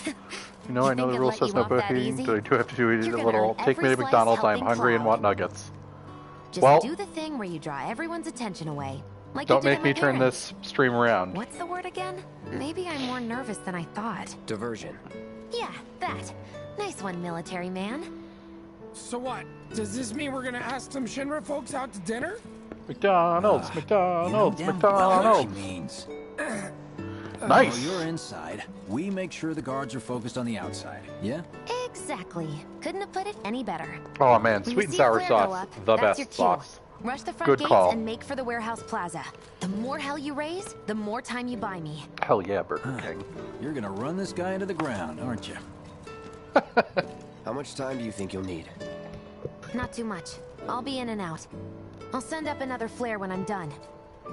You know, I know the rule says no booking, but I do have to do it a little. Take me to McDonald's, I'm hungry and want nuggets. Just Well, do the thing where you draw everyone's attention away. Like don't you did make at me my turn parents. this stream around. What's the word again? Maybe I'm more nervous than I thought. Diversion. Yeah, that. Nice one, military man. So what? Does this mean we're gonna ask some Shinra folks out to dinner? McDonald's, McDonald's, McDonald's. Means. Nice. While you're inside, we make sure the guards are focused on the outside. Yeah? Exactly. Couldn't have put it any better. Oh man, When you sweet and see sour Claire go sauce, up, the that's your best cue. sauce. Rush the front Good gates call. and make for the warehouse plaza. The more hell you raise, the more time you buy me. Hell yeah, Burger King. You're gonna run this guy into the ground, aren't you? How much time do you think you'll need? Not too much. I'll be in and out. I'll send up another flare when I'm done.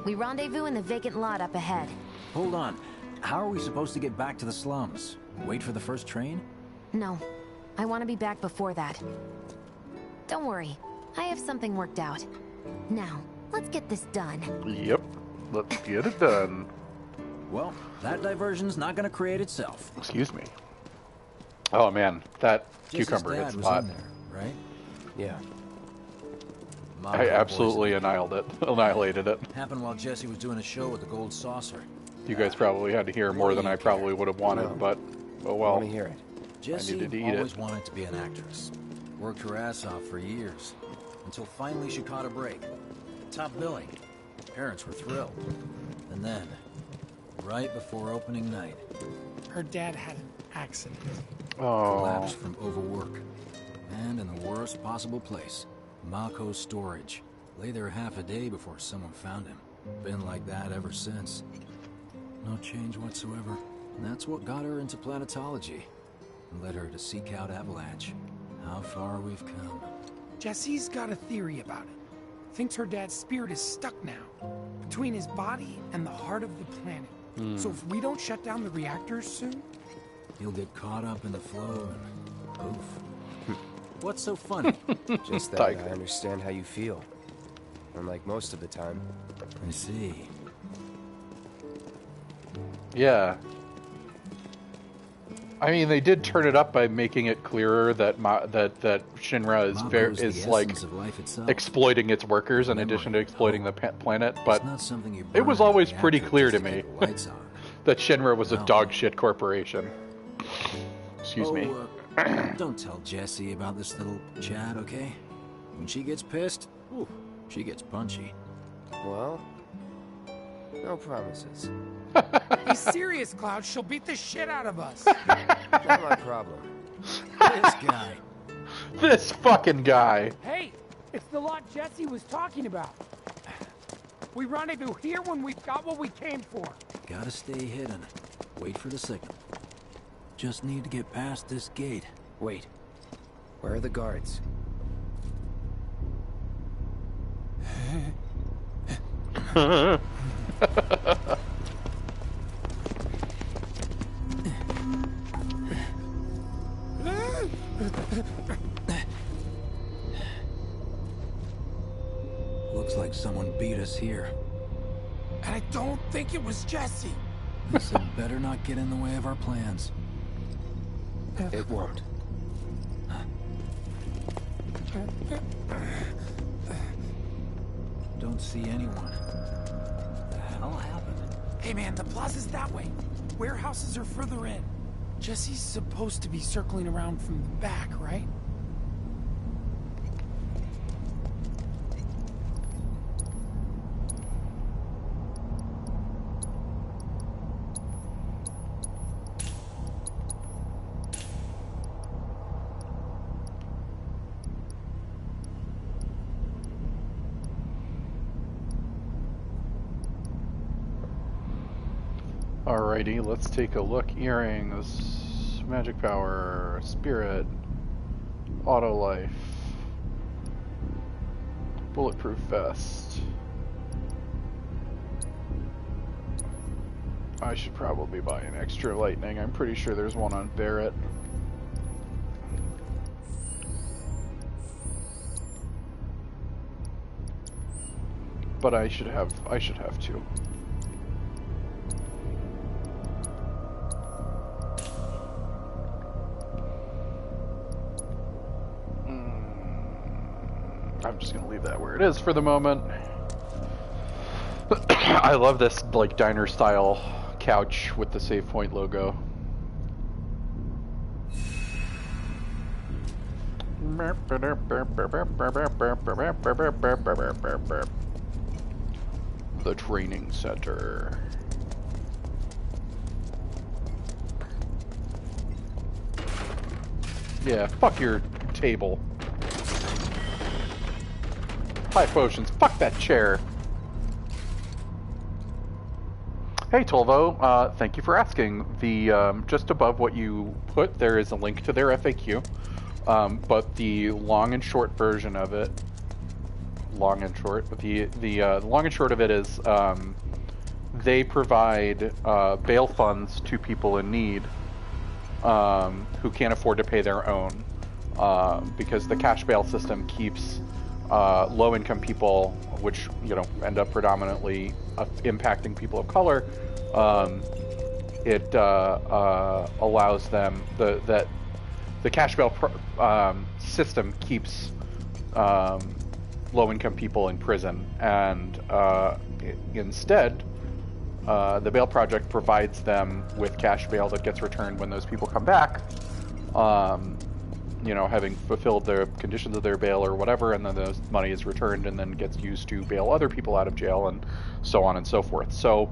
We rendezvous in the vacant lot up ahead. Hold on. How are we supposed to get back to the slums? Wait for the first train? No. I want to be back before that. Don't worry. I have something worked out. Now, let's get this done. Yep. Let's get it done. Well, that diversion's not gonna create itself. Excuse me. Oh man, that Jesse's cucumber dad hits was hot. in there, right? Yeah. I absolutely annihilated it. Happened while Jesse was doing a show at the Gold Saucer. You guys probably had to hear more than I probably would have wanted, but oh well. Let me hear it. Jessie I needed to eat always it. wanted to be an actress. Worked her ass off for years, until finally she caught a break. Top billing. Parents were thrilled. And then, right before opening night, Her dad had an accident. Oh. collapsed from overwork. And in the worst possible place, Mako's storage. Lay there half a day before someone found him. Been like that ever since. No change whatsoever. And that's what got her into planetology. And led her to seek out Avalanche. How far we've come. Jesse's got a theory about it. Thinks her dad's spirit is stuck now, between his body and the heart of the planet. Hmm. So if we don't shut down the reactors soon... He'll get caught up in the flow and poof. What's so funny? Just that I understand how you feel. Unlike most of the time. I see. Yeah. I mean, they did turn it up by making it clearer that that Shinra is Mako's the is like essence of life itself. exploiting its workers in addition to exploiting the planet. But not something you it was burn always in the pretty reactor clear to just to me keep the lights on. that Shinra was a No. dog shit corporation. Excuse me. Don't tell Jessie about this little chat, okay? When she gets pissed, ooh, she gets punchy. Well, no promises. Be serious, Cloud. She'll beat the shit out of us. Not my problem. This guy. This fucking guy. Hey, it's the lot Jesse was talking about. We rendezvous here when we've got what we came for. Gotta stay hidden. Wait for the signal. Just need to get past this gate. Wait. Where are the guards? Looks like someone beat us here. And I don't think it was Jesse. This had better not get in the way of our plans. It won't. Don't see anyone. What the hell happened? Hey man, the plaza's that way. Warehouses are further in. Jesse's supposed to be circling around from the back, right? Alrighty, let's take a look. Earrings, magic power, spirit, auto life, bulletproof vest. I should probably buy an extra lightning. I'm pretty sure there's one on Barrett. But I should have two. I'm just gonna leave that where it is for the moment. I love this like diner style couch with the save point logo. The training center. Yeah, fuck your table. High potions. Fuck that chair. Hey Tolvo, thank you for asking. The just above what you put, there is a link to their FAQ. But the long and short version of it, the long and short of it is they provide bail funds to people in need who can't afford to pay their own, because the cash bail system keeps low-income people, which end up predominantly impacting people of color. It allows them that the cash bail system keeps low-income people in prison, and instead, the Bail Project provides them with cash bail that gets returned when those people come back. Having fulfilled the conditions of their bail or whatever, and then the money is returned and then gets used to bail other people out of jail and so on and so forth. So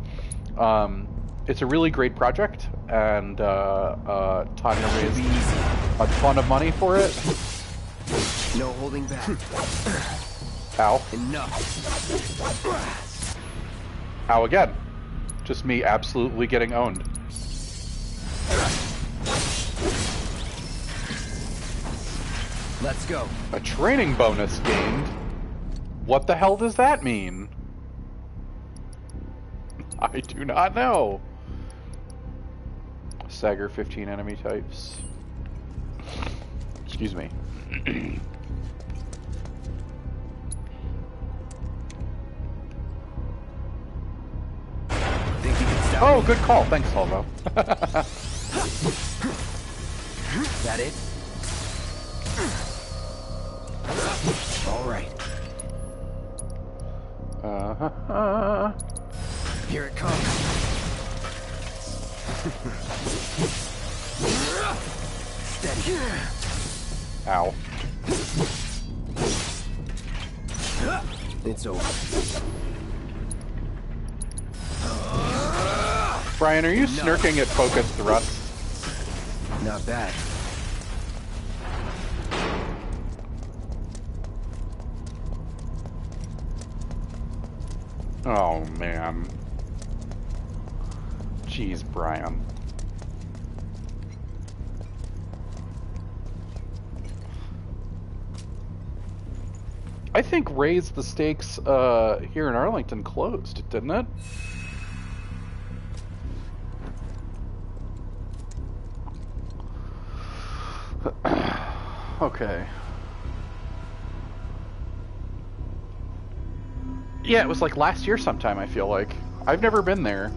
it's a really great project, and Tanya raised a ton of money for it. No holding back. Ow. Enough. Ow again. Just me absolutely getting owned. Let's go. A training bonus gained? What the hell does that mean? I do not know. Stagger 15 enemy types. Excuse me. Oh, good call. Thanks, Tolvo. That it? All right. Here it comes. Steady. Ow. It's over. Brian, are you snirking at focus thrust? Not bad. Oh, man. Jeez, Brian. I think Raise the Stakes here in Arlington closed, didn't it? Okay. Yeah, it was like last year sometime, I feel like. I've never been there.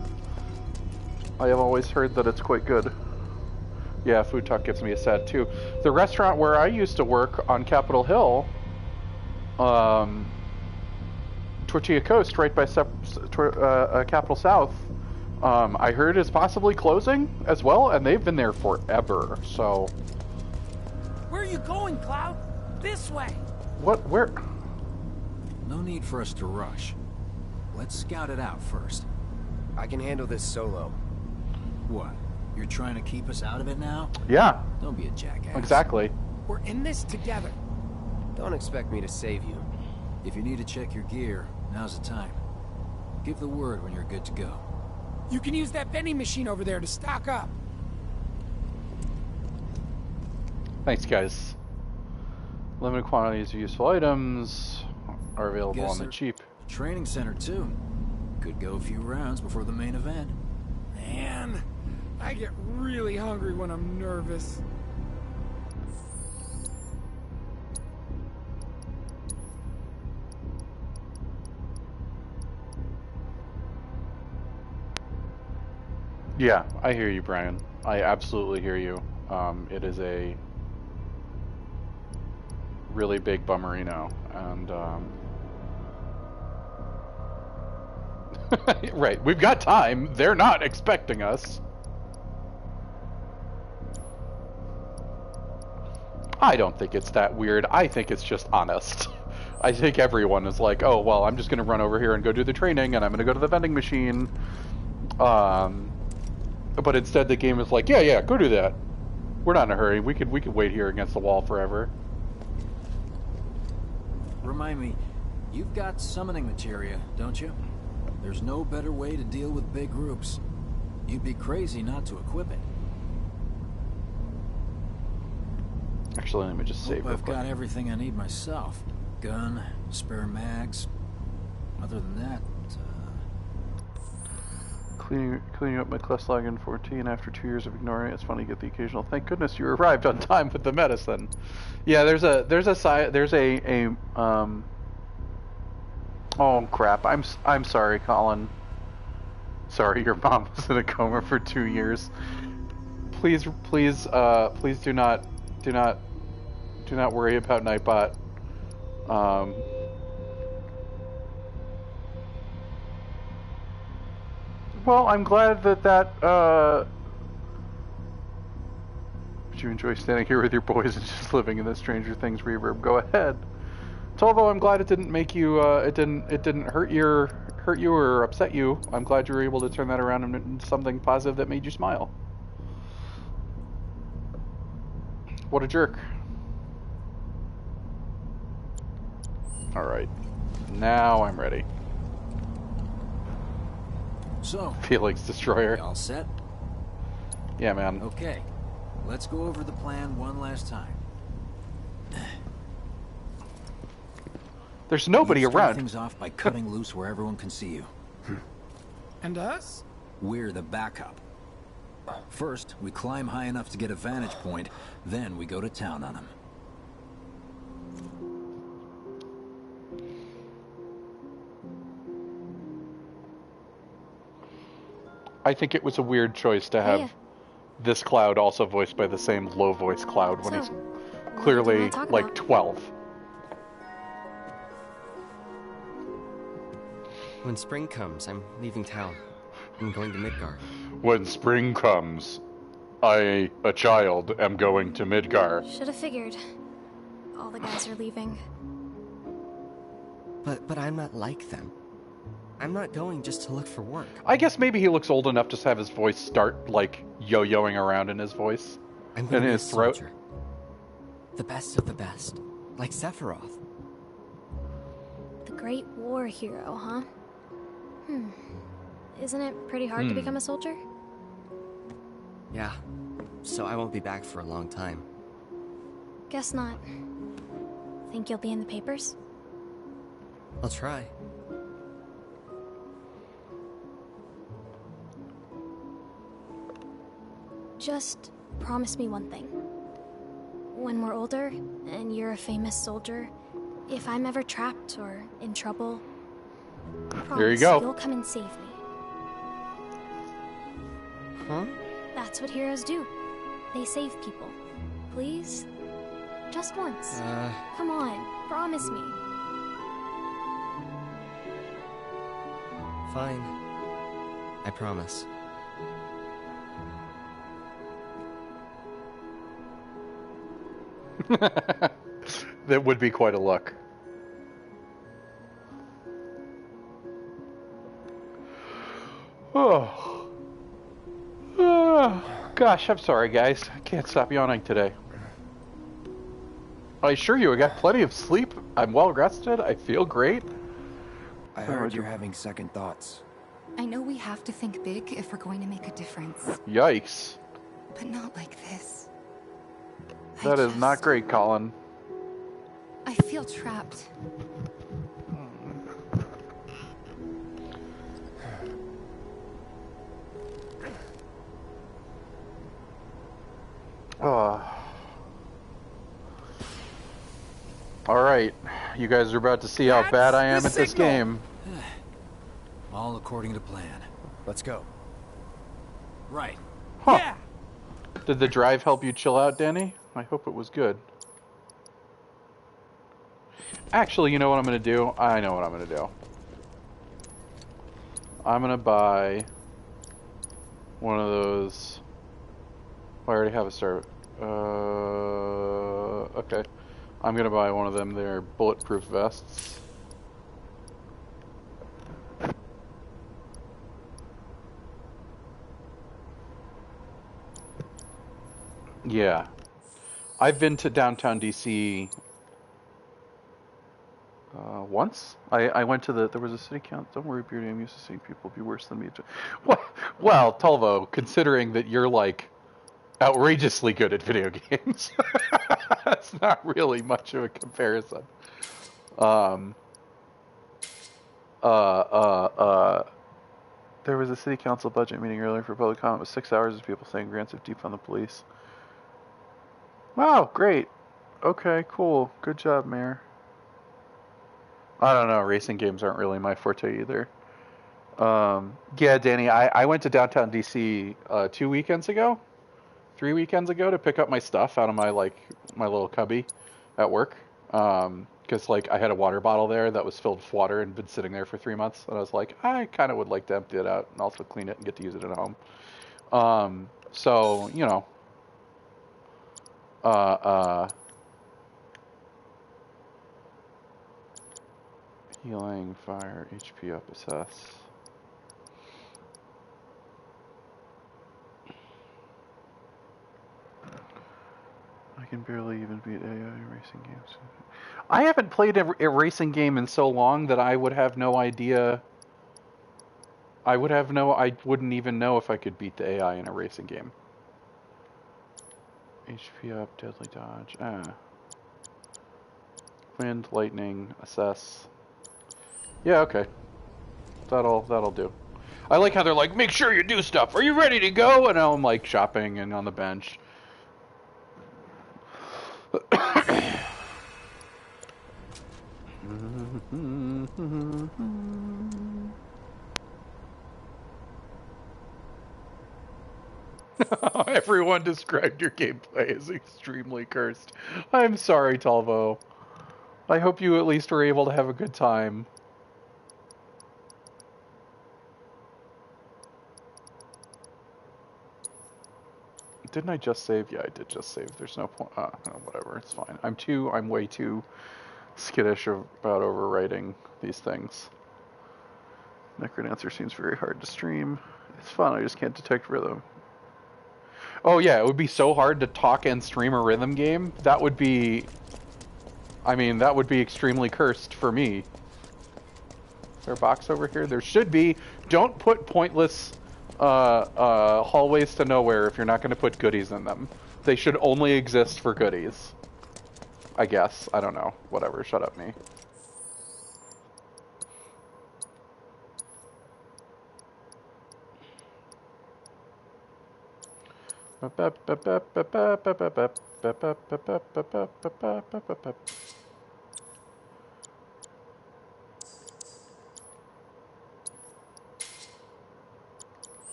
I have always heard that it's quite good. Yeah, Food Talk gives me a sad too. The restaurant where I used to work on Capitol Hill, Tortilla Coast, right by Capitol South, I heard is possibly closing as well, and they've been there forever, so... Where are you going, Cloud? This way! What? Where? No need for us to rush. Let's scout it out first. I can handle this solo. What? You're trying to keep us out of it now? Yeah. Don't be a jackass. Exactly. We're in this together. Don't expect me to save you. If you need to check your gear, now's the time. Give the word when you're good to go. You can use that vending machine over there to stock up. Thanks, guys. Limited quantities of useful items are available on the cheap. Training center, too. Could go a few rounds before the main event. Man, I get really hungry when I'm nervous. Yeah, I hear you, Brian. I absolutely hear you. It is a really big bummerino, and right, we've got time. They're not expecting us. I don't think it's that weird. I think it's just honest. I think everyone is like, oh, well, I'm just going to run over here and go do the training, and I'm going to go to the vending machine. But instead the game is like, yeah, go do that. We're not in a hurry. We could wait here against the wall forever. Remind me, you've got summoning materia, don't you? There's no better way to deal with big groups. You'd be crazy not to equip it. Actually, let me just save real I've quick. got everything I need myself. Gun, spare mags. Other than that, Cleaning up my quest log in 14 after 2 years of ignoring it. It's funny to get the occasional thank goodness you arrived on time with the medicine. Yeah, there's a oh crap. I'm sorry, Colin. Sorry, your mom was in a coma for 2 years. Please do not worry about Nightbot. Well, I'm glad that Would you enjoy standing here with your boys and just living in the Stranger Things reverb? Go ahead. So, although I'm glad it didn't make you, it didn't hurt you or upset you. I'm glad you were able to turn that around into something positive that made you smile. What a jerk. All right, now I'm ready. So, Felix Destroyer. All set? Yeah, man. Okay, let's go over the plan one last time. There's nobody you start around. Things off by cutting loose where everyone can see you. And us? We're the backup. First, we climb high enough to get a vantage point, then we go to town on them. I think it was a weird choice to have this Cloud also voiced by the same low voice Cloud when he's clearly like 12. When spring comes, I'm leaving town. I'm going to Midgar. When spring comes, I, a child, am going to Midgar. Should have figured. All the guys are leaving. But I'm not like them. I'm not going just to look for work. I guess maybe he looks old enough to have his voice start, like, yo-yoing around in his voice. I'm going in to be his a throat. soldier. The best of the best. Like Sephiroth. The Great War hero, huh? Isn't it pretty hard to become a soldier? Yeah, so I won't be back for a long time. Guess not. Think you'll be in the papers? I'll try. Just promise me one thing. When we're older, and you're a famous soldier, if I'm ever trapped or in trouble, there you go. You'll come and save me. Huh? That's what heroes do. They save people. Please? Just once. Come on, promise me. Fine. I promise. That would be quite a look. Oh. Gosh, I'm sorry, guys. I can't stop yawning today. I assure you, I got plenty of sleep. I'm well rested. I feel great. I heard you're having second thoughts. I know we have to think big if we're going to make a difference. Yikes. But not like this. That is not great, Colin. I feel trapped. Alright, you guys are about to see how bad I am at this game. All according to plan. Let's go. Right. Huh. Yeah. Did the drive help you chill out, Danny? I hope it was good. Actually, you know what I'm going to do? I know what I'm going to do. I'm going to buy one of those... I already have a start. Okay. I'm going to buy one of them. They're bulletproof vests. Yeah. I've been to downtown DC once. I went to there was a city council. Don't worry, Beardy, I'm used to seeing people be worse than me. Well, Tolvo, considering that you're like outrageously good at video games, that's not really much of a comparison. There was a city council budget meeting earlier for public comment with 6 hours of people saying grants of defund the police. Wow, great. Okay, cool. Good job, Mayor. I don't know, racing games aren't really my forte either. Yeah, Danny, I went to downtown DC 3 weekends ago to pick up my stuff out of my little cubby at work. Because I had a water bottle there that was filled with water and been sitting there for 3 months, and I was like, I kind of would like to empty it out and also clean it and get to use it at home. So, you know, healing, fire, HP up, assess. I can barely even beat AI racing games. I haven't played a racing game in so long that I would have no idea. I wouldn't even know if I could beat the AI in a racing game. HP up, deadly dodge. Wind, lightning, assess. Yeah, okay. That'll do. I like how they're like, make sure you do stuff. Are you ready to go? And I'm like shopping and on the bench. Everyone described your gameplay as extremely cursed. I'm sorry, Talvo. I hope you at least were able to have a good time. Didn't I just save? Yeah, I did just save. There's no point. No, whatever. It's fine. I'm way too skittish about overwriting these things. Necrodancer seems very hard to stream. It's fun. I just can't detect rhythm. Oh yeah, it would be so hard to talk and stream a rhythm game. That would be... I mean, that would be extremely cursed for me. Is there a box over here? There should be. Don't put pointless hallways to nowhere if you're not going to put goodies in them. They should only exist for goodies. I guess. I don't know. Whatever. Shut up, me.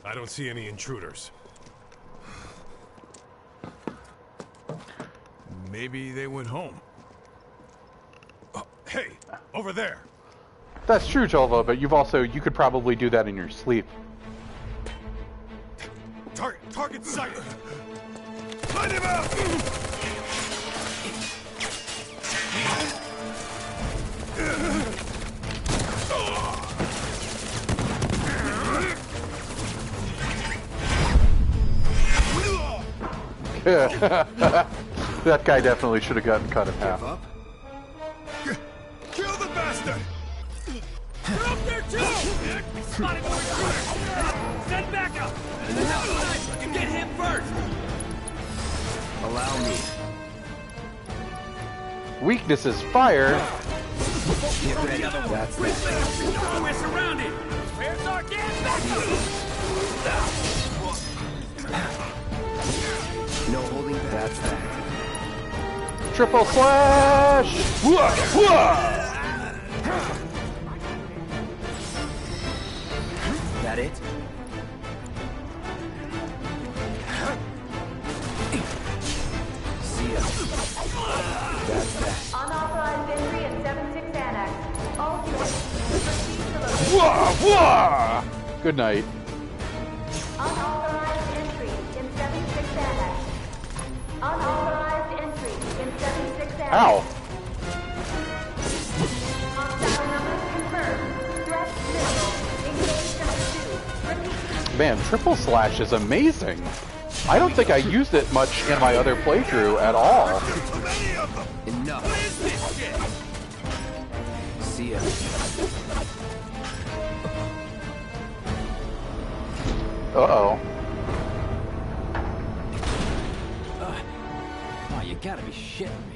I don't see any intruders. Maybe they went home. Oh, hey, over there. That's true, Jolva, but you could probably do that in your sleep. Target sighted. Find him out. That guy definitely should have gotten cut in half. Kill the bastard! They're up there too! Spotted more intruders! Send backup! Get him first! Allow me. Weakness is fire. Get ready. That's it. We're surrounded! Where's our gas backup? No holding back. That's that. Triple slash! That it? See ya. That's that. Unauthorized entry in 7-6 Annex. All units, proceed to location. Good night. Unauthorized entry in 7-6 Annex. Unauthorized entry in 7-6 Annex. Ow. Hostile numbers confirmed. Threat minimal. Engage and pursue. Repeat. Man, triple slash is amazing. I don't think I used it much in my other playthrough at all. Enough. See ya. Uh-oh. Oh, you gotta be shitting me.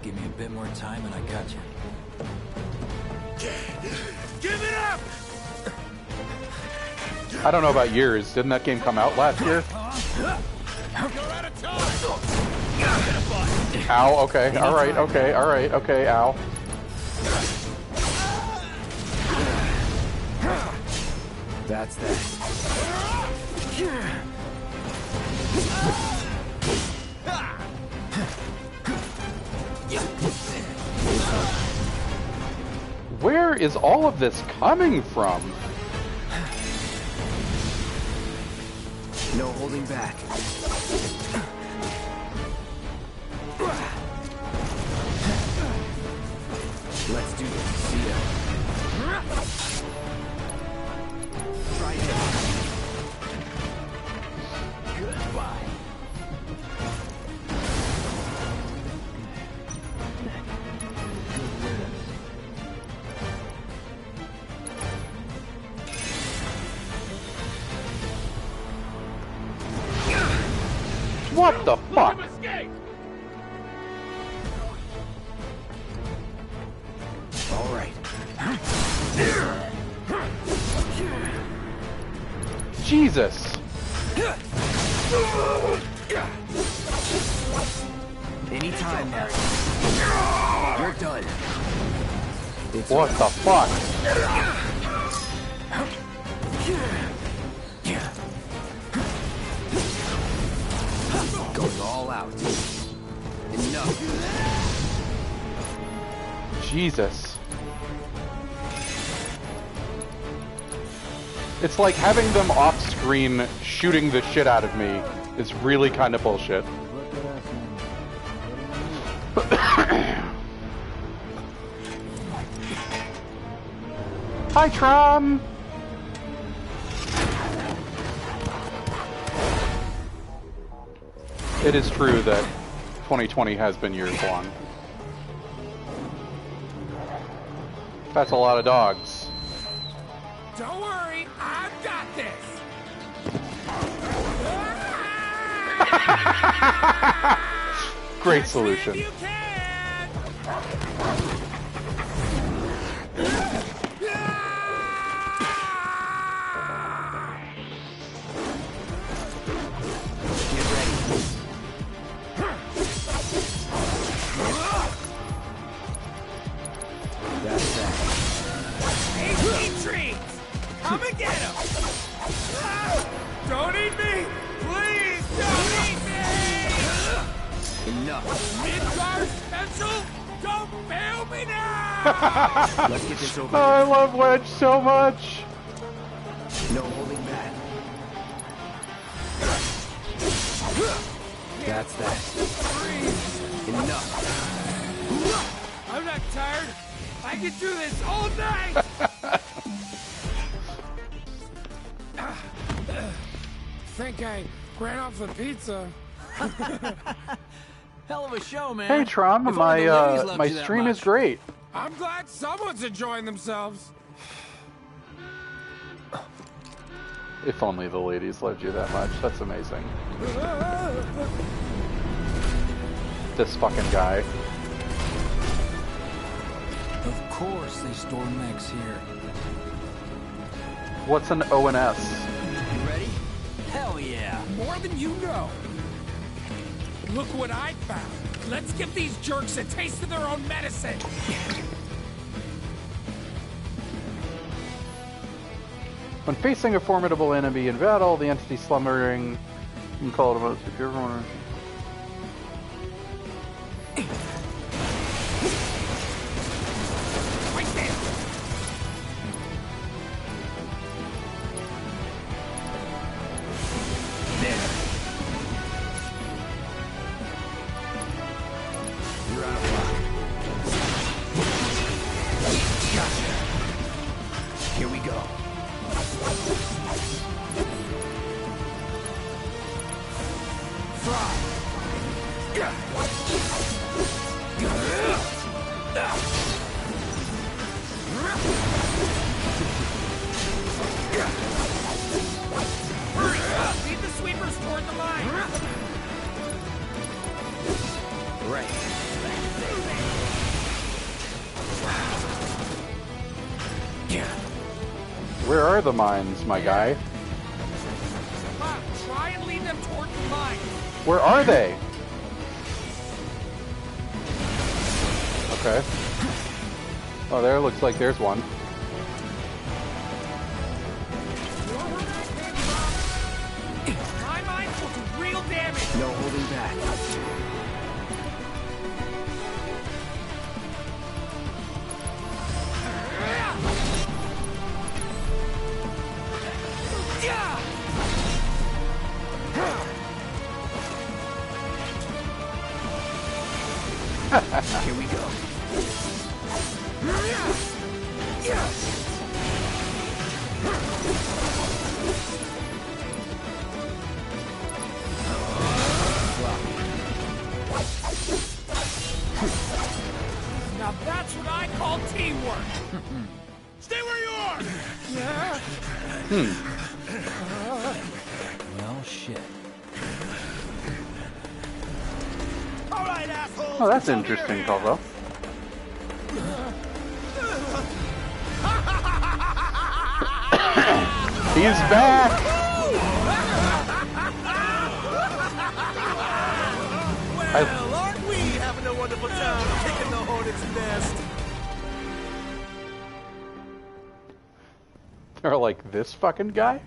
Give me a bit more time and I got you. Give it up! I don't know about years. Didn't that game come out last year? Ow, okay, alright, okay, alright, okay, ow. That's that. Where is all of this coming from? No holding back. Let's do this. See ya. Try it. Goodbye. What the fuck? All right. Jesus. Anytime now. You're done. It's what the fuck? Going all out. Enough. Jesus. It's like having them off screen shooting the shit out of me is really kind of bullshit. Hi, Tron! It is true that 2020 has been years long. That's a lot of dogs. Don't worry, I've got this. Great solution. Come and get him! Don't eat me! Please don't eat me! Enough. Mid-car special? Don't fail me now! Let's get this over. Oh, I love Wedge so much. No holding back. That's that. Enough. I'm not tired. I can do this all night! Think I ran off the pizza. Hell of a show, man. Hey Trom, my stream is great. I'm glad someone's enjoying themselves. If only the ladies loved you that much. That's amazing. This fucking guy. Of course they store mechs here. What's an ONS? You ready? Hell yeah. More than you know. Look what I found. Let's give these jerks a taste of their own medicine. When facing a formidable enemy in battle, the entity slumbering, you can call it a most if you're ever Lead the sweepers toward the line. Right. Where are the mines, my guy? Try and lead them toward the line. Where are they? Okay. Oh, there looks like there's one. My mines will do real damage. No holding back. Here we go. Now that's what I call teamwork. Stay where you are. Well, shit. All right, assholes. Oh, that's interesting, Kovo. He's back! Well, aren't we having a wonderful time kicking the hornet's nest? Or like this fucking guy?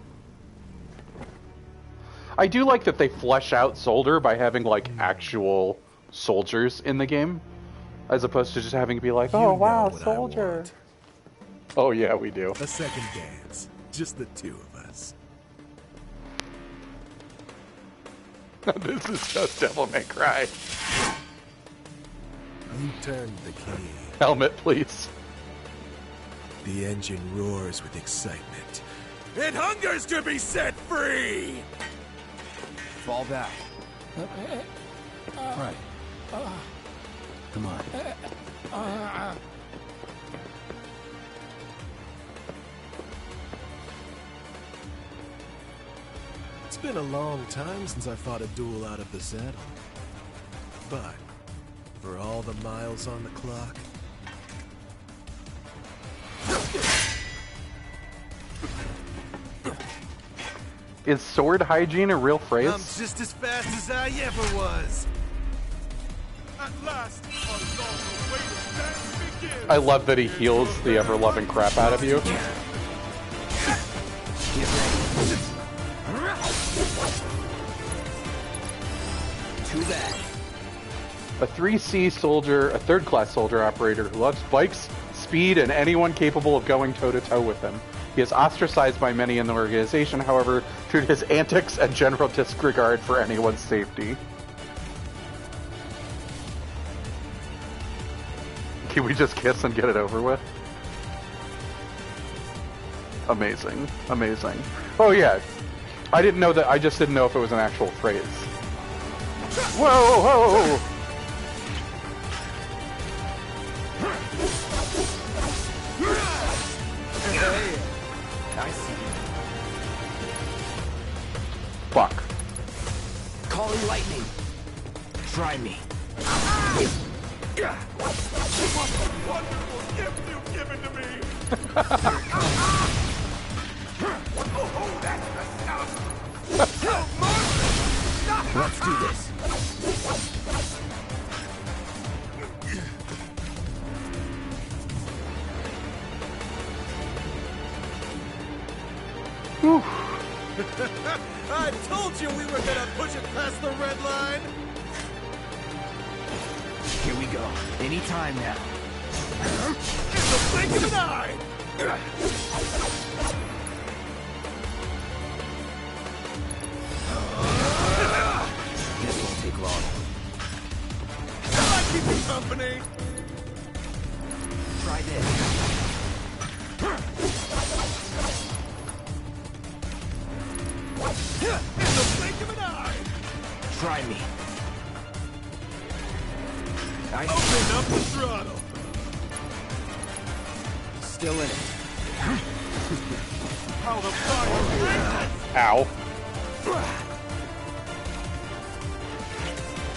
I do like that they flesh out Soldier by having like actual soldiers in the game, as opposed to just having to be like, oh wow, Soldier. Oh yeah, we do. A second dance. Just the two of us. This is so Devil May Cry. You turned the key. Helmet, please. The engine roars with excitement. It hungers to be set free! Fall back. Right. Come on. It's been a long time since I fought a duel out of the saddle. But, for all the miles on the clock... Is sword hygiene a real phrase? I'm just as fast as I ever was! At last, I love that he heals the ever-loving crap out of you. Too bad. A 3C soldier, a third-class soldier operator who loves bikes, speed, and anyone capable of going toe-to-toe with him. He is ostracized by many in the organization, however, due to his antics and general disregard for anyone's safety. Can we just kiss and get it over with? Amazing. Amazing. Oh yeah. I didn't know that. I just didn't know if it was an actual phrase. Whoa, whoa! Hey, I see. Fuck. Calling lightning. Try me. What a wonderful gift you've given to me! Oh, that's the stuff! Let's do this. I told you we were gonna push it past the red line! Here we go. Anytime now. In the blink of an eye! This won't take long. Shall I keep you company? Try this. In the blink of an eye! Try me. Open up the throttle! Still in it. How the fire rages! Ow.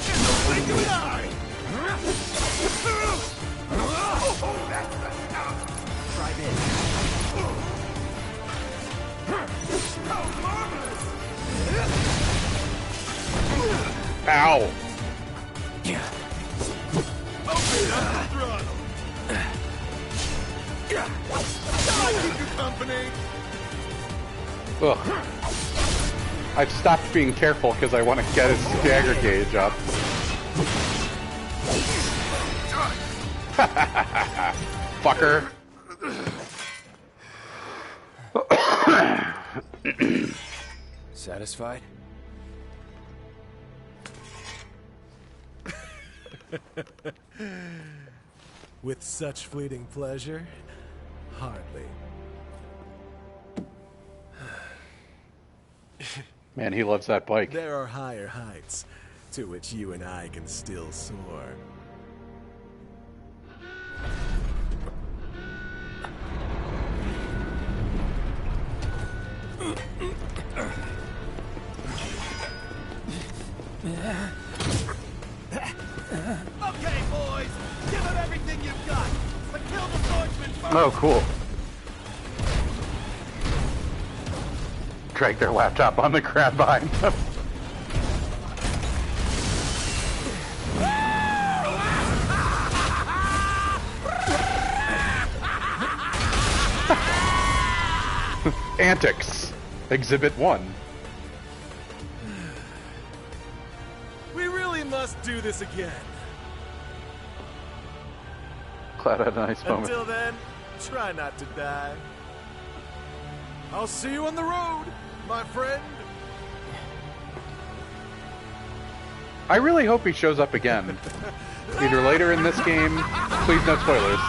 In the blink of an eye! Oh, that's the stuff! Try this. How marvelous! Ow. Open up the throttle! Shall I keep you company? Ugh. I've stopped being careful because I want to get his stagger gauge up. Fucker. Satisfied? With such fleeting pleasure? Hardly. Man, he loves that bike. There are higher heights to which you and I can still soar. Okay, boys, give them everything you've got, but kill the swordsman first. Oh, cool. Drag their laptop on the ground behind them. Antics. Exhibit 1. We really must do this again. Glad I had a nice moment. Until then, try not to die. I'll see you on the road, my friend. I really hope he shows up again. Either later in this game, please no spoilers.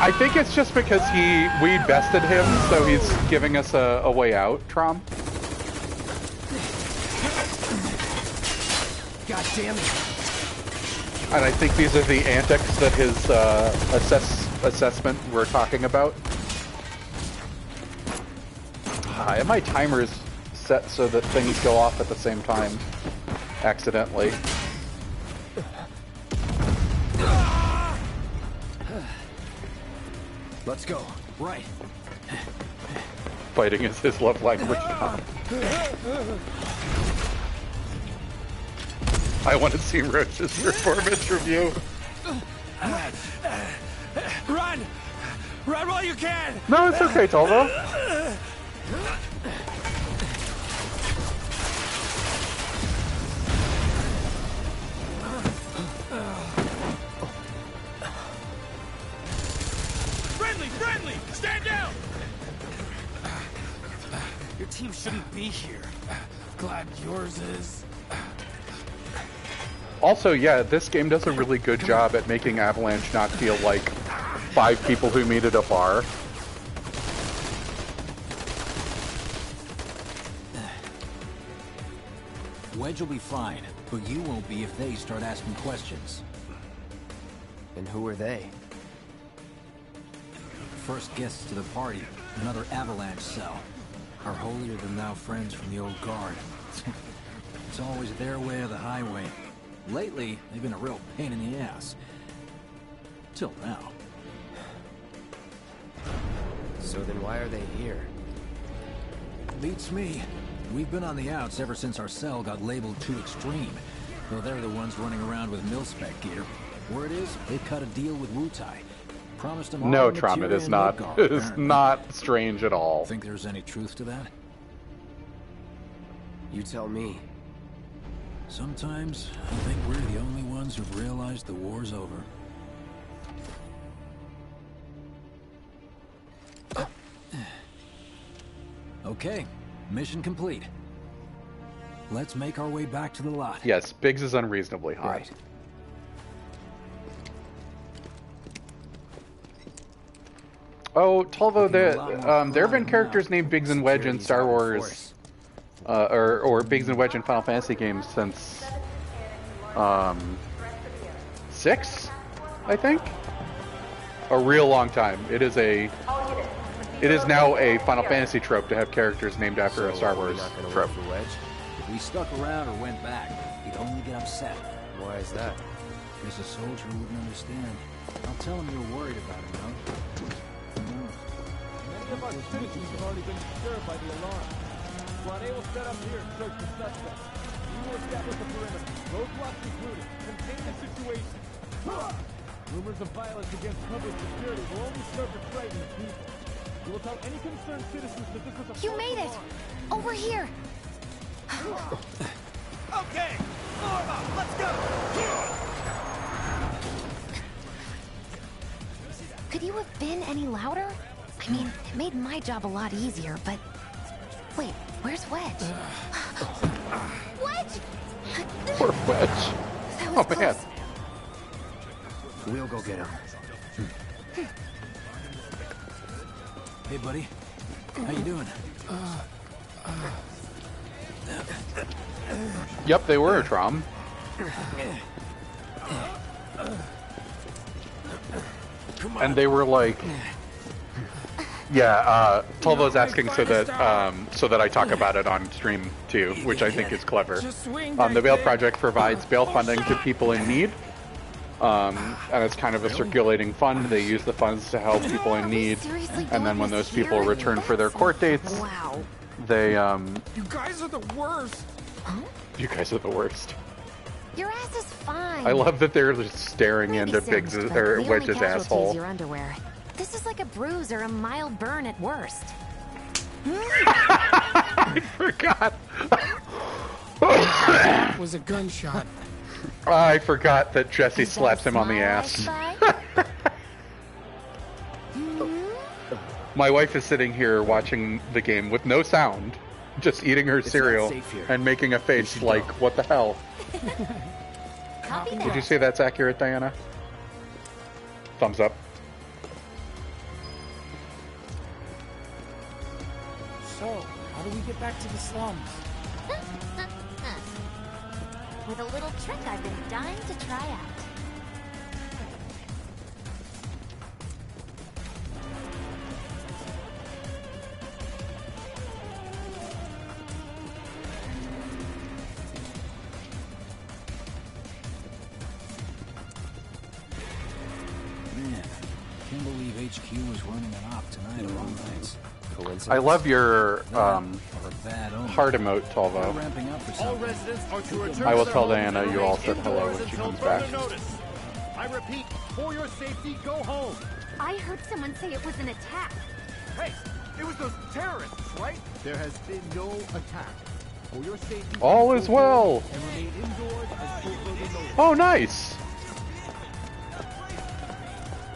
I think it's just because we bested him, so he's giving us a way out, Trom. God damn it! And I think these are the antics that his assessment we're talking about. And my timer is set so that things go off at the same time, accidentally. Let's go. Right. Fighting is his love language. I want to see Roach's performance review. Run! Run while you can! No, it's okay, Tolvo. Friendly! Stand down! Your team shouldn't be here. Glad yours is. Also, yeah, this game does a really good job at making Avalanche not feel like 5 people who meet at a bar. Wedge will be fine, but you won't be if they start asking questions. And who are they? First guests to the party, another Avalanche cell. Our holier-than-thou friends from the old guard. It's always their way or the highway. Lately, they've been a real pain in the ass. Till now. So then why are they here? Beats me. We've been on the outs ever since our cell got labeled too extreme. Though they're the ones running around with mil-spec gear. Word is, they cut a deal with Wutai. Promised them all No, the Trom, it materia is in not. Midgard, It is apparently. not strange at all. Think there's any truth to that? You tell me. Sometimes I think we're the only ones who've realized the war's over. Okay, mission complete. Let's make our way back to the lot. Yes, Biggs is unreasonably hot. Right. Oh, Tolvo, there have been characters named Biggs and Wedge in Star Wars, or Biggs and Wedge in Final Fantasy games since 6, I think. A real long time. It is now a Final Fantasy trope to have characters named after a Star Wars trope. For Wedge? If we stuck around or went back, he'd only get upset. Why is that? Because a soldier wouldn't understand. I'll tell him you're worried about him, though. Many of our citizens have already been disturbed by the alarm. Squad A will set up here and search for suspects. We will establish a perimeter, roadblocks included, contain the situation. Rumors of violence against public security will only serve to frighten the people. We will tell any concerned citizens that this is a... You made it! Over here! Okay! Form up! Let's go! Could you have been any louder? I mean, it made my job a lot easier, but... Wait, where's Wedge? Wedge! Poor Wedge. Oh, man. We'll go get him. Hey, buddy. How you doing? Yep, they were a Trom. And they were like... Yeah, Tolvo's asking so that I talk about it on stream too, which I think is clever. The Bail Project provides bail funding to people in need, and it's kind of a circulating fund. They use the funds to help people in need, and then when those people return for their court dates, they You guys are the worst. You guys are the worst. Your ass is fine. I love that they're just staring into Biggs or Wedge's asshole. Your underwear. This is like a bruise or a mild burn at worst. I forgot. That was a gunshot. I forgot that Jesse slaps him on the ass. My wife is sitting here watching the game with no sound, just eating her cereal and making a face like, what the hell? Would you say that's accurate, Diana? Thumbs up. So, how do we get back to the slums? with a little trick I've been dying to try out. Man, can't believe HQ was running an op tonight of all nights. Coincidence? I love your bad omen. heart emote, We're Tolvo. ramping up for All something. residents are to return I will to their tell homes Diana and you all remain said hello indoors when she until comes further back. notice. I repeat, for your safety, go home. I heard someone say it was an attack. Hey, it was those terrorists, right? There has been no attack. For your safety, All go is well. home and remain indoors until further notice. Oh, nice.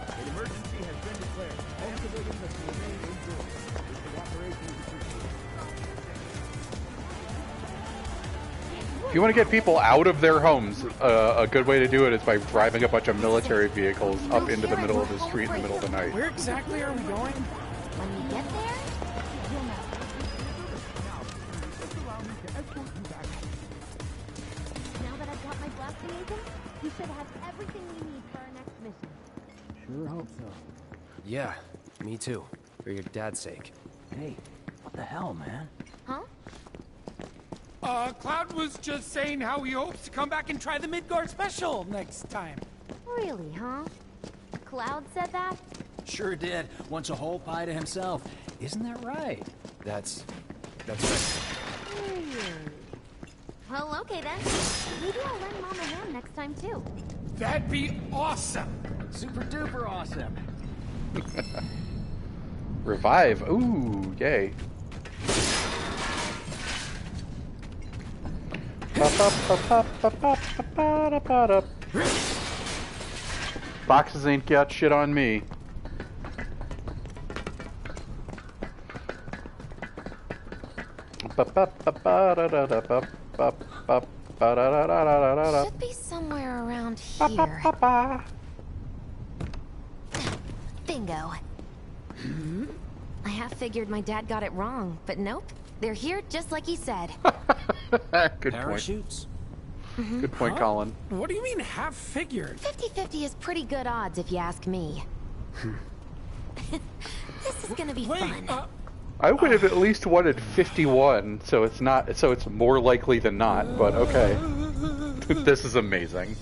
An emergency has been declared. All civilians must remain indoors. This cooperation is appreciated. If you want to get people out of their homes, a good way to do it is by driving a bunch of military vehicles up into the middle of the street in the middle of the night. Where exactly are we going? When you get there, you'll know. Now that I've got my blasting agent, you should have everything we need for our next mission. Sure hope so. Yeah, me too. For your dad's sake. Hey, what the hell, man? Huh? Cloud was just saying how he hopes to come back and try the Midgard special next time. Really, huh? Cloud said that? Sure did. Wants a whole pie to himself. Isn't that right? That's right. Weird. Well, okay then. Maybe I'll lend Mom a hand next time too. That'd be awesome. Super duper awesome. Revive. Ooh, yay. Boxes ain't got shit on me. Should be somewhere around here. Bingo. I half figured my dad got it wrong, but nope. They're here just like he said. Good Parachutes? point. Good point, Colin. What do you mean half figured? 50-50 is pretty good odds if you ask me. This is gonna be fun. I would have at least wanted 51, so it's more likely than not, but okay. This is amazing.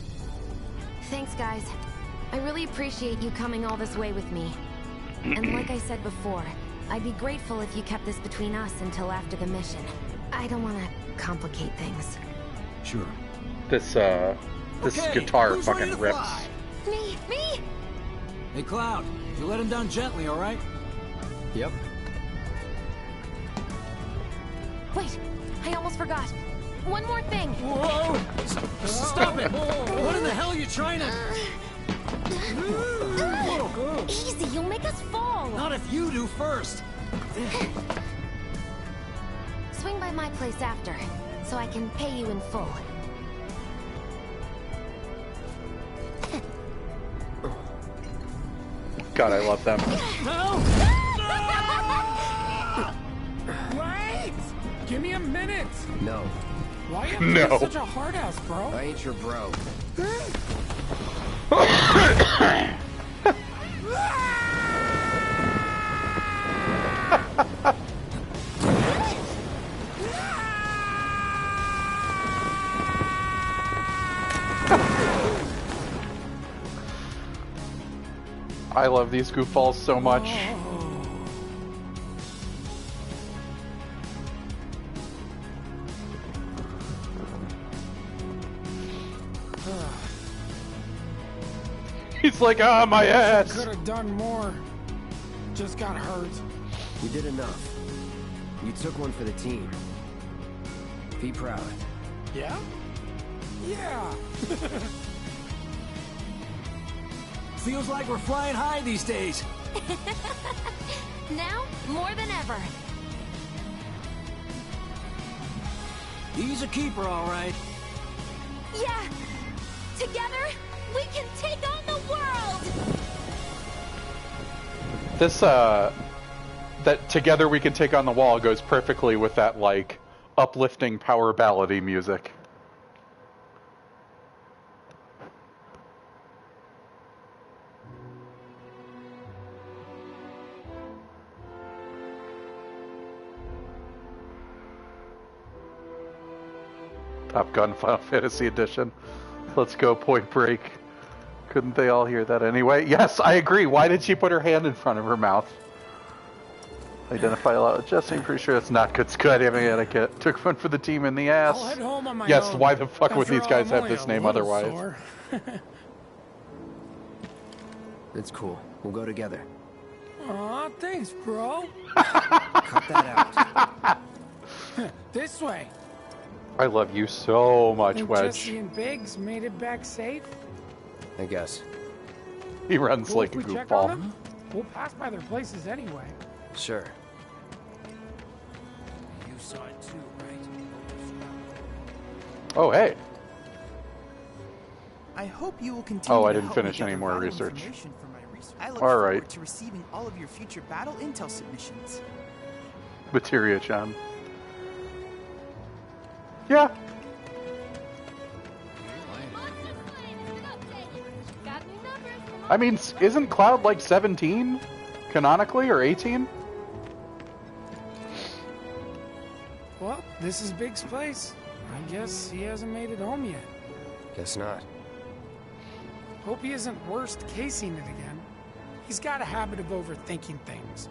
Thanks, guys. I really appreciate you coming all this way with me. And like I said before, I'd be grateful if you kept this between us until after the mission. I don't want to complicate things. Sure. This Okay, guitar who's ready fucking to rips. fly? Me! Hey, Cloud, you let him down gently, all right? Yep. Wait, I almost forgot. One more thing. Whoa! Stop it! What in the hell are you trying to... Easy, you'll make us fall. Not if you do first. Swing by my place after, so I can pay you in full. God, I love them. Wait! Give me a minute! No. Why are No. you such a hard ass, bro? I ain't your bro. I love these goofballs so much. He's like, ah, my ass. Could have done more. Just got hurt. You did enough. You took one for the team. Be proud. Yeah? Yeah. Feels like we're flying high these days. Now, more than ever. He's a keeper, all right. Yeah! Together, we can take on the world! This, that together we can take on the wall goes perfectly with that, like, uplifting power ballady music. Top Gun Final Fantasy Edition. Let's go, Point Break. Couldn't they all hear that anyway? Yes, I agree. Why did she put her hand in front of her mouth? Identify a lot with Jesse. I'm pretty sure that's not good Skydiving etiquette. Took one for the team in the ass. I'll head home on my Yes, own. why the fuck would After these all, guys I'm have only this a name little otherwise? sore. It's cool. We'll go together. Aw, thanks, bro. Cut that out. This way. I love you so much, Think Wedge. Jesse and Biggs made it back safe? I guess. He runs Cool like if a we check on goofball. them? We'll pass by their places anyway. Sure. You saw it too, right? Oh, hey. I hope you will continue. Oh, I to didn't help me finish get any the more vital research. information for my research. I look All forward right. to receiving all of your future battle intel submissions. Materia-chan. Yeah. I mean, isn't Cloud like 17? Canonically, or 18? Well, this is Biggs' place. I guess he hasn't made it home yet. Guess not. Hope he isn't worst casing it again. He's got a habit of overthinking things.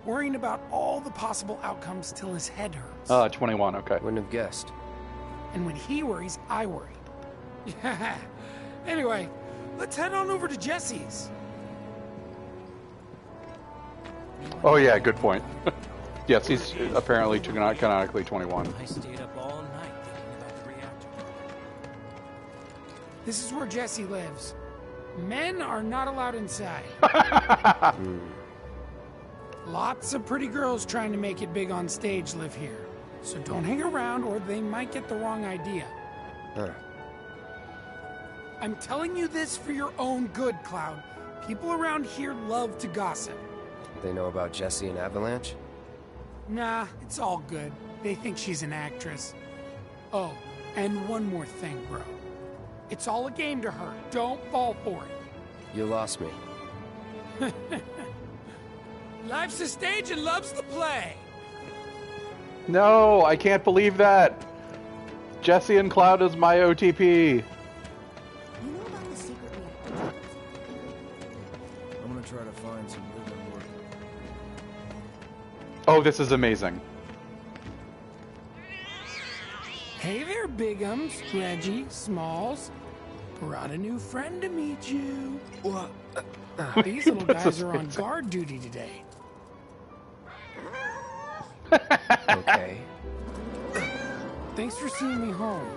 Worrying about all the possible outcomes till his head hurts. 21, okay. Wouldn't have guessed. And when he worries, I worry. Yeah. Anyway, let's head on over to Jesse's. Oh yeah, good point. Yes, he's apparently canonically 21. I stayed up all night thinking about the reactor. This is where Jesse lives. Men are not allowed inside. Lots of pretty girls trying to make it big on stage live here. So don't hang around or they might get the wrong idea. Huh. I'm telling you this for your own good, Cloud. People around here love to gossip. They know about Jesse and Avalanche? Nah, it's all good. They think she's an actress. Oh, and one more thing, bro. It's all a game to her. Don't fall for it. You lost me. Life's a stage and love's the play. No, I can't believe that. Jesse and Cloud is my OTP. I'm gonna try to find some living work. Oh, this is amazing. Hey there, Bigums, Reggie, Smalls. Brought a new friend to meet you. These little guys are on guard duty today. Okay. Thanks for seeing me home.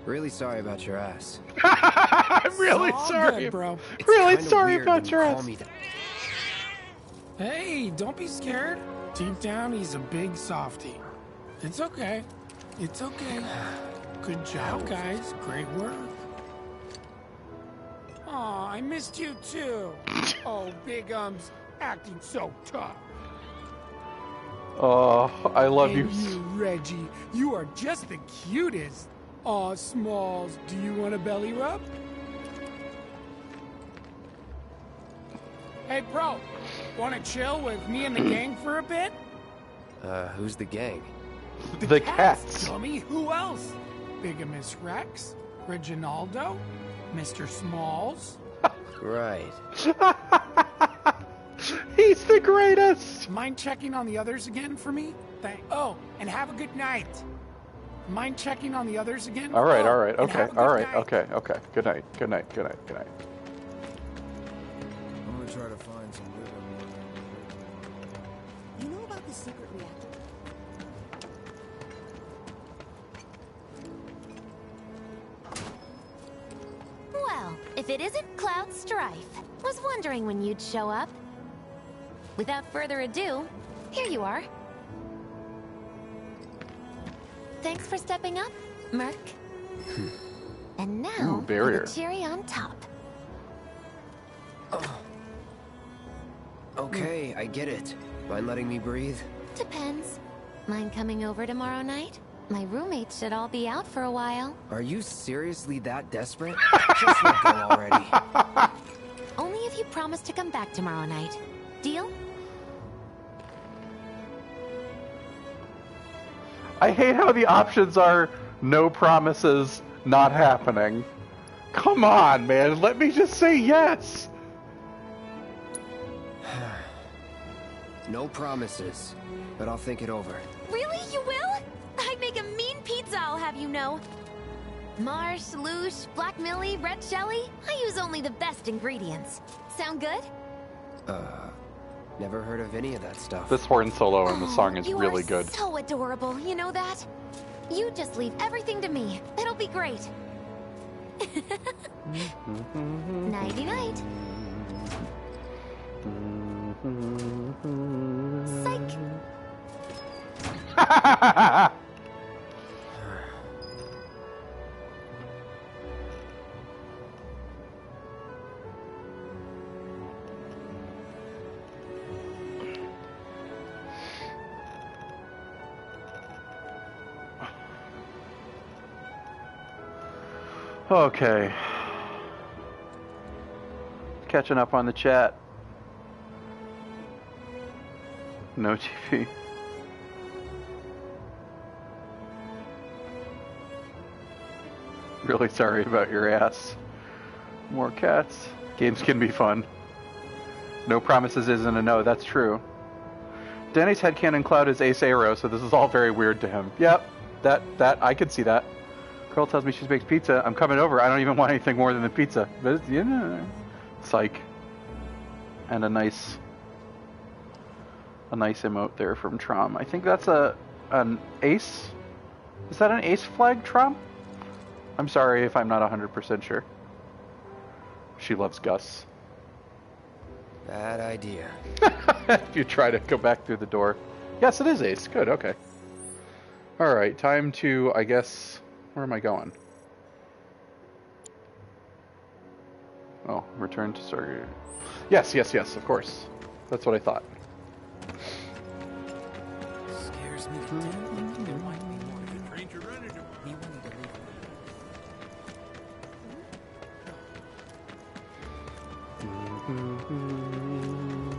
Really sorry about your ass. I'm really It's all sorry, good, bro. It's really kinda sorry weird about when your you call ass. me that. Hey, don't be scared. Deep down, he's a big softie. It's okay. It's okay. Good job, guys. Great work. Aw, I missed you too. Oh, Bigums, acting so tough. Oh, I love you. And you, Reggie, you are just the cutest. Aw, Smalls, do you want a belly rub? Hey, bro, wanna chill with me and the gang for a bit? Who's the gang? The cats. Dummy, who else? Bigamous Rex, Reginaldo, Mr. Smalls. Right. He's the greatest. Mind checking on the others again for me? Oh, and have a good night. Mind checking on the others again? All right, Oh, all right, and okay, have a all good right, night. okay, okay. Good night, good night, good night, good night. I'm gonna try to find some living work. You know about the secret reactor? Well, if it isn't Cloud Strife. Was wondering when you'd show up. Without further ado, here you are. Thanks for stepping up, Merc. And now, Ooh, barrier. for the cherry on top. Okay, I get it. Mind letting me breathe? Depends. Mind coming over tomorrow night? My roommates should all be out for a while. Are you seriously that desperate? Just let go already. Only if you promise to come back tomorrow night. Deal? I hate how the options are No promises, not happening. Come on, man, let me just say yes! No promises, but I'll think it over. Really? You will? I make a mean pizza, I'll have you know. Marsh, louche, black millie, red shelly. I use only the best ingredients. Sound good? Never heard of any of that stuff. This horn solo in the song is really good. You are so adorable, you know that? You just leave everything to me. It'll be great. Nighty-night. Psych. Okay. Catching up on the chat. No TV. Really sorry about your ass. More cats. Games can be fun. No promises isn't a no, that's true. Danny's headcanon cloud is Ace Arrow, so this is all very weird to him. Yep, that I could see that. Girl tells me she bakes pizza. I'm coming over. I don't even want anything more than the pizza. But it's, you know, psych. And a nice emote there from Trom. I think that's an ace. Is that an ace flag, Trom? I'm sorry if I'm not 100% sure. She loves Gus. Bad idea. If you try to go back through the door. Yes, it is ace. Good, okay. Alright, time to, I guess... Where am I going? Oh, return to Stargate. Yes, of course. That's what I thought. Scares me to death. There might be more to the train to run into. Me wanting to leave.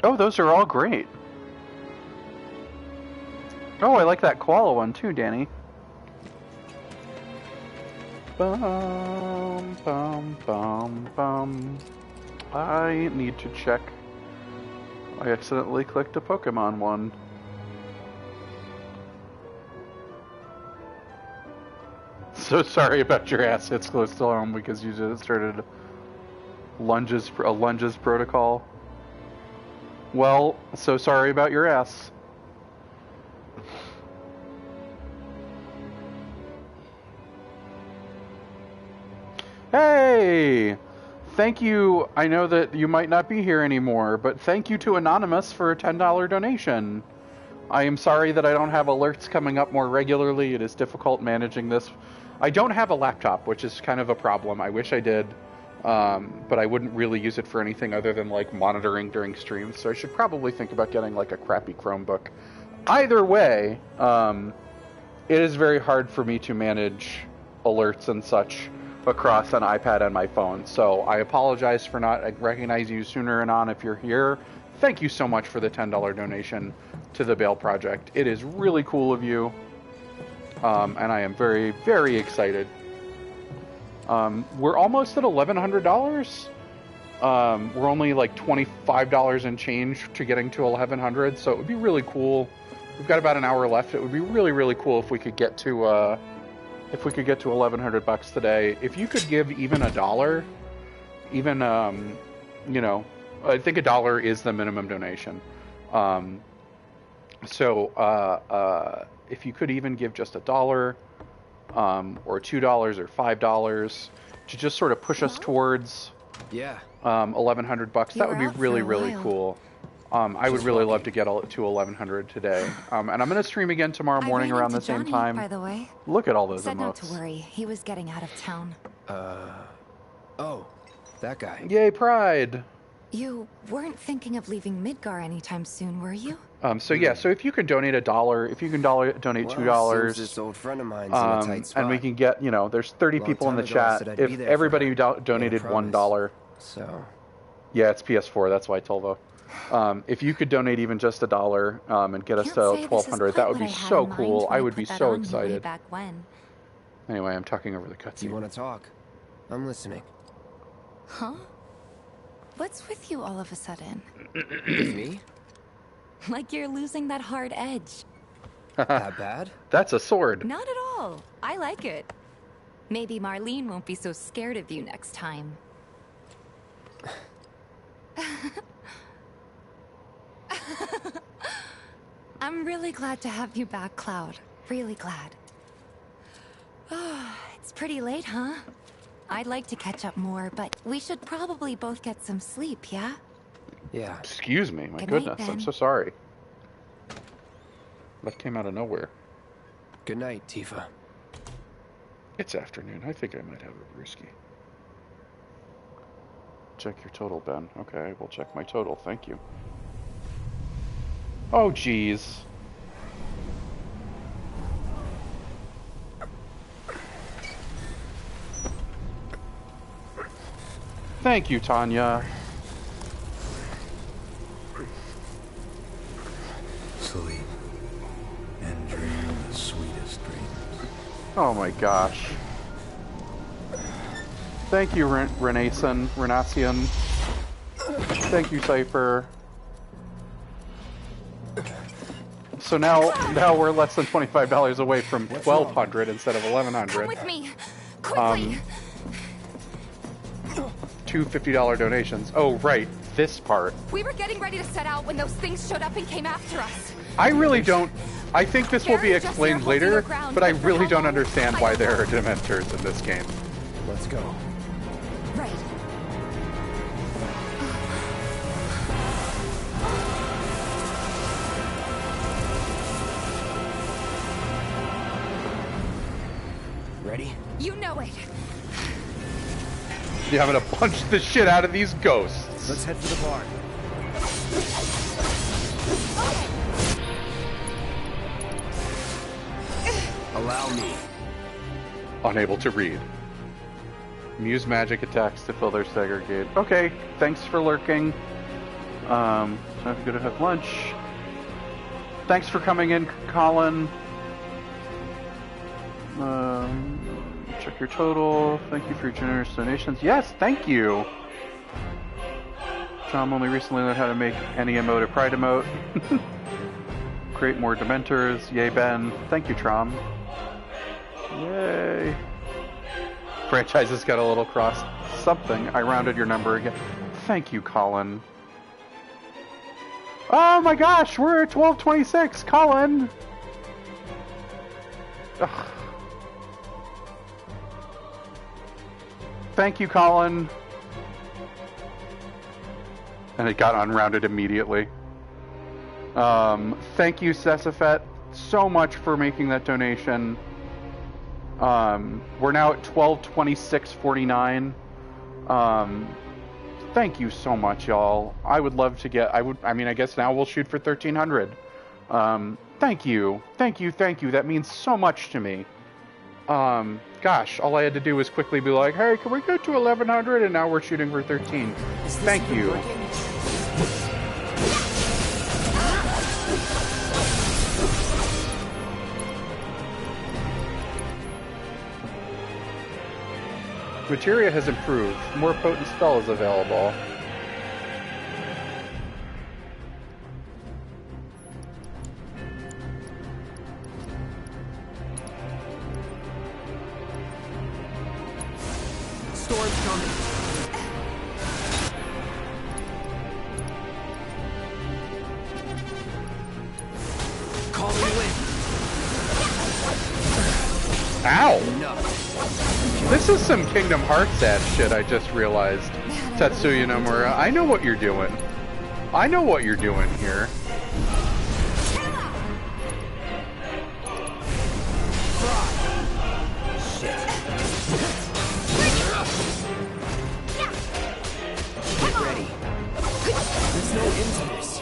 Oh, those are all great. Oh, I like that koala one too, Danny. Bum, bum, bum, bum. I need to check. I accidentally clicked a Pokemon one. So sorry about your ass hits close to home because you just started a lunges protocol. Well, so sorry about your ass. Hey! Thank you. I know that you might not be here anymore, but thank you to Anonymous for a $10 donation. I am sorry that I don't have alerts coming up more regularly. It is difficult managing this. I don't have a laptop, which is kind of a problem. I wish I did, but I wouldn't really use it for anything other than like monitoring during streams, so I should probably think about getting like a crappy Chromebook. Either way, it is very hard for me to manage alerts and such across an iPad and my phone, so I apologize for not recognizing you sooner. And on, if you're here, thank you so much for the $10 donation to the Bale Project. It is really cool of you, and I am very, very excited. We're almost at $1,100. We're only like $25 and change to getting to 1,100, so it would be really cool. We've got about an hour left. It would be really, really cool if we could get to $1,100 today. If you could give even $1, even you know, I think $1 is the minimum donation. So if you could even give just $1, or $2 or $5 to just sort of push us towards $1,100, that would be really, really cool. I would really love to get to 1,100 today. And I'm going to stream again tomorrow morning around the same time. By the way. Look at all those Said emotes. not to worry. He was getting out of town. Oh, that guy. Yay, Pride! You weren't thinking of leaving Midgar anytime soon, were you? So yeah, so if you can donate $1, if you can donate $2, this old friend of mine's in a tight spot. and we can get, you know, there's 30 people in the chat. If everybody donated $1, So. Yeah, it's PS4. That's why, Tolvo. If you could donate even just $1 and get us to 1,200, that would be so cool. I would be so excited. Back when. Anyway, I'm talking over the cutscene. Do you want to talk? I'm listening. Huh? What's with you all of a sudden? With me? Like you're losing that hard edge. That bad? That's a sword. Not at all. I like it. Maybe Marlene won't be so scared of you next time. I'm really glad to have you back, Cloud. Really glad. It's pretty late, huh? I'd like to catch up more, but we should probably both get some sleep, yeah? Yeah. Excuse me, my Good goodness, night, I'm Ben. so sorry. That came out of nowhere. Good night, Tifa. It's afternoon. I think I might have a brewski. Check your total, Ben. Okay, I will check my total. Thank you. Oh, jeez. Thank you, Tanya. Sleep and dream the sweetest dreams. Oh my gosh. Thank you, Renacian. Thank you, Cypher. So now we're less than $25 away from 1,200 instead of 1,100. Come with me, quickly. Two $50 donations. Oh, right, this part. We were getting ready to set out when those things showed up and came after us. I really don't. I think this will be explained later, but I really don't understand why there are Dementors in this game. Let's go. Right. Ready? You know it. Yeah, I'm gonna punch the shit out of these ghosts. Let's head for the barn. Allow me. Unable to read. Use magic attacks to fill their segregate. Okay, thanks for lurking. I'm gonna have lunch. Thanks for coming in, Colin. Check your total. Thank you for your generous donations. Yes, thank you. Tom only recently learned how to make any emote a pride emote. Create more Dementors. Yay, Ben. Thank you, Trom. Yay. Franchises got a little cross. Something. I rounded your number again. Thank you, Colin. Oh my gosh, we're at 1226, Colin. Ugh. Thank you, Colin. And it got unrounded immediately. Thank you, Sesafet, so much for making that donation. We're now at 1226.49. Thank you so much, y'all. I would love to get. I guess now we'll shoot for 1,300. Thank you. That means so much to me. Gosh, all I had to do was quickly be like, hey, can we go to 1,100? And now we're shooting for 13. Thank you. Materia has improved. More potent spell is available. Storm's coming. Calling wind. Ow! This is some Kingdom Hearts ass shit, I just realized. Tetsuya Nomura, I know what you're doing. I know what you're doing here. Ready. There's no end to this.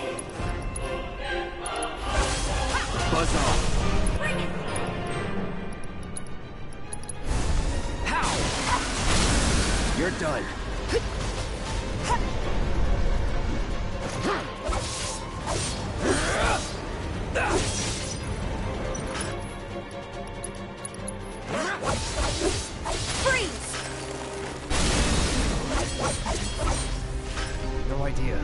Buzz off. You're done. idea.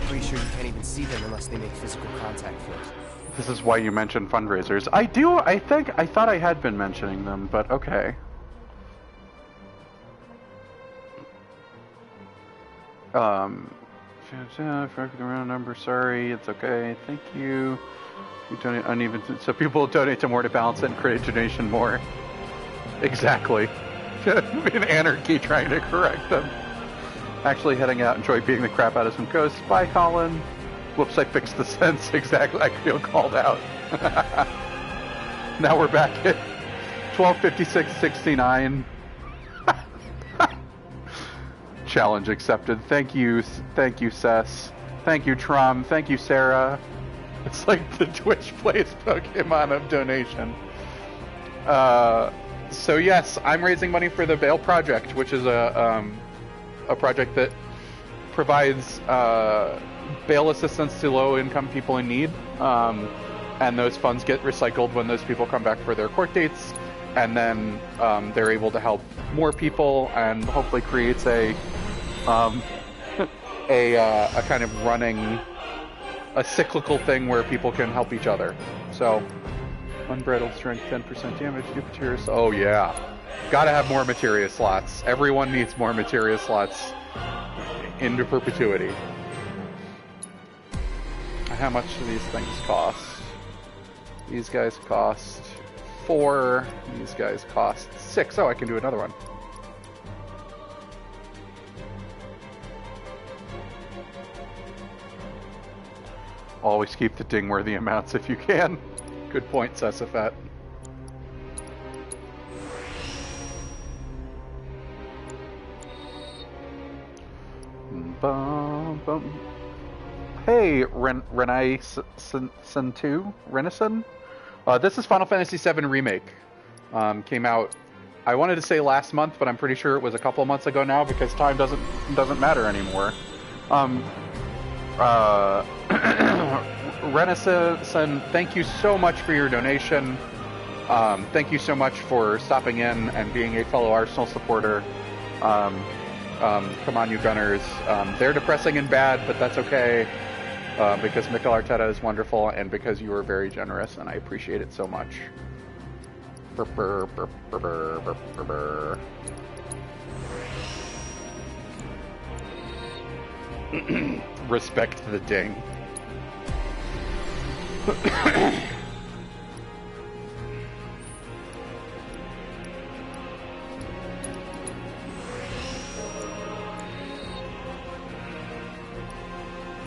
Pretty sure you can't even see them unless they make physical contact first. This is why you mentioned fundraisers. I thought I had been mentioning them, but okay. For the round number, sorry, it's okay, thank you. You donate uneven, so people donate to more to balance it and create donation more. Exactly. In anarchy trying to correct them. Actually heading out, enjoy beating the crap out of some ghosts. Bye, Colin. Whoops, I fixed the sense. Exactly, I feel called out. Now we're back at 12:56:69. Challenge accepted. Thank you, Cess. Thank you, Trum. Thank you, Sarah. It's like the Twitch plays Pokemon of donation. So yes, I'm raising money for the Bail Project, which is a project that provides bail assistance to low-income people in need, and those funds get recycled when those people come back for their court dates, and then they're able to help more people, and hopefully creates a kind of running, a cyclical thing where people can help each other. So, unbridled strength, 10% damage, new materia. Oh yeah, gotta have more materia slots. Everyone needs more materia slots into perpetuity. How much do these things cost? These guys cost 4. These guys cost 6. Oh, I can do another one. Always keep the ding-worthy amounts if you can. Good point, Sessafet. Hey, Renison? This is Final Fantasy VII Remake. Came out, I wanted to say last month, but I'm pretty sure it was a couple of months ago now because time doesn't matter anymore. Renison, thank you so much for your donation. Thank you so much for stopping in and being a fellow Arsenal supporter. Come on, you Gunners. They're depressing and bad, but that's okay. Because Mikel Arteta is wonderful, and because you were very generous, and I appreciate it so much. Respect the ding.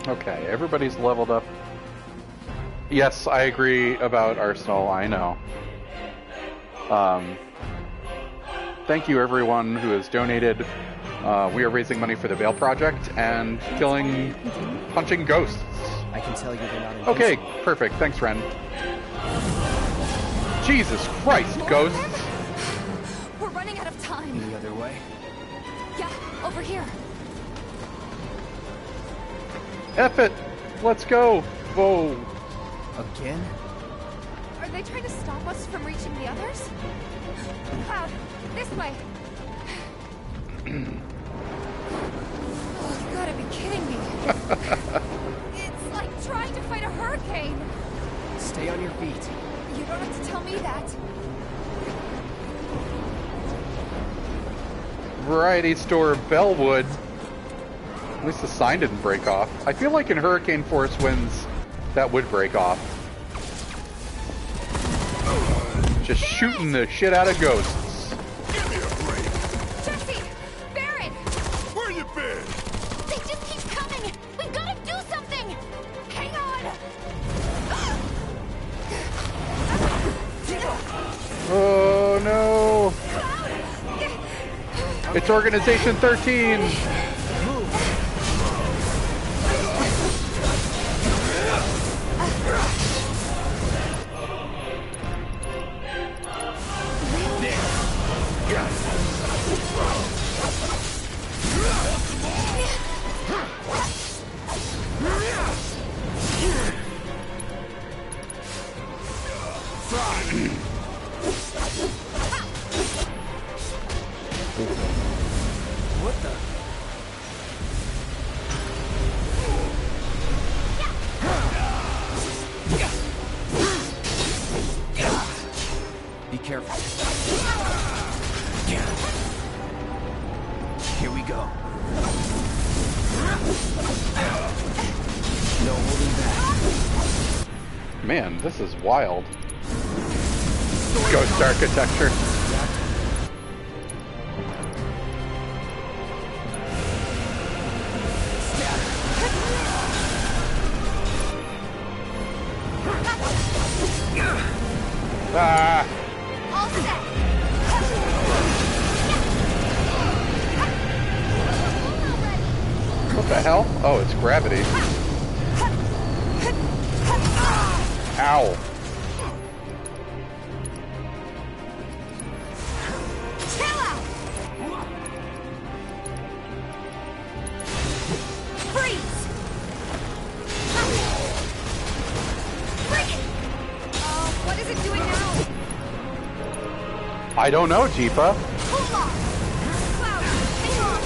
Okay, everybody's leveled up. Yes, I agree about Arsenal, I know. Thank you everyone who has donated. We are raising money for the Bail Project and punching ghosts. I can tell you they're not invincible. Okay, perfect. Thanks, Ren. Jesus Christ, ghosts! We're running out of time. The other way? Yeah, over here. F it! Let's go! Whoa! Again? Are they trying to stop us from reaching the others? Cloud, this way. Oh, you gotta be kidding me. It's like trying to fight a hurricane. Stay on your feet. You don't have to tell me that. Variety Store Bellwood. At least the sign didn't break off. I feel like in hurricane force winds, that would break off. Just shooting the shit out of ghosts. Give me a break. Jesse! Baron! Where you been? They just keep coming! We've gotta do something! Hang on! Oh no! It's Organization 13! What the? careful. Here we go. No holding back. Man, this is wild. Ghost architecture. Ah! All set. What the hell? Oh, it's gravity. Ow. Chill out. Freeze. Bring it. What is it doing now? I don't know, Jeepa. Hold on. Cloud, hang on.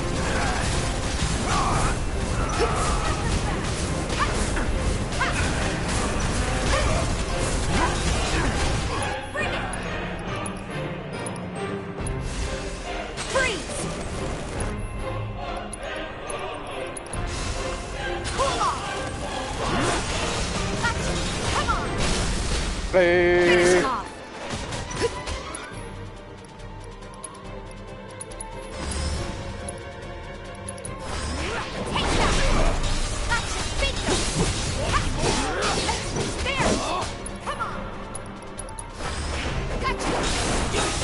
Bring it. Freeze. Cool off. Gotcha. Come on. Finish Hey. him off.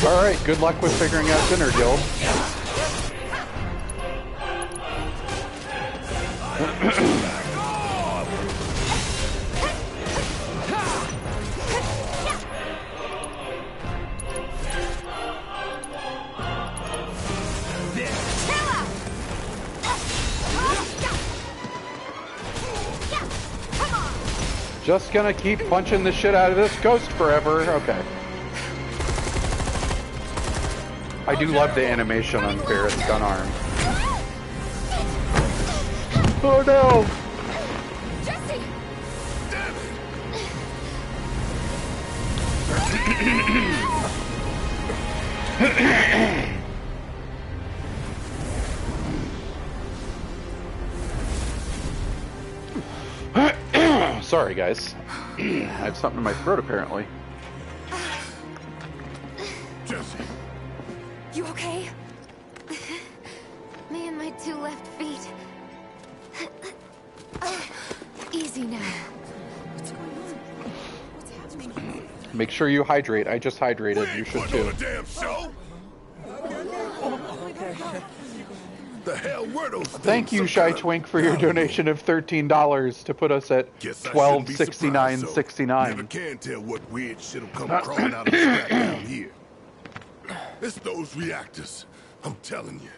Alright, good luck with figuring out Dinner Guild. Just gonna keep punching the shit out of this ghost forever. Okay. I do love the animation on Barrett's gun arm. Oh no! Jesse! Sorry, guys. I have something in my throat, apparently. Jesse. You okay? Me and my two left feet. Easy now. What's going on? What's happening? Make sure you hydrate. I just hydrated. You should too. Damn show. The hell were those things? Thank you, Shy Twink, for your donation of $13 to put us at $12.69.69. Never can tell what weird shit'll come crawling out of the scrap down here. It's those reactors. I'm telling you.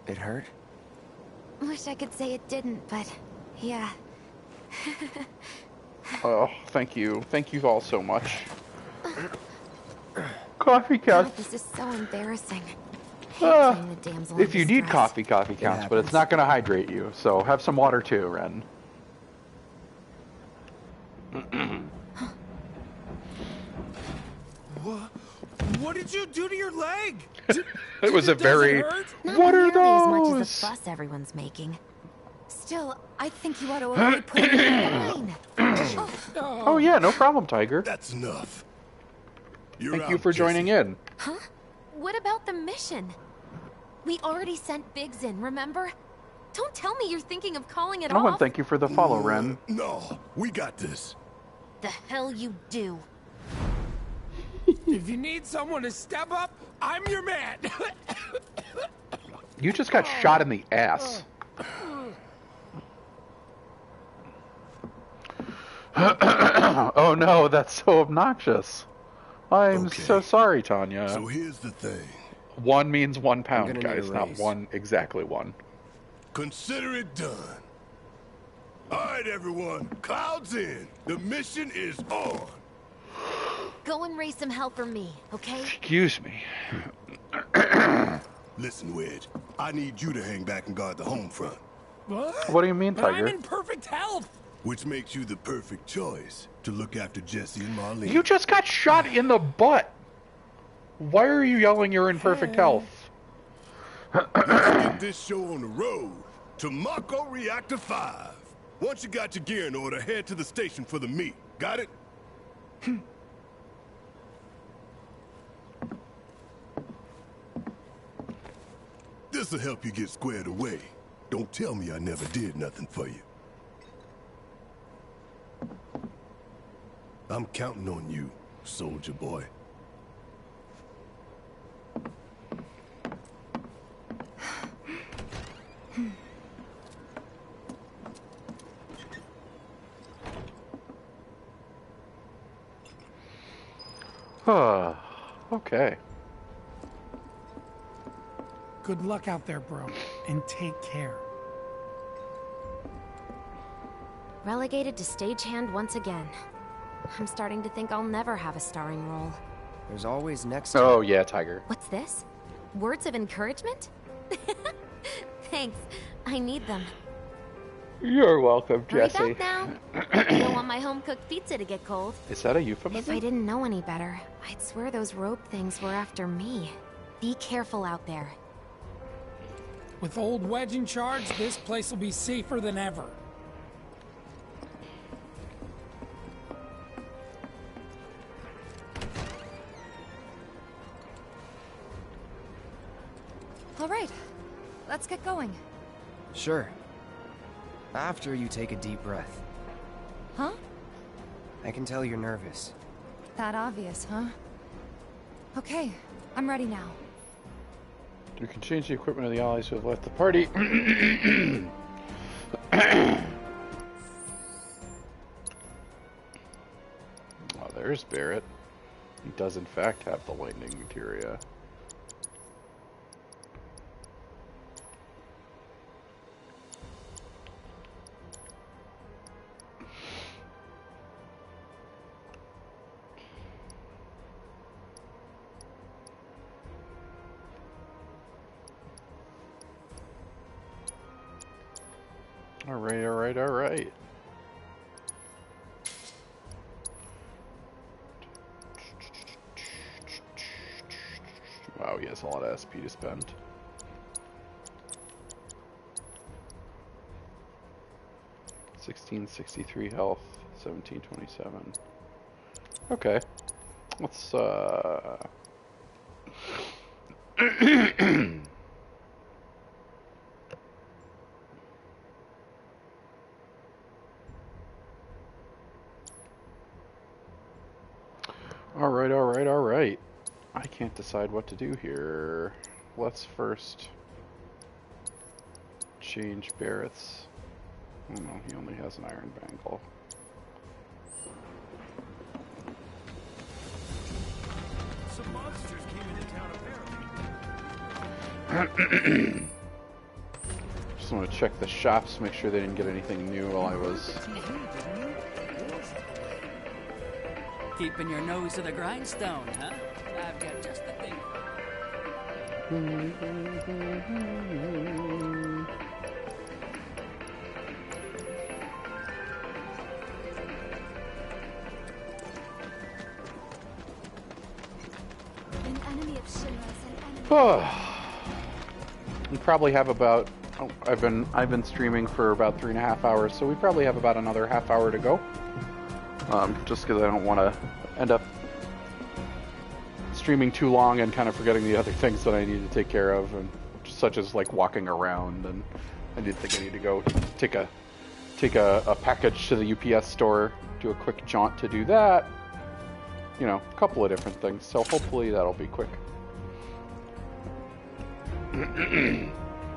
It hurt? Wish I could say it didn't, but yeah. Oh, thank you. Thank you all so much. Coffee counts. God, this is so embarrassing. The damsel in If you need distress. coffee counts, but it's not going to hydrate you. So have some water too, Ren. What did you do to your leg? It was a very... Not What are nearly as much as those? the fuss everyone's making. Still, I think you ought to avoid putting it in mine. Oh yeah, no problem, Tiger. That's enough. Thank you for joining in. Huh? What about the mission? We already sent Biggs in, remember? Don't tell me you're thinking of calling it Oh, and off. thank you for the follow, Ren. No, we got this. The hell you do. If you need someone to step up, I'm your man. You just got shot in the ass. Oh no, that's so obnoxious. I'm so sorry, Tanya. So here's the thing. One means 1 I'm pound, gonna need guys, a not raise. one, exactly one. Consider it done. All right, everyone. Clouds in. The mission is on. Go and raise some hell for me, okay? Excuse me. Listen, Wedge. I need you to hang back and guard the home front. What? What do you mean, But I'm Tiger? in perfect health. Which makes you the perfect choice to look after Jesse and Marlene. You just got shot in the butt. Why are you yelling you're in perfect health? Let's get this show on the road to Mako Reactor 5. Once you got your gear in order, head to the station for the meet. Got it? This'll help you get squared away. Don't tell me I never did nothing for you. I'm counting on you, soldier boy. Okay. Good luck out there, bro, and take care. Relegated to stagehand once again. I'm starting to think I'll never have a starring role. There's always next time. Oh, yeah, Tiger. What's this? Words of encouragement? Thanks. I need them. You're welcome, Jesse. Hurry back now. I don't want my home-cooked pizza to get cold. Is that a euphemism? If I didn't know any better, I'd swear those rope things were after me. Be careful out there. With Old Wedge in charge, this place will be safer than ever. All right, let's get going. Sure. After you take a deep breath. Huh? I can tell you're nervous. That obvious, huh? Okay, I'm ready now. You can change the equipment of the allies who have left the party. Oh, there's Barrett. He does in fact have the lightning materia. All right. Wow, he has a lot of SP to spend. $1663 health, 1727. Okay, let's All right. I can't decide what to do here. Let's first change Barrett's. Oh no, he only has an iron bangle. Some monsters came into town apparently. Just want to check the shops, make sure they didn't get anything new while I was... Keeping your nose to the grindstone, huh? I've got just the thing. An enemy of Shinra's an enemy. We probably have about... Oh, I've been streaming for about 3.5 hours, so we probably have about another half hour to go. Just because I don't want to end up streaming too long and kind of forgetting the other things that I need to take care of, and such as like walking around. And I did think I need to go take a package to the UPS store, do a quick jaunt to do that. You know, a couple of different things. So hopefully that'll be quick.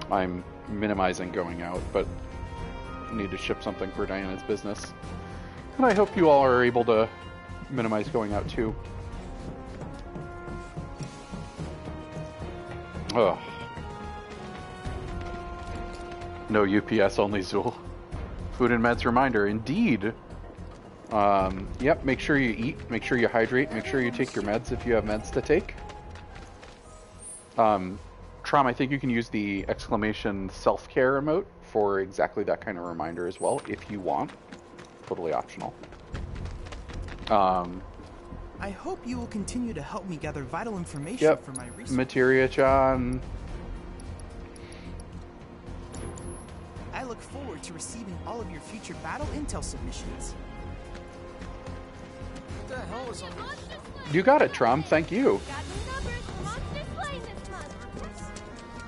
I'm minimizing going out, but I need to ship something for Diana's business. And I hope you all are able to minimize going out too. Ugh. No UPS, only Zool. Food and meds reminder, indeed. Yep, make sure you eat, make sure you hydrate, make sure you take your meds if you have meds to take. Trom, I think you can use the exclamation self-care emote for exactly that kind of reminder as well, if you want. Totally optional. I hope you will continue to help me gather vital information for my research. Materia-chan. I look forward to receiving all of your future battle intel submissions. What the hell is all this? You got it, Trump. Thank you.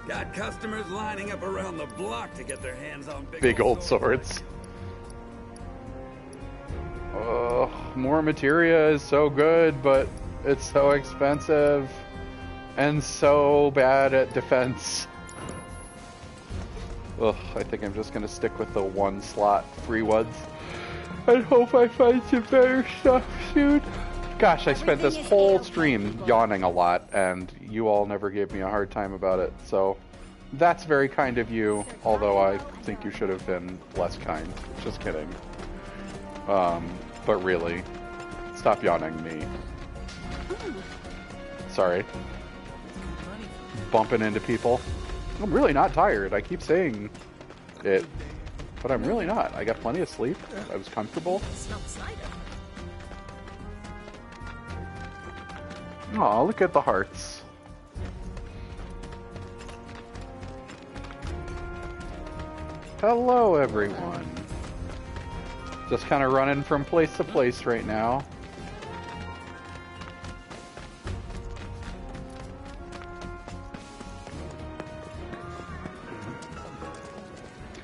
Got customers lining up around the block to get their hands on big old swords. Oh, more materia is so good, but it's so expensive and so bad at defense. Ugh, I think I'm just gonna stick with the one slot free ones and hope I find some better stuff soon. Gosh, I spent this whole stream yawning a lot, and you all never gave me a hard time about it, so that's very kind of you, although I think you should have been less kind. Just kidding. But really, stop yawning me. Sorry. Bumping into people. I'm really not tired. I keep saying it, but I'm really not. I got plenty of sleep. I was comfortable. Aw, look at the hearts. Hello, everyone. Just kind of running from place to place right now.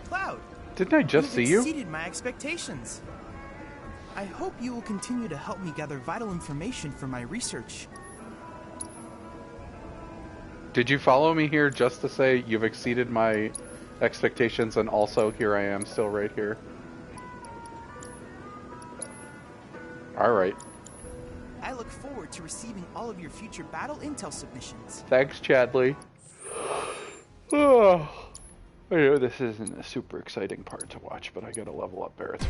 Cloud! Didn't I just see you? Exceeded my expectations. I hope you will continue to help me gather vital information for my research. Did you follow me here just to say you've exceeded my expectations and also here I am still right here? Alright. I look forward to receiving all of your future battle intel submissions. Thanks, Chadley. Oh, I know this isn't a super exciting part to watch, but I gotta level up Barrett's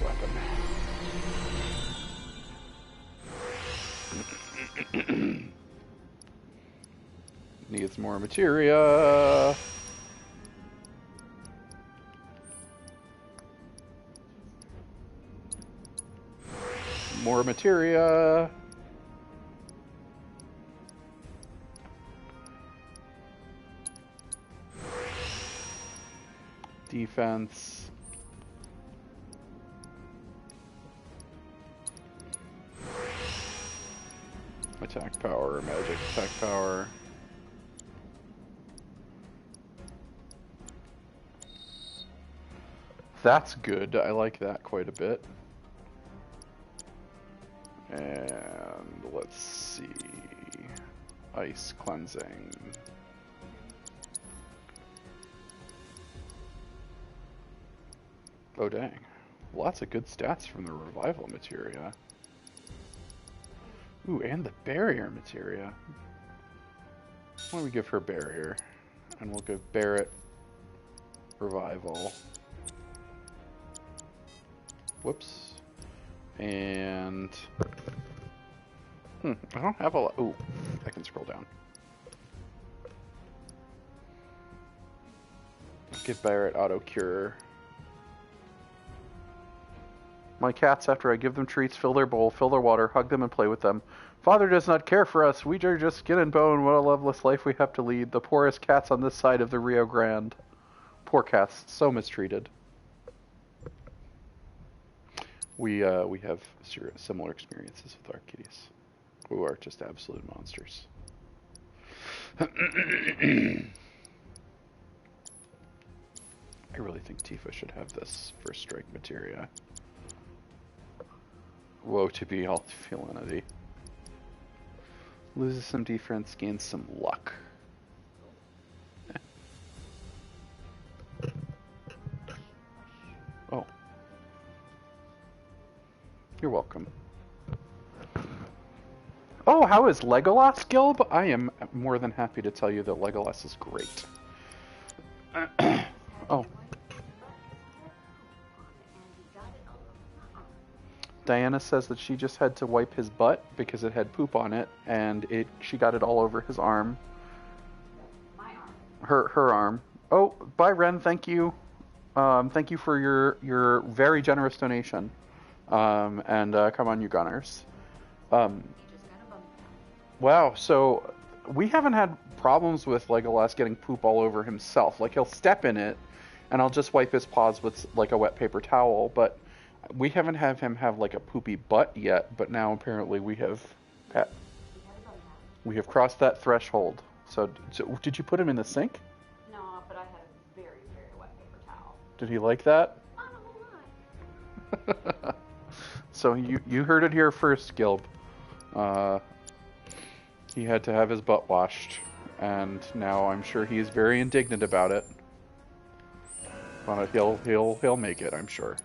weapon. Needs more materia. More materia. Defense. Attack power, magic attack power. That's good. I like that quite a bit. And let's see. Ice cleansing. Oh dang. Lots of good stats from the revival materia. Ooh, and the barrier materia. Why don't we give her barrier? And we'll give Barrett revival. Whoops. And I don't have a lot. Ooh, I can scroll down. Give Barrett auto cure. My cats, after I give them treats, fill their bowl, fill their water, hug them, and play with them. Father does not care for us. We are just skin and bone. What a loveless life we have to lead. The poorest cats on this side of the Rio Grande. Poor cats, so mistreated. We have similar experiences with our kitties, who are just absolute monsters. I really think Tifa should have this first strike materia. Woe to be all felinity. Loses some defense, gains some luck. Oh. You're welcome. Oh, how is Legolas, Gilb? I am more than happy to tell you that Legolas is great. Oh. Diana says that she just had to wipe his butt because it had poop on it, and she got it all over his arm. My arm. Her arm. Oh, bye, Ren. Thank you. Thank you for your very generous donation. And come on, you Gunners. Wow, so we haven't had problems with Legolas getting poop all over himself. Like, he'll step in it, and I'll just wipe his paws with, like, a wet paper towel, but we haven't had him have, like, a poopy butt yet, but now apparently we have crossed that threshold. So did you put him in the sink? No, but I had a very, very wet paper towel. Did he like that? Not a whole lot. So you heard it here first, Gilb. He had to have his butt washed, and now I'm sure he is very indignant about it. But he'll make it, I'm sure.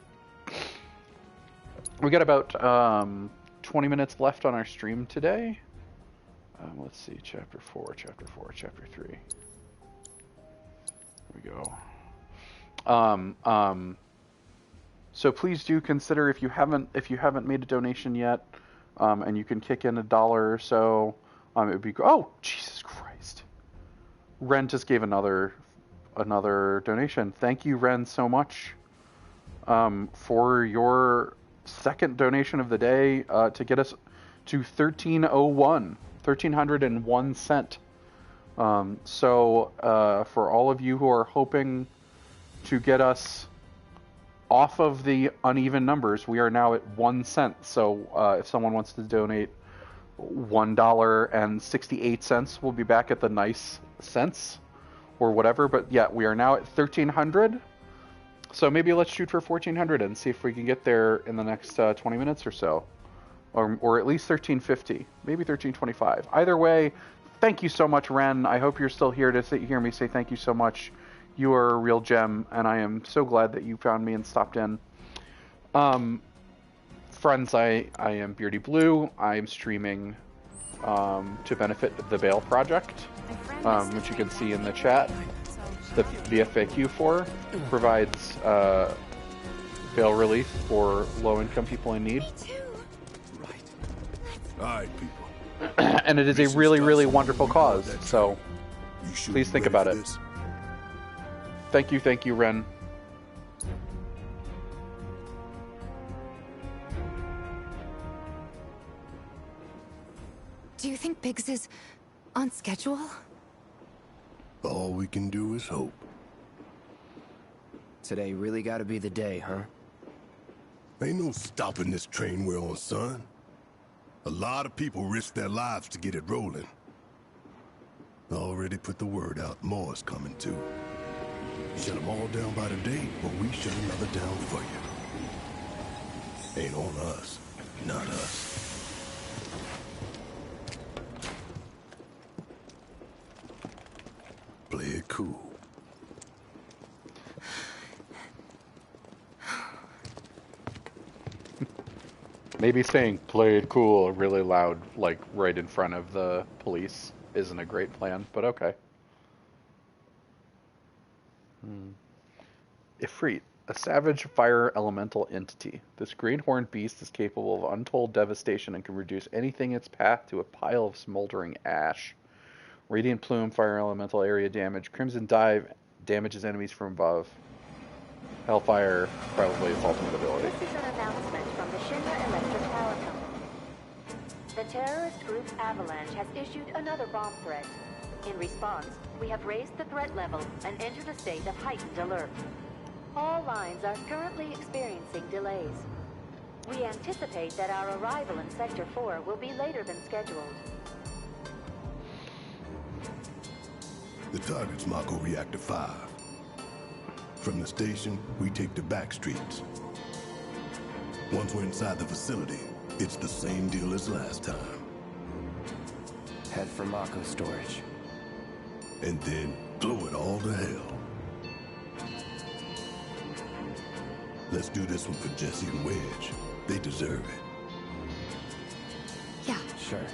We got about 20 minutes left on our stream today. Let's see, chapter 4, chapter 3. Here we go. So please do consider, if you haven't made a donation yet, and you can kick in $1 or so, it would be. Oh, Jesus Christ! Ren just gave another donation. Thank you, Ren, so much for your second donation of the day to get us to 1301 cent. So for all of you who are hoping to get us off of the uneven numbers, we are now at 1 cent. So if someone wants to donate $1.68, we'll be back at the nice cents or whatever. But yeah, we are now at 1,300. So maybe let's shoot for 1,400 and see if we can get there in the next 20 minutes or so. Or at least 1350, maybe 1325. Either way, thank you so much, Ren. I hope you're still here to hear me say thank you so much. You are a real gem, and I am so glad that you found me and stopped in. Friends, I am Beardy Blue. I am streaming to benefit the Bail Project, which you can see in the chat. The FAQ for provides bail relief for low-income people in need. All right, people. And it is a really, really wonderful cause, so please think about it. Thank you, Ren. Do you think Biggs is on schedule? All we can do is hope. Today really gotta be the day, huh? Ain't no stopping this train we're on, son. A lot of people risk their lives to get it rolling. Already put the word out, more is coming too. Shut them all down by today, or we shut another down for you. Ain't on us, not us. Play it cool. Maybe saying "play it cool" really loud, like right in front of the police, isn't a great plan, but okay. Ifrit, a savage fire elemental entity. This greenhorned beast is capable of untold devastation and can reduce anything in its path to a pile of smoldering ash. Radiant Plume, fire elemental area damage. Crimson Dive damages enemies from above. Hellfire, probably its ultimate ability. This is an announcement from the Shinra Electric Power Company. The terrorist group Avalanche has issued another bomb threat. In response, we have raised the threat level and entered a state of heightened alert. All lines are currently experiencing delays. We anticipate that our arrival in Sector 4 will be later than scheduled. The target's Mako Reactor 5. From the station, we take the back streets. Once we're inside the facility, it's the same deal as last time. Head for Mako storage. And then blow it all to hell. Let's do this one for Jesse and Wedge. They deserve it. Yeah. Sure.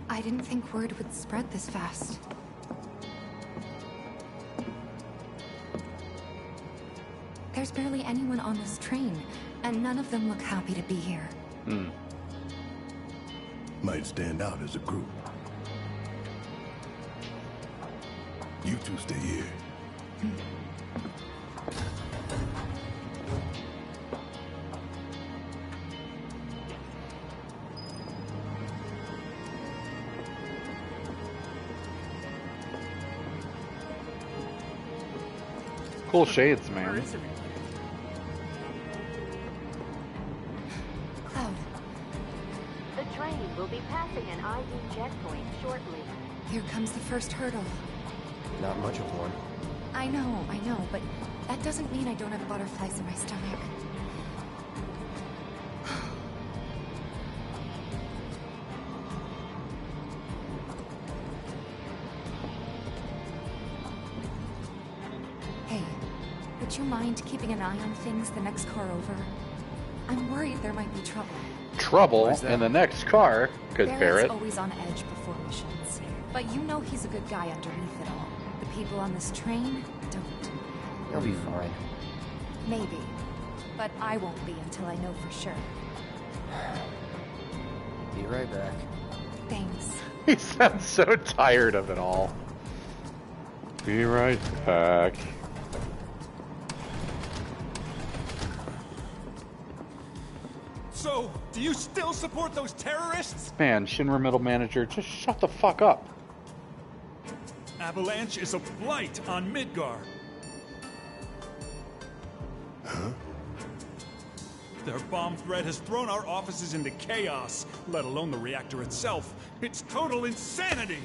I didn't think word would spread this fast. There's barely anyone on this train, and none of them look happy to be here. Might stand out as a group. You two stay here. Cool shades, man. The train will be passing an ID checkpoint shortly. Here comes the first hurdle. Not much of one. I know, but that doesn't mean I don't have butterflies in my stomach. Hey, would you mind keeping an eye on things the next car over? I'm worried there might be trouble. Trouble in the next car? Because Barrett's Barrett. always on edge before missions. But you know he's a good guy underneath it all. The people on this train don't. He'll be fine. Maybe. But I won't be until I know for sure. Be right back. Thanks. He sounds so tired of it all. Be right back. So, do you still support those terrorists? Man, Shinra middle manager, just shut the fuck up. Avalanche is a blight on Midgar. Huh? Their bomb threat has thrown our offices into chaos, let alone the reactor itself. It's total insanity!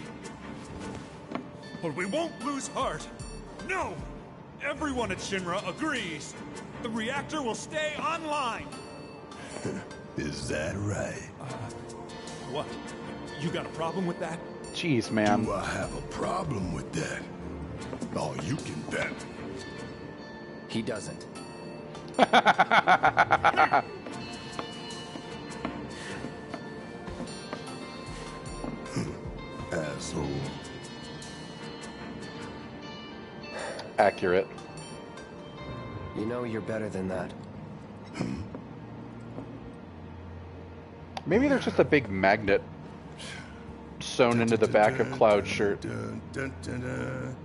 But we won't lose heart. No! Everyone at Shinra agrees. The reactor will stay online. Is that right? What? You got a problem with that? Jeez, man. Do I have a problem with that? Oh, you can bet. He doesn't. Asshole. Accurate. You know you're better than that. Maybe there's just a big magnet sewn into the back of Cloud's shirt. Dun, dun, dun, dun.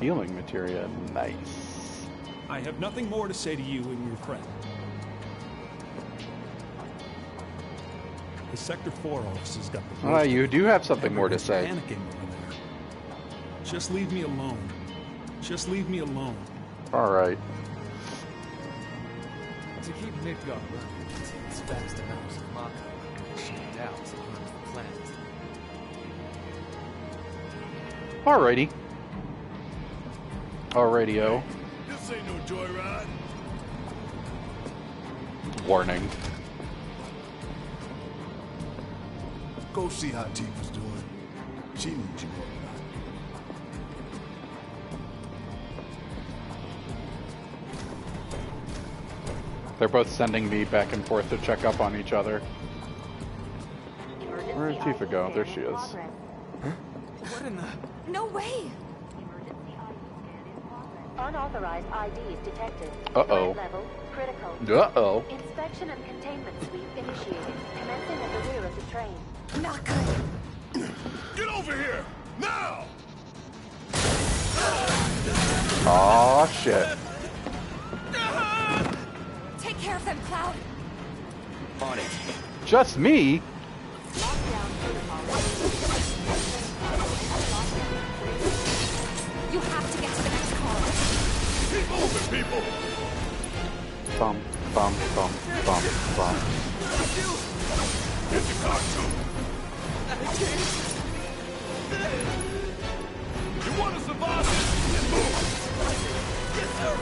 Healing materia, nice. I have nothing more to say to you and your friend. The Sector 4 offices got the Ah, you do have something more to say. panicking over there. Just leave me alone. Just leave me alone. Alright. To keep Midgar running, it's vast amounts of Mako shipped out to harm the planet. Alrighty. Alrighty-o. This ain't no joyride. Warning. Go see how Tifa's doing. She needs you more than They're both sending me back and forth to check up on each other. Where did Tifa go? There she is. What in the... No way! Unauthorized IDs detected. Uh-oh. Threat level, critical. Uh-oh. Inspection and containment sweep initiated, commencing at the rear of the train. Not good. Get over here! Now! Aw, shit. Take care of them, Cloud. On it. Just me? You have to get to the next car. Keep moving, people! Bum, bum, bum, bum, bum. Get the car, too! You want to survive this? Then move! Yes, sir!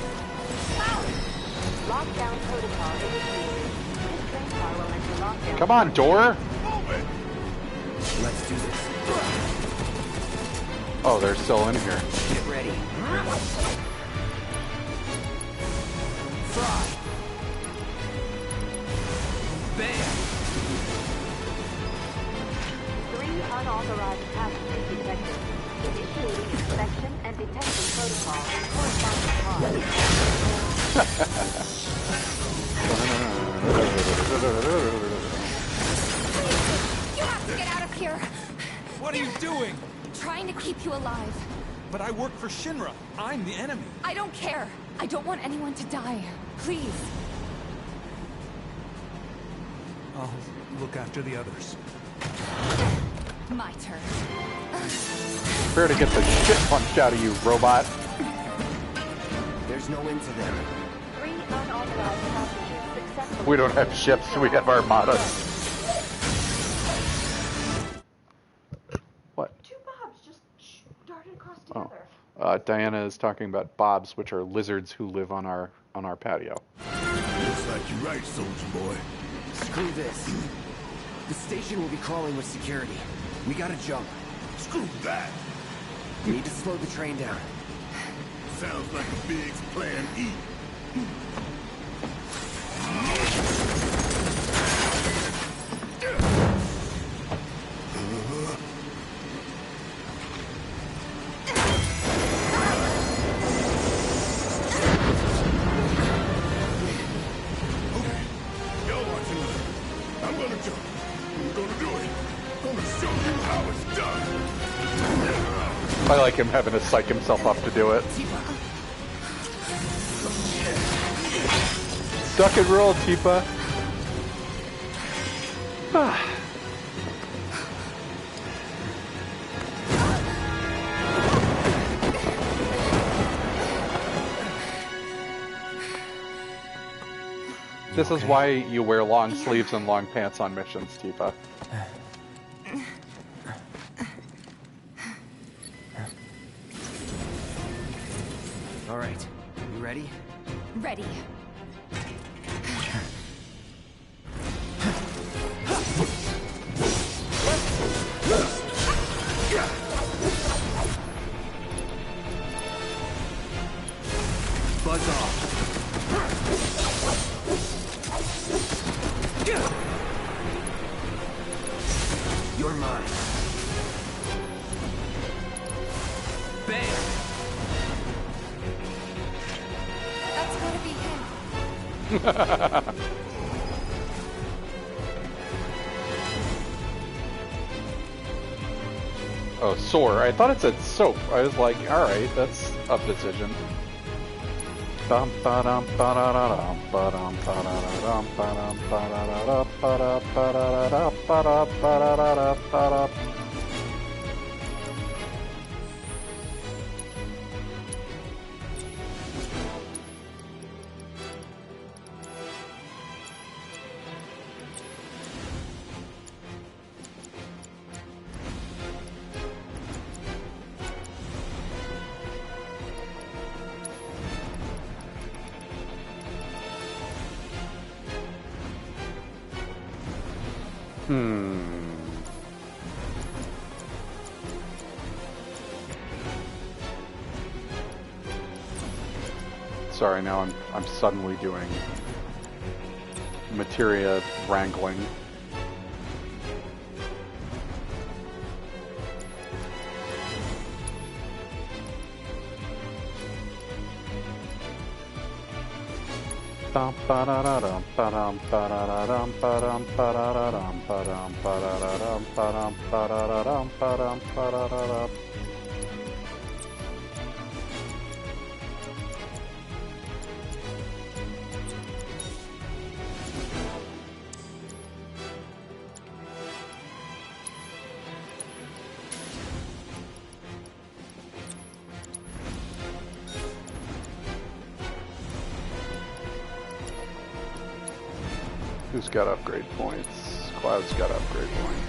Lockdown protocol initiated. This train car will enter lockdown. Come on, door. Move it! Let's do this. Oh, they're still in here. Get ready. Fry. Bam! 3 unauthorized passengers detected. Initiating inspection and detection protocol in corresponding car. You have to get out of here! What are you doing? Trying to keep you alive. But I work for Shinra. I'm the enemy. I don't care. I don't want anyone to die. Please. I'll look after the others. My turn. Prepare to get the shit punched out of you, robot. There's no end to them. 3 unauthorized passengers successfully. We don't have ships, we have armadas. What? 2 bobs just darted across Oh. together. Diana is talking about bobs, which are lizards who live on our patio. Looks like you're right, soldier boy. Screw this. The station will be crawling with security. We gotta jump. Screw that. We need to slow the train down. Sounds like a big plan E. I like him having to psych himself up to do it. Duck and roll, Tifa. This is why you wear long sleeves and long pants on missions, Tifa. All right, you ready? Ready. Buzz off. You're mine. Bam! That's gotta be him. Oh, soar. I thought it said soap. I was like, alright, that's a decision. Bum ba-dum ba-da-da-dum ba-dum ba-da-da-dum ba-dum ba-da-da-da ba-da-ba-da-da-da ba-da-ba-da-da-da. Sorry, now I'm suddenly doing materia wrangling. Bum ba-da-da-dum ba-dum ba-da-da-dum ba-dum ba-da-da-dum ba-dum ba-da-da-dum ba-dum ba-da-da-dum ba-dum ba-da-da-dum. Who's got upgrade points? Cloud's got upgrade points.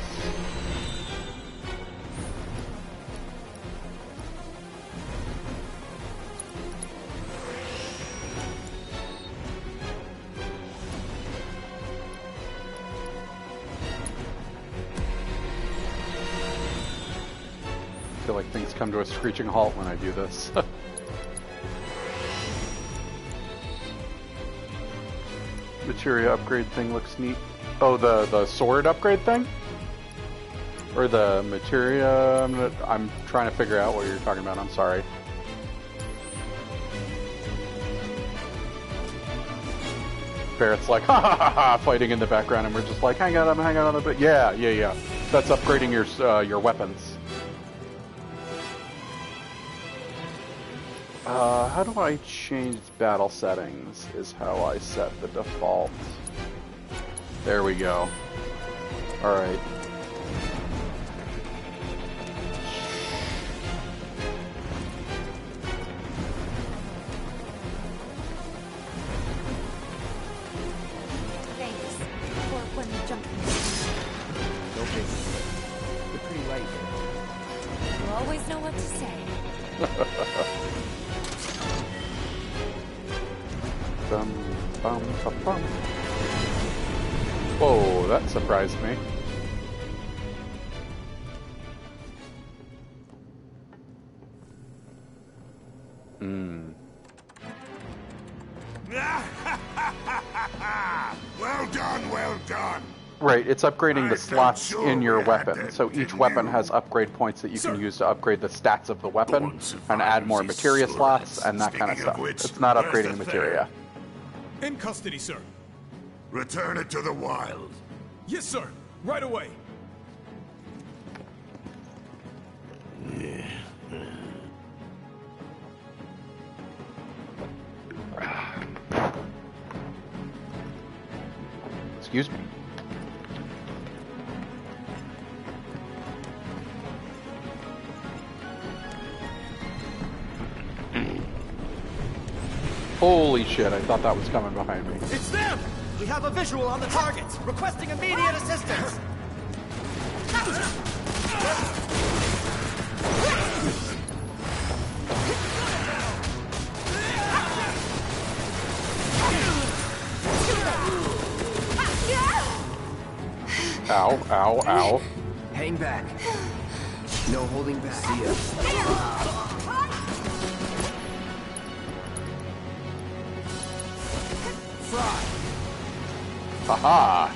I feel like things come to a screeching halt when I do this. Materia upgrade thing looks neat. Oh, the sword upgrade thing? Or the materia? I'm trying to figure out what you're talking about. I'm sorry. Barrett's like, ha ha ha ha, fighting in the background, and we're just like, hang on a bit. Yeah. That's upgrading your weapons. How do I change battle settings is how I set the default. There we go. Alright. Thanks for when you jump. No biggie. You're pretty light there. You always know what to say. Whoa, that surprised me. Well done. Right, it's upgrading the slots in your weapon. So each weapon has upgrade points that you can use to upgrade the stats of the weapon and add more materia slots and that kind of stuff. It's not upgrading materia. In custody, sir. Return it to the wild. Yes, sir. Right away. Excuse me. Holy shit, I thought that was coming behind me. It's them! We have a visual on the target, requesting immediate assistance. Ow, ow, ow. Hang back. No holding back. See ya. Fry. Haha.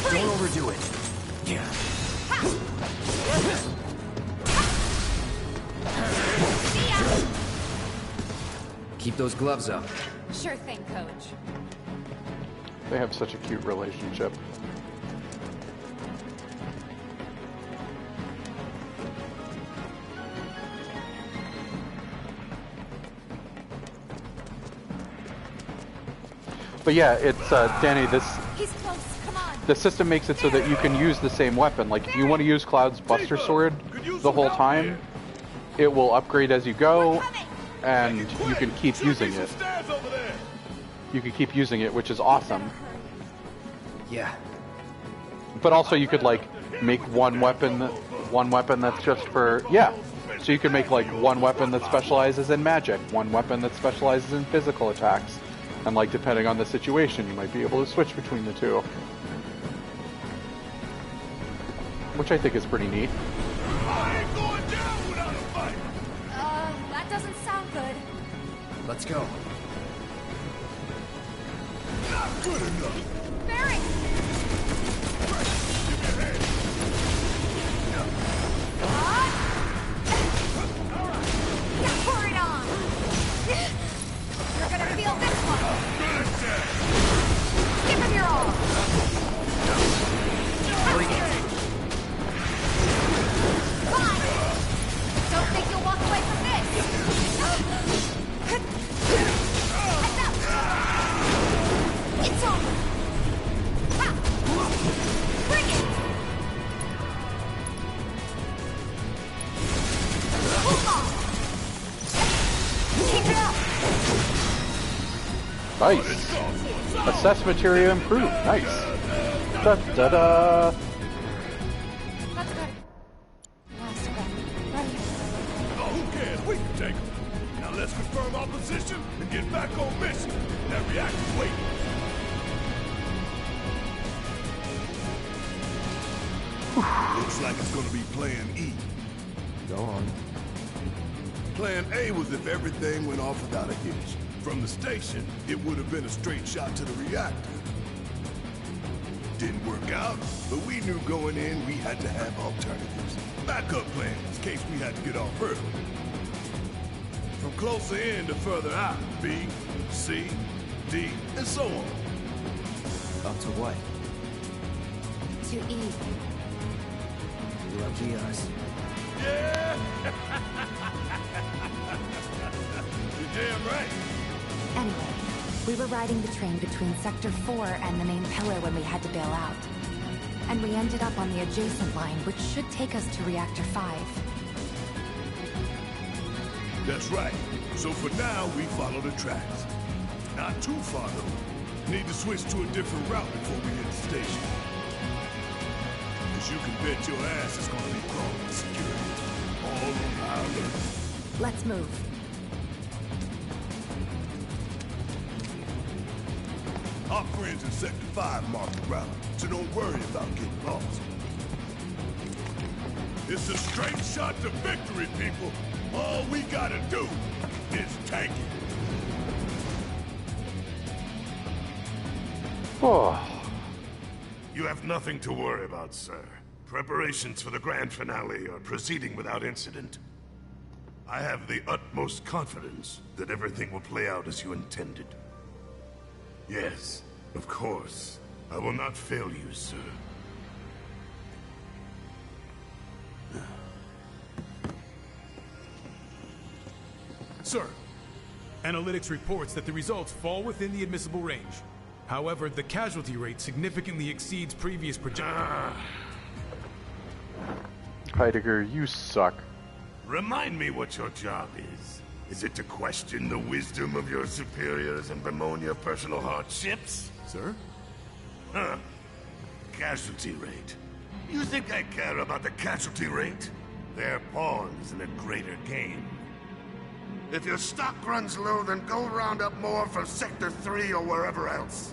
Don't overdo it. Yeah. Keep those gloves up. Sure thing, Coach. They have such a cute relationship. But yeah, it's Danny. He's close. Come on. The system makes it so that you can use the same weapon. Like if you want to use Cloud's Buster Sword the whole time, it will upgrade as you go, and you can keep using it. You can keep using it, which is awesome. Yeah. But also you could like make one weapon that's just for So you could make like one weapon that specializes in magic, one weapon that specializes in physical attacks. And like depending on the situation, you might be able to switch between the two. Which I think is pretty neat. That doesn't sound good. Let's go. Not good enough. Barry! Yeah, pour it on! You're gonna feel this one! Give him your all! Bring it! Fine! Don't think you'll walk away from this! Heads up! It's over! Ha! Bring it! Hold on! Keep it up! Nice. Assess materia improved. Nice. Da da da. That's good. Last one. Right here. Oh, who cares? We can take them. Now let's confirm our position and get back on mission. That reactor's waiting. Looks like it's gonna be Plan E. Go on. Plan A was if everything went off without a hitch. From the station, it would have been a straight shot to the reactor. Didn't work out, but we knew going in we had to have alternatives. Backup plans in case we had to get off early. From closer in to further out. B, C, D, and so on. Up to what? To E. Lucky us. Yeah! You're damn right. Anyway, we were riding the train between Sector 4 and the main pillar when we had to bail out. And we ended up on the adjacent line, which should take us to Reactor 5. That's right. So for now, we follow the tracks. Not too far, though. Need to switch to a different route before we hit the station. Because you can bet your ass is gonna be crawling security all on our alert. Let's move. Our friends in Sector 5 marked the route, so don't worry about getting lost. It's a straight shot to victory, people. All we gotta do is tank it. Oh. You have nothing to worry about, sir. Preparations for the grand finale are proceeding without incident. I have the utmost confidence that everything will play out as you intended. Yes, of course. I will not fail you, sir. Sir, analytics reports that the results fall within the admissible range. However, the casualty rate significantly exceeds previous projections. Heidegger, you suck. Remind me what your job is. Is it to question the wisdom of your superiors and bemoan your personal hardships? Sir? Huh. Casualty rate. You think I care about the casualty rate? They're pawns in a greater game. If your stock runs low, then go round up more from Sector 3 or wherever else.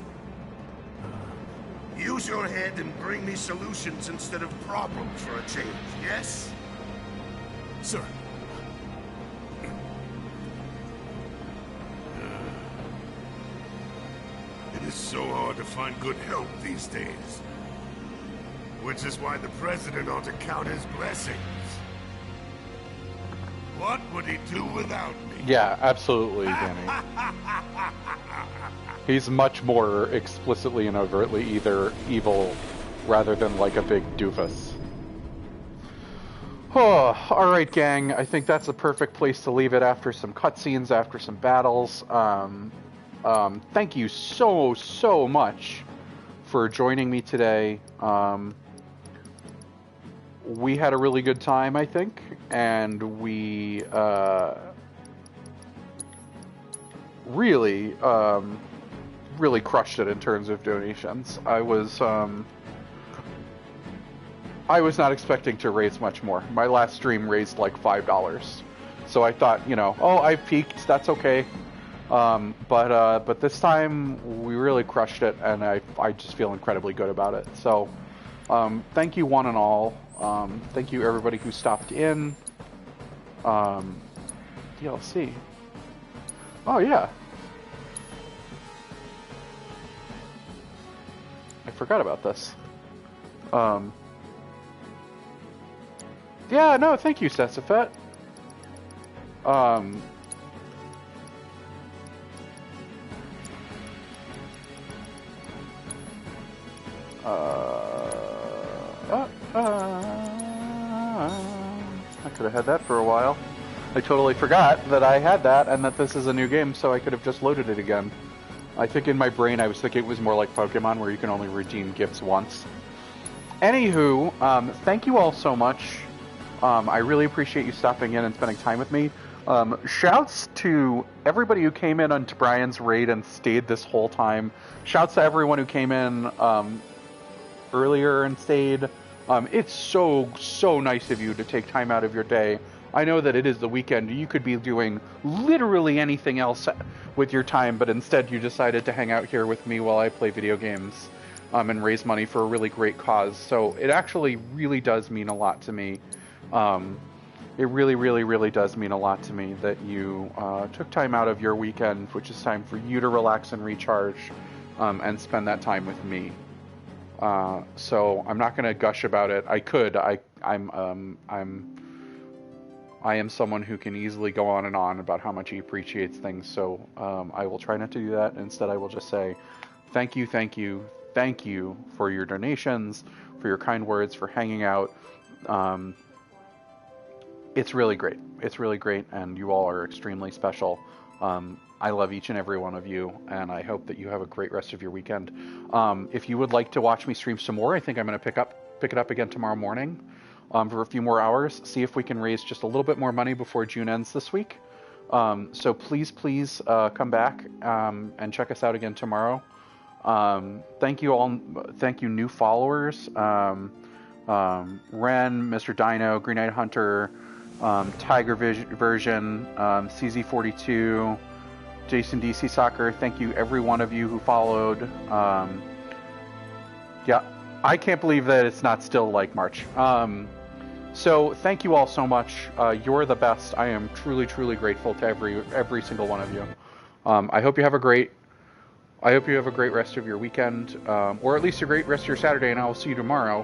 Use your head and bring me solutions instead of problems for a change, yes? Sir. It is so hard to find good help these days. Which is why the President ought to count his blessings. What would he do without me? Yeah, absolutely, Danny. He's much more explicitly and overtly either evil rather than like a big doofus. Oh, alright, gang. I think that's a perfect place to leave it after some cutscenes, after some battles. Thank you so much for joining me today. We had a really good time, I think, and we really crushed it in terms of donations. I was not expecting to raise much more. My last stream raised like $5, so I thought, you know, oh, I peaked. That's okay. But this time we really crushed it, and I just feel incredibly good about it. So, thank you one and all. Thank you everybody who stopped in. DLC. Oh yeah. I forgot about this. Yeah, no, thank you, Setsafet. I could have had that for a while. I totally forgot that I had that and that this is a new game, so I could have just loaded it again. I think in my brain I was thinking it was more like Pokemon where you can only redeem gifts once. Anywho, thank you all so much. I really appreciate you stopping in and spending time with me. Shouts to everybody who came in on Brian's raid and stayed this whole time. Shouts to everyone who came in earlier and stayed. It's so nice of you to take time out of your day. I know that it is the weekend. You could be doing literally anything else with your time, but instead you decided to hang out here with me while I play video games and raise money for a really great cause. So it actually really does mean a lot to me. It really does mean a lot to me that you took time out of your weekend, which is time for you to relax and recharge, and spend that time with me. So I'm not going to gush about it. I could. I am someone who can easily go on and on about how much he appreciates things, so I will try not to do that. Instead, I will just say thank you, thank you, thank you for your donations, for your kind words, for hanging out. It's really great. It's really great, and you all are extremely special. I love each and every one of you, and I hope that you have a great rest of your weekend. If you would like to watch me stream some more, I think I'm going to pick it up again tomorrow morning for a few more hours, see if we can raise just a little bit more money before June ends this week. So please come back and check us out again tomorrow. Thank you all. Thank you, new followers. Ren, Mr. Dino, Green Eyed Hunter, Tiger Version, CZ42, Jason DC Soccer. Thank you, every one of you who followed. Yeah, I can't believe that it's not still like March. So thank you all so much. You're the best. I am truly, truly grateful to every single one of you. I hope you have a great rest of your weekend, or at least a great rest of your Saturday, and I will see you tomorrow,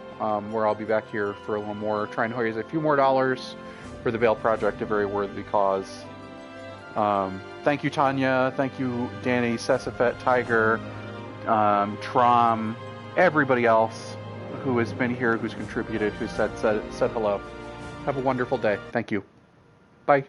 where I'll be back here for a little more, trying to raise a few more dollars for the Bail Project, a very worthy cause. Thank you, Tanya. Thank you, Danny, Sesafet, Tiger, Trom, everybody else who has been here, who's contributed, who said hello. Have a wonderful day. Thank you. Bye.